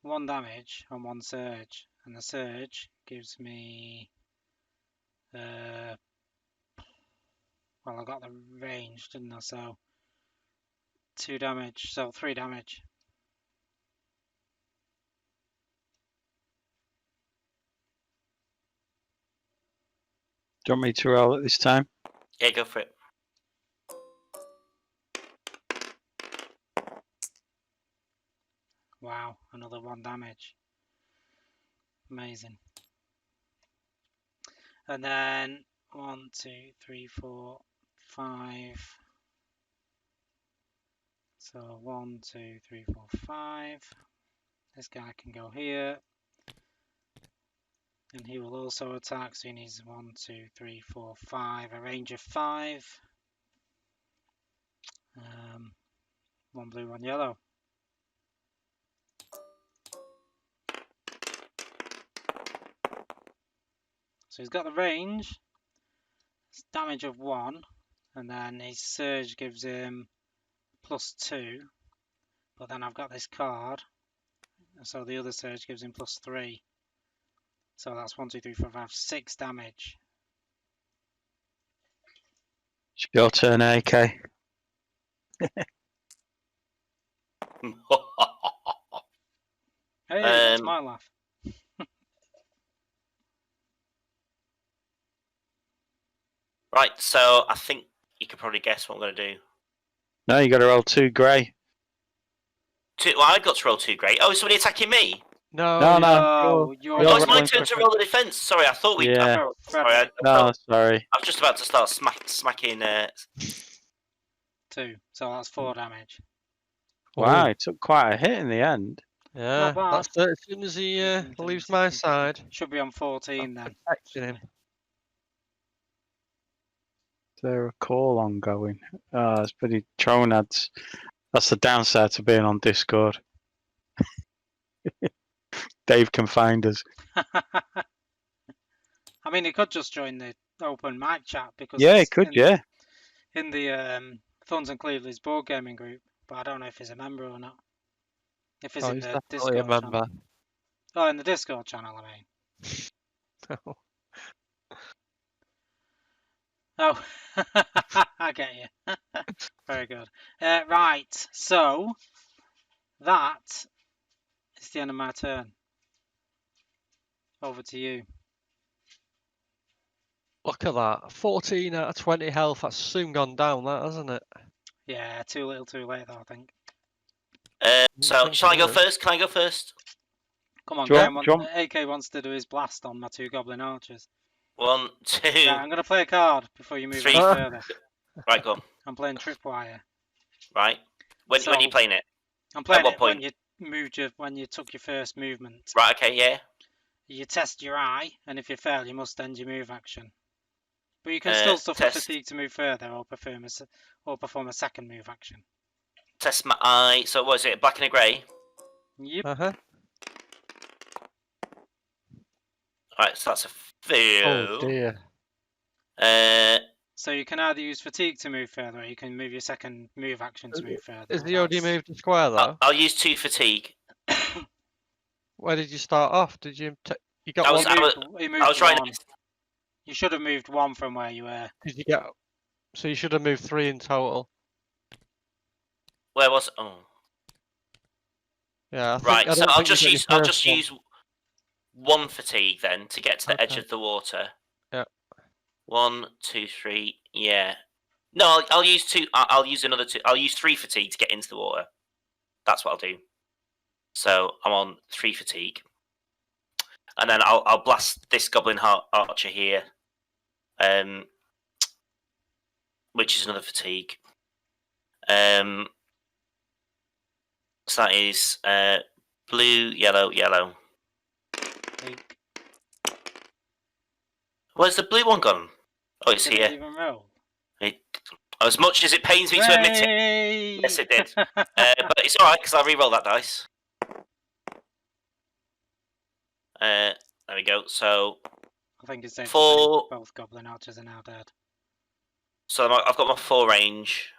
1 damage on 1 surge, and the surge gives me, well, I got the range, didn't I? So 2 damage, so 3 damage. Do you want me to roll it this time? Yeah, go for it. Wow, another 1 damage. Amazing. And then 1, 2, 3, 4, 5. So 1, 2, 3, 4, 5. This guy can go here. And he will also attack, so he needs 1, 2, 3, 4, 5. A range of 5. 1 blue, 1 yellow. So he's got the range. It's damage of 1. And then his surge gives him +2. But then I've got this card. So the other surge gives him +3. So that's 1, 2, 3, 4, 5, 6 damage. It's your turn, AK. Hey, that's Um, my laugh. Right, so I think you could probably guess what I'm going to do. No, you got to roll 2 grey. Well, I got to roll 2 great. Oh, is somebody attacking me? No, No, you- No, you're Oh, it's my rolling turn for- to roll the defense. Sorry, I thought we. Yeah. No, Sorry, I No, sorry. was just about to start smacking. 2. So that's 4 damage. Wow, Oh, it took quite a hit in the end. yeah, bad. that's it. As soon as he 18, leaves 17, my 18. side, Should be on 14 then. protecting him. Is there a call ongoing? It's pretty Tronads. That's the downside to being on Discord. Dave can find us. I mean, he could just join the open mic chat because Yeah, it's it could, in yeah. in the Thorns and Cleveland's board gaming group, but I don't know if he's a member or not. If he's Oh, in he's the definitely Discord a member. channel. Oh, in the Discord channel, I mean. Oh, I get you. Very good. Right, so that is the end of my turn. Over to you. Look at that. 14 out of 20 health. That's soon gone down, that, hasn't it? Yeah, too little, too late, though, I think. So, think shall I go so. first? Can I go first? Come on, Do you Graham. want- AK wants to do his blast on my 2 goblin archers. 1, 2. Right, I'm going to play a card before you move 3. any further. Right, go on. I'm playing Tripwire. Right. When are you So- playing it? I'm playing what it when point? when you took your first movement. Right. Okay. Yeah. You test your eye, and if you fail, you must end your move action. But you can still suffer test. fatigue to move further, or perform a second move action. Test my eye. So what is it? Black and a grey. Yep. Uh-huh. Right. So that's a Oh fail. dear. So you can either use fatigue to move further, or you can move your second move action to move further. Is the OD That's- moved a square though? I'll use 2 fatigue. Where did you start off? Did you you got I one? was- He moved I was trying one. You should have moved one from where you were. Did you get? So you should have moved 3 in total. Where was? Oh. Yeah. Right. I So don't I'll think you just got your use. I'll first just one. use 1 fatigue then to get to the edge Okay. of the water. Yeah. 1, 2, 3. Yeah. No, I'll use 2. I'll use another 2. I'll use 3 fatigue to get into the water. That's what I'll do. So I'm on 3 fatigue, and then I'll blast this goblin archer here, which is another fatigue. So that is blue, yellow, yellow. Like, Where's the blue one gone? Oh, it's did it here. even roll? As much as it pains me to admit it, Hey! yes, it did. But it's all right because I'll re-roll that dice. There we go. So I think it's safe to say 4. both goblin archers are now dead. So I've got my 4 range.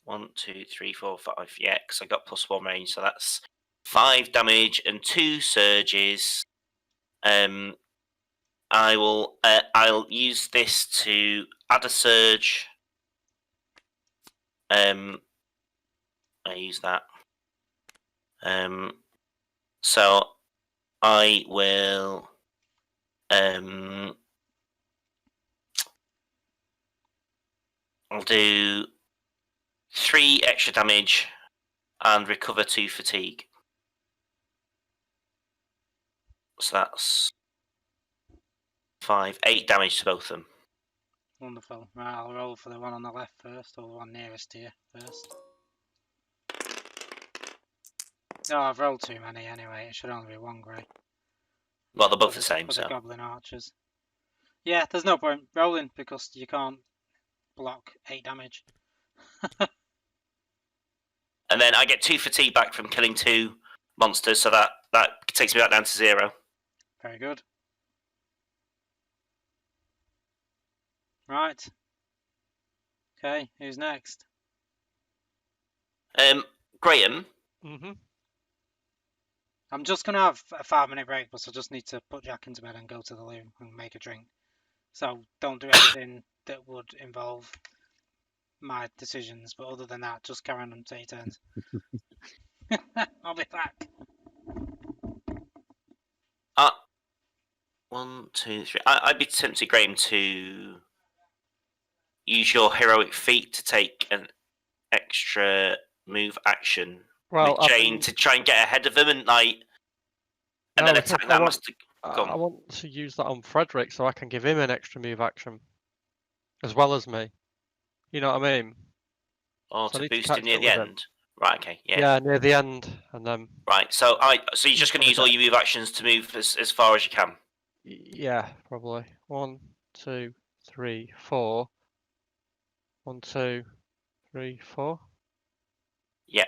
1, 2, 3, 4, 5. Yeah, because I got +1 range, so that's 5 damage and 2 surges. I'll use this to add a surge. I use that. So I will. I'll do 3 extra damage and recover 2 fatigue. So that's 5, 8 damage to both of them. Wonderful. Right, I'll roll for the one on the left first, or the one nearest to you first. No, I've rolled too many anyway. It should only be 1 grey. Well, they're both For the same, for so. the goblin archers. Yeah, there's no point rolling because you can't block 8 damage. And then I get 2 fatigue back from killing 2 monsters, so that takes me back down to 0. Very good. Right. Okay, who's next? Graham, Mm-hmm. I'm just going to have a 5-minute break, but I just need to put Jack into bed and go to the loo and make a drink. So don't do anything that would involve my decisions, but other than that, just carry on and take your turns. I'll be back. 1, 2, 3. I'd be tempted, Graham, to use your heroic feat to take an extra move action Well, with Jane to try and get ahead of them and then because attack I that want- master. Go on. I want to use that on Frederick so I can give him an extra move action, as well as me. You know what I mean? Or So I to need to boost catch him near up the with him. end. Right. Okay. Yeah. Yeah, near the end, and then Right. So you're just going to use all your move actions to move as far as you can. yeah, probably 1, 2, 3, 4. 1, 2, 3, 4. Yeah.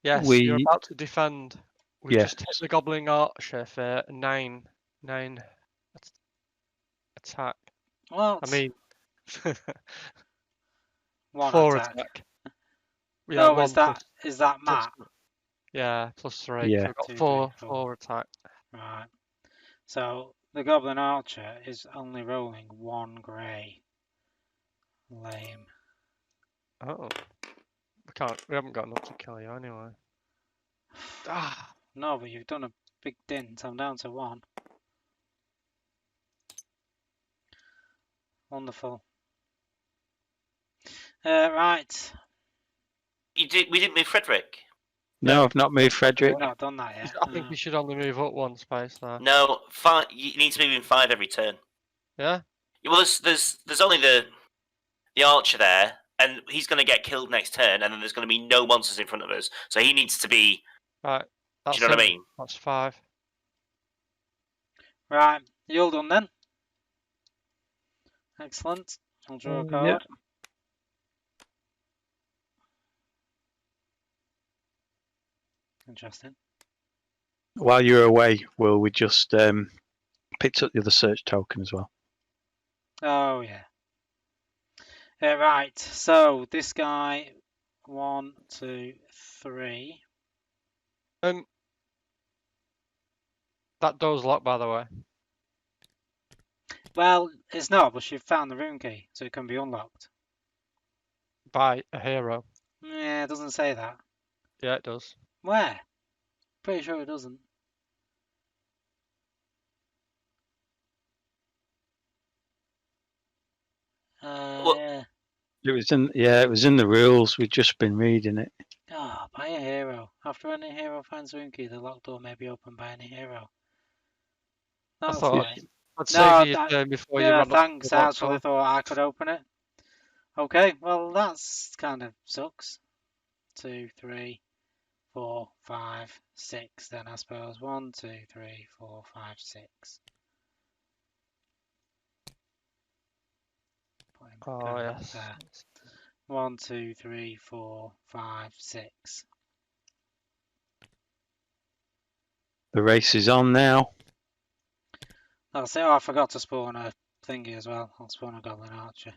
Yes, We- you're about to defend. We Yeah. just hit the goblin archer for 9 attack. Well, I mean, 1 4 attack. Yeah, No, 1 is that plus, Matt? yeah, +3. Yeah. So we've got 2, 4 3, 4. attack. Right. So the goblin archer is only rolling 1 grey. Lame. Oh, we haven't got enough to kill you anyway. Ah, No, but you've done a big dint. I'm down to 1. Wonderful. Right. We didn't move Frederick. No, I've not moved Frederick. We've not done that yet. I think you should only move up 1 space there. No, 5. You need to move in 5 every turn. Yeah. Well, there's only the archer there, and he's going to get killed next turn, and then there's going to be no monsters in front of us. So he needs to be. Right. That's Do you know what I it. mean? That's 5. Right, you all done then? Excellent. I'll draw a Yeah. card. Interesting. While you're away, Will, we just picked up the other search token as well. Oh yeah. Right. So this guy, 1, 2, 3. That door's locked, by the way. Well, it's not, but you've found the rune key, so it can be unlocked. By a hero. Yeah, it doesn't say that. Yeah, it does. Where? Pretty sure it doesn't. Well- Yeah. It was in the rules. We've just been reading it. Oh, by a hero. After any hero finds rune key, the locked door may be opened by any hero. I That's thought fine. I'd No, save you your turn before you yeah, run up thanks. the I locked actually door. thought I could open it. Okay, well, that's kind of sucks. 2, 3, 4, 5, 6. Then I suppose 1, 2, 3, 4, 5, 6. Put him Oh, kind of yes. there. 1, 2, 3, 4, 5, 6. The race is on now. That's it. Oh, I forgot to spawn a thingy as well. I'll spawn a goblin archer.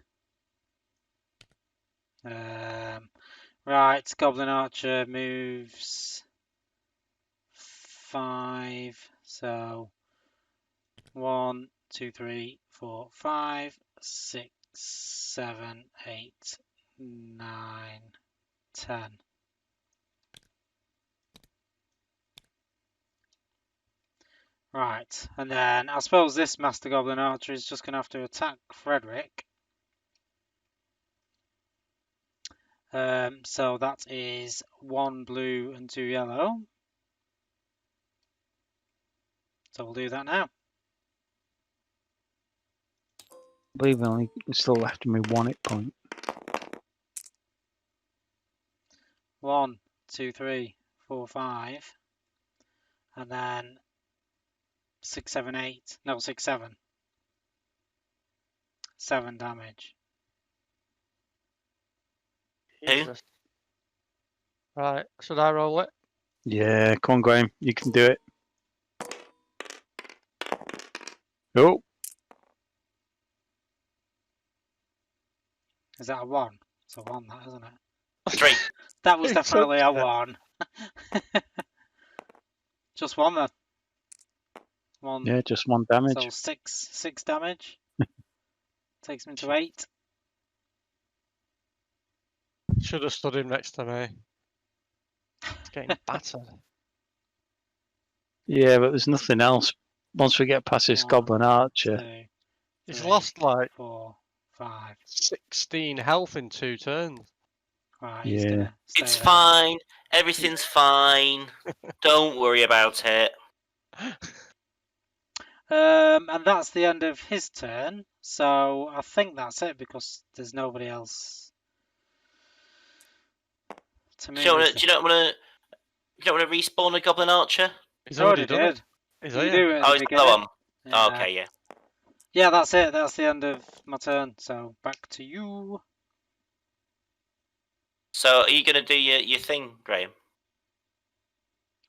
Right, goblin archer moves 5. So 1, 2, 3, 4, 5, 6, 7, 8, 9, 10. Right, and then I suppose this Master Goblin Archer is just going to have to attack Frederick. So that is 1 blue and 2 yellow. So we'll do that now. I believe we still left me 1 hit point. 1, 2, 3, 4, 5. And then 6, 7, 8. No, 6, 7. 7 damage. Who? Jesus. Right, should I roll it? Yeah, come on, Graham. You can do it. Oh, Is that a 1? It's a 1, that, isn't it? 3. That was It's definitely a okay. 1. Just 1 then. 1. yeah, just 1 damage. So 6 damage. Takes me to 8. Should have stood him next to me. It's getting battered. Yeah, but there's nothing else. Once we get past this 1, Goblin Archer, 2, He's 3, lost like 4, 5. 16 health in 2 turns. Right, he's Yeah. gonna stay It's there. fine. Everything's fine. Don't worry about it. And that's the end of his turn. So I think that's it because there's nobody else to move. Do you not want to respawn a Goblin Archer? He's I already already done it. did. Is You he? do it at Oh, the it's beginning. another one. Yeah. Oh, okay, yeah. Yeah, that's it. That's the end of my turn. So back to you. So, are you going to do your thing, Graham?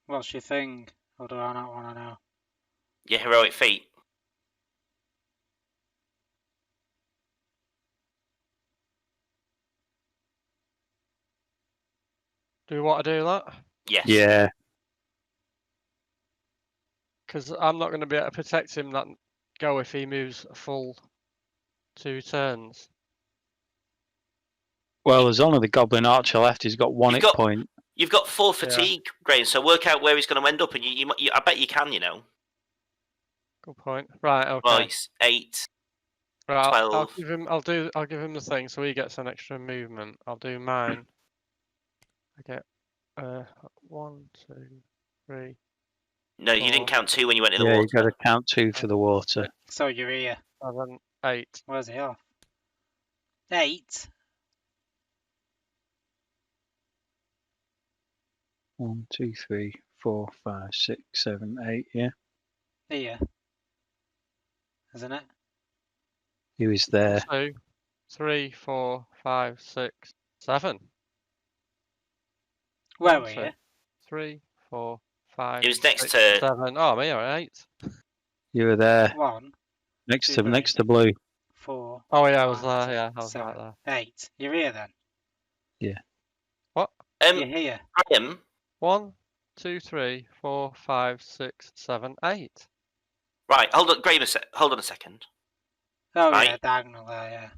What's your thing? Or do I not want to know? Your heroic feat? Do you want to do that? Yes. yeah, Because I'm not going to be able to protect him that go if he moves a full 2 turns. well, there's only the Goblin Archer left. He's got 1 You've hit got- point. You've got 4 fatigue, Graham, so work out where he's going to end up, and I bet you can, you know. Good point. Right, okay. Well, it's 8. Right, I'll 12. give him. I'll give him the thing so he gets an extra movement. I'll do mine. I get 1, 2, 3. No, you didn't count 2 when you went in the Yeah, you water. got to count 2 for the water. So you're here. 7, 8. Where's he off? 8. 1, 2, 3, 4, 5, 6, 7, 8. Yeah, Here. Isn't it? he was there. 1, 2, 3, 4, 5, 6, 7. Where 1, were 2, you? 3, 4, 5, It was next 6, to 7. Oh, me, all right. You were there 1, next 2, to 3, next to Blue. 4. Oh, yeah, I was 5, there. Yeah, 6, I was 7, right there. 8. You're here then. What? You're here. Graham. 1, 2, 3, 4, 5, 6, 7, 8. Right, hold on, Graham. Hold on a second. Oh yeah, Right. diagonal there. Yeah.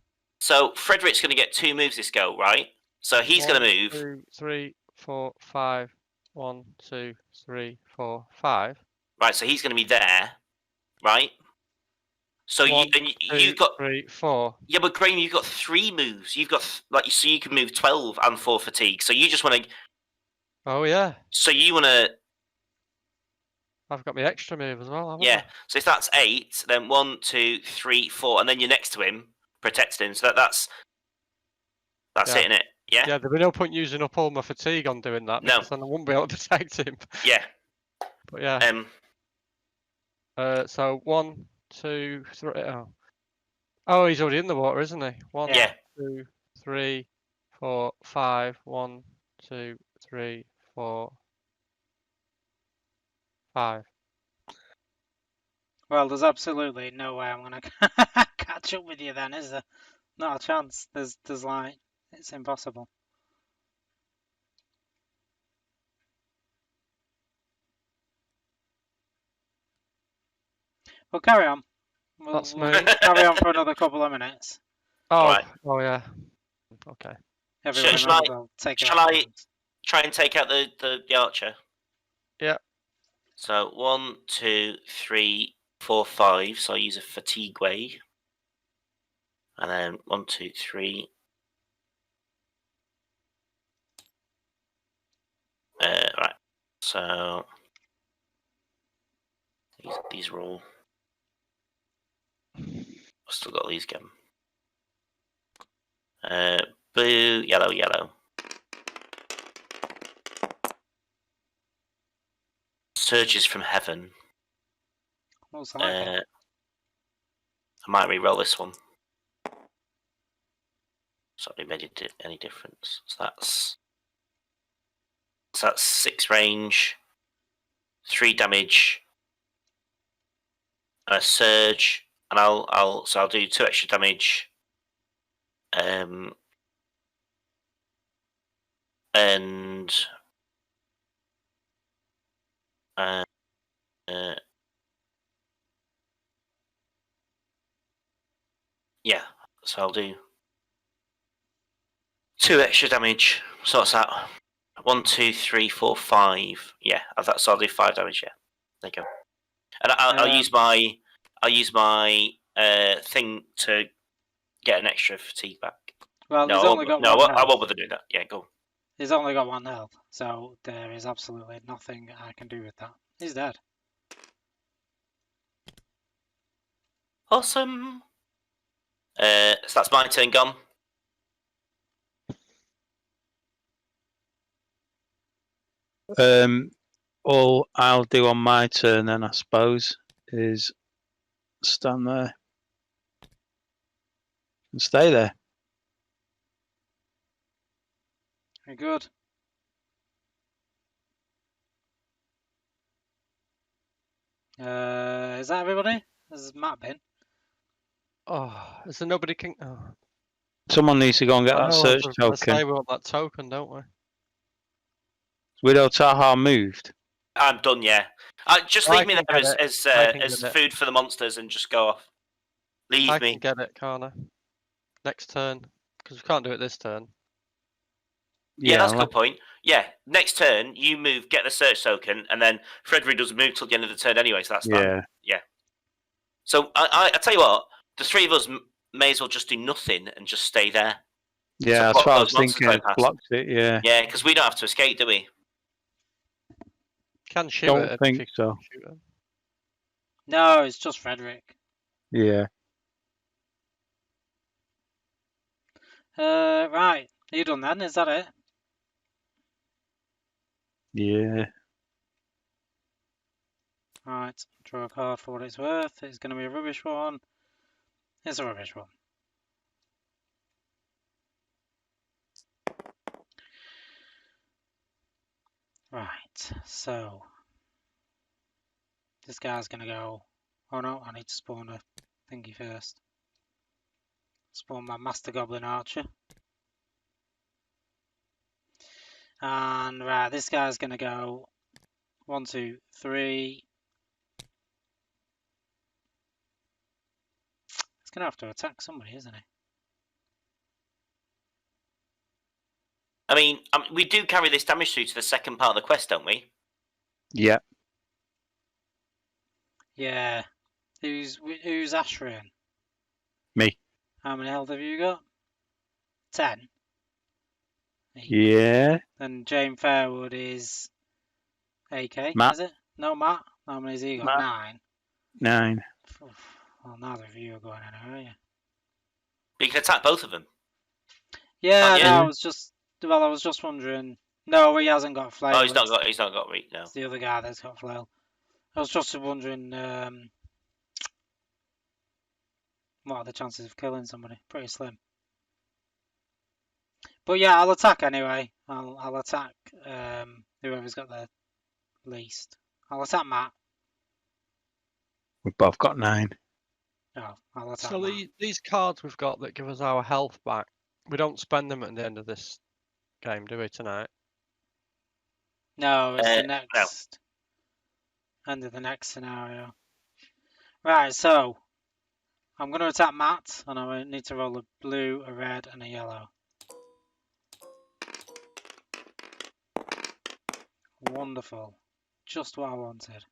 So Frederick's going to get 2 moves this go, right? So he's going to move. 2, 3, 4, 5. 1, 2, 3, 4, 5. Right, so he's going to be there, right? So 1, you've got 3, 4. yeah, but Graham, you've got 3 moves. You've got so you can move 12 and 4 fatigue. So you just want to. Oh yeah, So you want to. I've got my extra move as well, haven't Yeah. So if that's 8, then 1, 2, 3, 4, and then you're next to him, protecting him. So that's Yeah. it, innit? Yeah. Yeah, there'd be no point using up all my fatigue on doing that No. because then I wouldn't be able to protect him. Yeah. But yeah. So 1, 2, 3. Oh, he's already in the water, isn't he? 1, Yeah. 2, 3, 4, 5. 1, 2, 3, 4, 5. Well, there's absolutely no way I'm gonna catch up with you then, is there? Not a chance. There's like it's impossible. Well, carry on. That's We'll me. carry on for another couple of minutes. Oh, Right. oh yeah. Okay. Everyone Shall I- remember, take your shall I- actions. Try and take out the archer. Yeah. So 1, 2, 3, 4, 5. So I use a fatigue way. And then 1, 2, 3. Right. So these are all. I've still got these going. Blue, yellow, yellow. Surges from heaven. What's that? I might re-roll this one. So it made any difference. So that's 6 range, 3 damage, and a surge, and I'll do 2 extra damage. And yeah, so I'll do 2 extra damage. So what's that? 1, 2, 3, 4, 5. Yeah, so I'll do 5 damage. Yeah, there you go. And I'll use my thing to get an extra fatigue back. Well, No, he's only got one I health. won't bother doing that. Yeah, go. He's only got 1 health, so there is absolutely nothing I can do with that. He's dead. Awesome. So that's my turn gone. All I'll do on my turn then, I suppose, is stand there and stay there. Very good. Is that everybody? Has Matt been? Oh, is there nobody can? Oh, Someone needs to go and get I that know, search I was gonna token. say we want that token, don't we? Widow Taha moved. I'm done. Yeah. Just I leave me can there get as I can as get it. food for the monsters and just go off. Leave I me. can get it, can't I? Next turn, because we can't do it this turn. Yeah, that's a unless- good point. Yeah, next turn you move, get the search token, and then Frederick doesn't move till the end of the turn anyway, so that's fine. Yeah. So I tell you what, the 3 of us may as well just do nothing and just stay there. Yeah, So that's what I those was monsters thinking. don't It pass. blocked it, yeah. Yeah, because we don't have to escape, do we? Can shoot Don't it. if think you so. shoot it. No, it's just Frederick. Yeah. Right. Are you done then? Is that it? Yeah. Right, draw a card for what it's worth. It's going to be a rubbish one. It's a rubbish one. Right, so this guy's going to go. Oh no, I need to spawn a thingy first. Spawn my Master Goblin Archer. And right, this guy's going to go 1, 2, 3. He's going to have to attack somebody, isn't he? I mean, we do carry this damage through to the second part of the quest, don't we? Yeah. Yeah. Who's Ashrian? Me. How many health have you got? 10. Yeah. And Jane Fairwood is AK, Matt. is it? No, Matt. How many has he got? Matt. 9. 9. Well, neither of you are going anywhere, are you? But you can attack both of them. Yeah, yeah. no, I was just wondering. No, he hasn't got flail. Oh, he's not got reach now. It's the other guy that's got flail. I was just wondering, what are the chances of killing somebody? Pretty slim. But yeah, I'll attack anyway. I'll attack whoever's got the least. I'll attack Matt. We've both got 9. No, I'll attack So Matt. these cards we've got that give us our health back, we don't spend them at the end of this game, do we, tonight? No, it's the No. next end of the next scenario. Right, so I'm going to attack Matt, and I need to roll a blue, a red, and a yellow. Wonderful. Just what I wanted.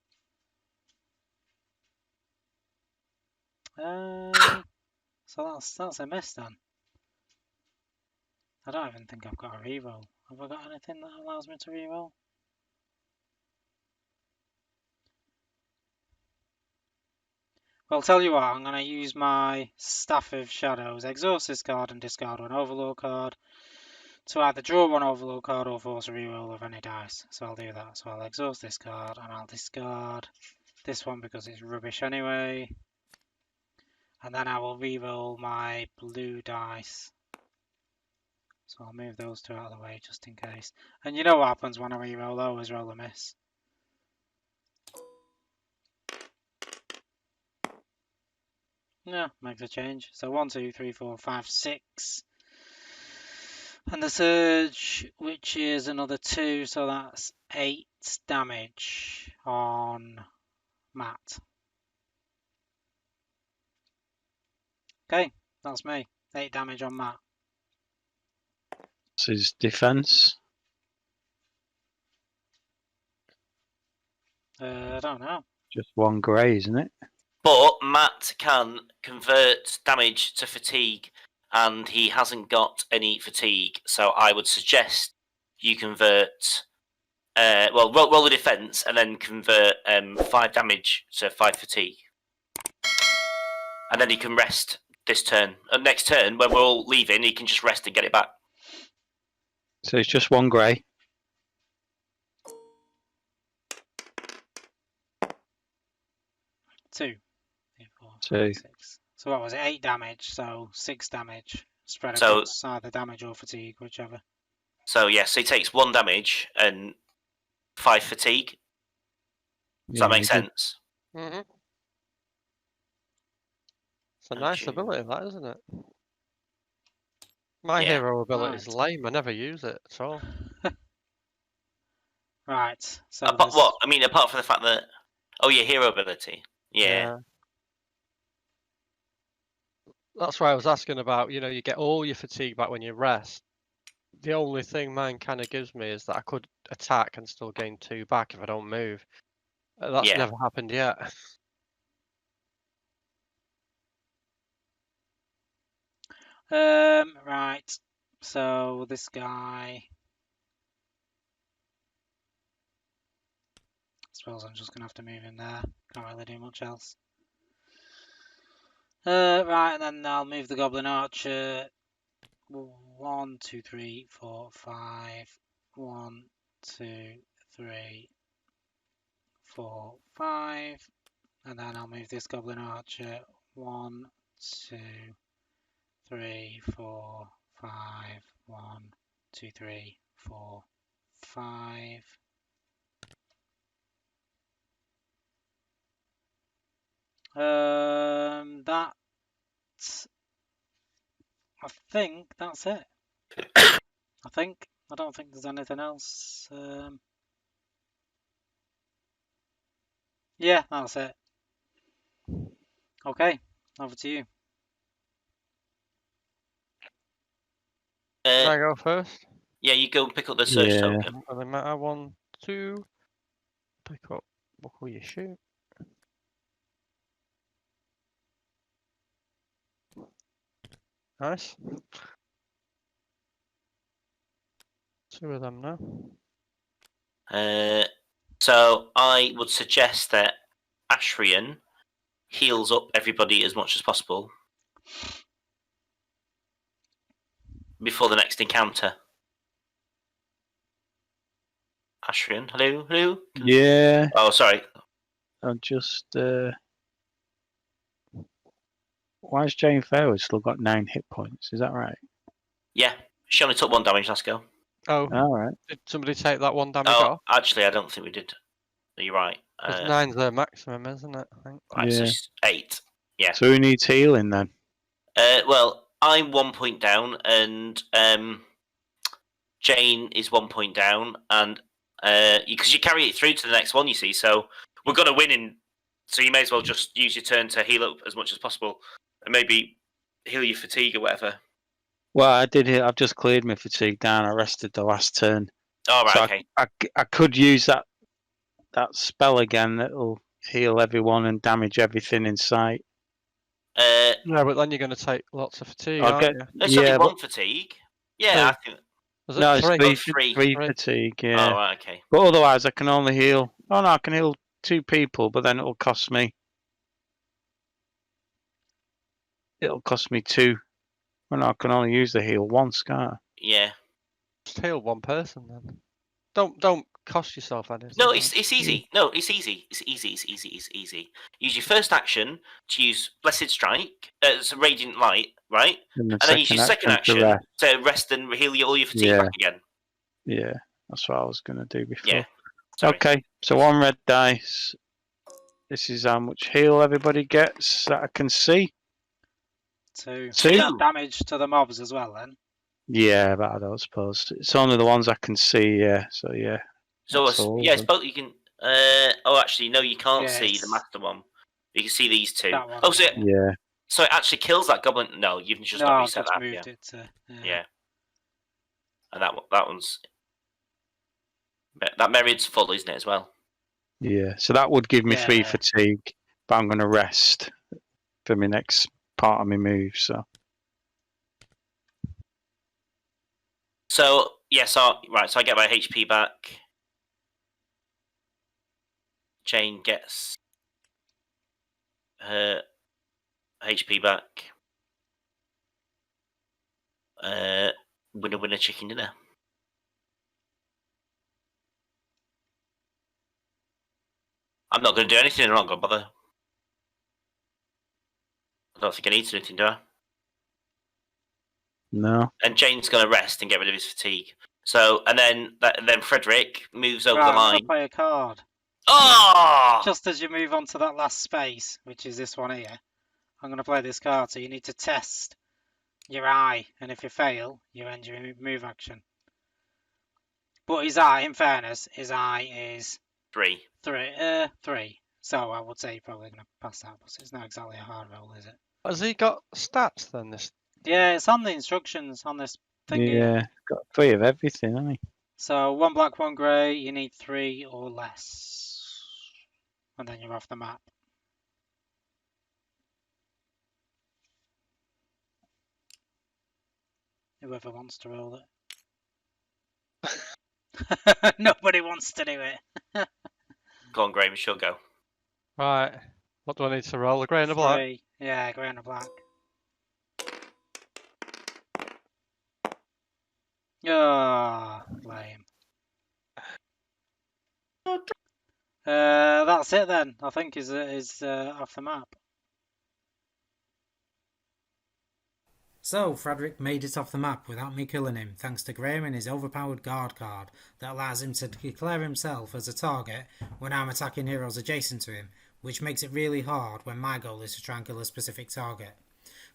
So that's a miss then. I don't even think I've got a reroll. Have I got anything that allows me to reroll? Well, I'll tell you what, I'm going to use my Staff of Shadows, exhaust this card and discard one Overlord card to either draw one Overlord card or force a reroll of any dice. So I'll do that. So I'll exhaust this card and I'll discard this one because it's rubbish anyway. And then I will reroll my blue dice. So I'll move those two out of the way just in case. And you know what happens when I reroll? I always roll a miss. Yeah, makes a change. So 1, 2, 3, 4, 5, 6. And the surge, which is another 2, so that's 8 damage on Matt. Okay, that's me. 8 damage on Matt. That's his defense. I don't know. Just 1 grey, isn't it? But Matt can convert damage to fatigue, and he hasn't got any fatigue. So I would suggest you convert. Roll the defense and then convert 5 damage to 5 fatigue, and then he can rest this turn. Next turn, when we're all leaving, he can just rest and get it back. So it's just 1 grey. Two. 3, 4, 2. 5, 6. So what was it? 8 damage, so 6 damage. Spread So- across either damage or fatigue, whichever. So yes, he takes 1 damage and 5 fatigue. Does that make sense? Mm-hmm. It's a Oh, nice gee. ability, that, isn't it? My Yeah. hero ability is Right. lame. I never use it at all. Right, so Apart, there's- what? I mean, apart from the fact that... Oh, your hero ability. Yeah. That's why I was asking about, you get all your fatigue back when you rest. The only thing mine kind of gives me is that I could attack and still gain 2 back if I don't move. That's Yeah. never happened yet. Right. So this guy. I suppose I'm just gonna have to move him there. Can't really do much else. Right, and then I'll move the Goblin Archer. 1, 2, 3, 4, 5. 1, 2, 3, 4, 5. And then I'll move this goblin archer. 1, 2, 3, 4, 5. 1, 2, 3, 4, 5. That I think that's it. I don't think there's anything else. Yeah, that's it. Okay, over to you. Can I go first? Yeah, you go and pick up the search Yeah. token. Doesn't matter. 1, 2. Pick up. What will you shoot? Nice. 2 of them now. So I would suggest that Ashrian heals up everybody as much as possible before the next encounter. Ashrian, hello, hello. Yeah. Oh, sorry. I'll just. Why has Jane Fairwood still got 9 hit points? Is that right? Yeah, she only took 1 damage last go. Oh, All right. did somebody take that 1 damage Oh, off? actually, I don't think we did. You're right. Because 9's their maximum, isn't it? I think. Right, so Yeah. it's 8. Yeah. So who needs healing then? Well, I'm 1 point down, and Jane is 1 point down, and because you carry it through to the next one, you see. So we're gonna win in. So you may as well just use your turn to heal up as much as possible, and maybe heal your fatigue or whatever. Well, I did. I've just cleared my fatigue down. I rested the last turn. Oh, right, So okay. I could use that spell again. That'll heal everyone and damage everything in sight. Yeah, but then you're going to take lots of fatigue, I'll aren't get. you? It's Yeah, only 1 fatigue. Yeah, I think. Was it no, it's 3? three, Three. three Three. fatigue. Oh, Yeah, right, okay. but otherwise I can only heal. Oh no, I can heal 2 people, but then it'll cost me. It'll cost me 2. Well, no, I can only use the heal once, can't I? Yeah. Just heal 1 person then. Don't cost yourself anything. No, like. it's easy. No, it's easy. It's easy. It's easy. It's easy. Use your first action to use Blessed Strike, it's a Radiant Light, right? And And then use your second action to rest and heal all your fatigue back again. Yeah, that's what I was going to do before. Yeah. Sorry. Okay, so 1 red dice. This is how much heal everybody gets that I can see. 2. Two? Is that damage to the mobs as well then? Yeah, but I don't suppose it's only the ones I can see. Yeah, so yeah. So That's all yeah, of it's both. You can. Oh, actually, no, you can't Yeah, see the it's- master one. You can see these 2. That one, Oh, so Yeah, so it actually kills that goblin. No, you've just No, not I've reset just that. moved Yeah. it to. Yeah. And that one's. That Myriad's full, isn't it, as well? yeah. So that would give me 3 Yeah. fatigue, but I'm going to rest for my next part of my move. So So yeah, so right, so I get my HP back. Jane gets her HP back. Winner, winner, chicken dinner. I'm not going to do anything. I'm not going to bother. I don't think I need to do anything, do I? no. And Jane's going to rest and get rid of his fatigue. So, and then Frederick moves over Right, the I'm gonna line. play a card. Oh! Just as you move on to that last space, which is this one here, I'm going to play this card. So you need to test your eye, and if you fail, you end your move action. But his eye, in fairness, his eye is 3. 3. So I would say you're probably going to pass that, but it's not exactly a hard roll, is it? Has he got stats then? This. Yeah, it's on the instructions on this thing here. Yeah, got 3 of everything, hasn't he? So 1 black, 1 grey, you need 3 or less. And then you're off the map. Whoever wants to roll it. Nobody wants to do it. Go on, Graham, she'll go. Right. What do I need to roll? The grey and the black? 3. Yeah, grey and a black. Ah, lame. That's it then. I think is off the map. So, Frederick made it off the map without me killing him, thanks to Graham and his overpowered guard card that allows him to declare himself as a target when I'm attacking heroes adjacent to him, which makes it really hard when my goal is to try and kill a specific target.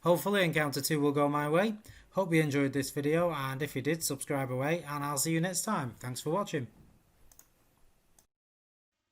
Hopefully Encounter 2 will go my way. Hope you enjoyed this video, and if you did, subscribe away, and I'll see you next time. Thanks for watching.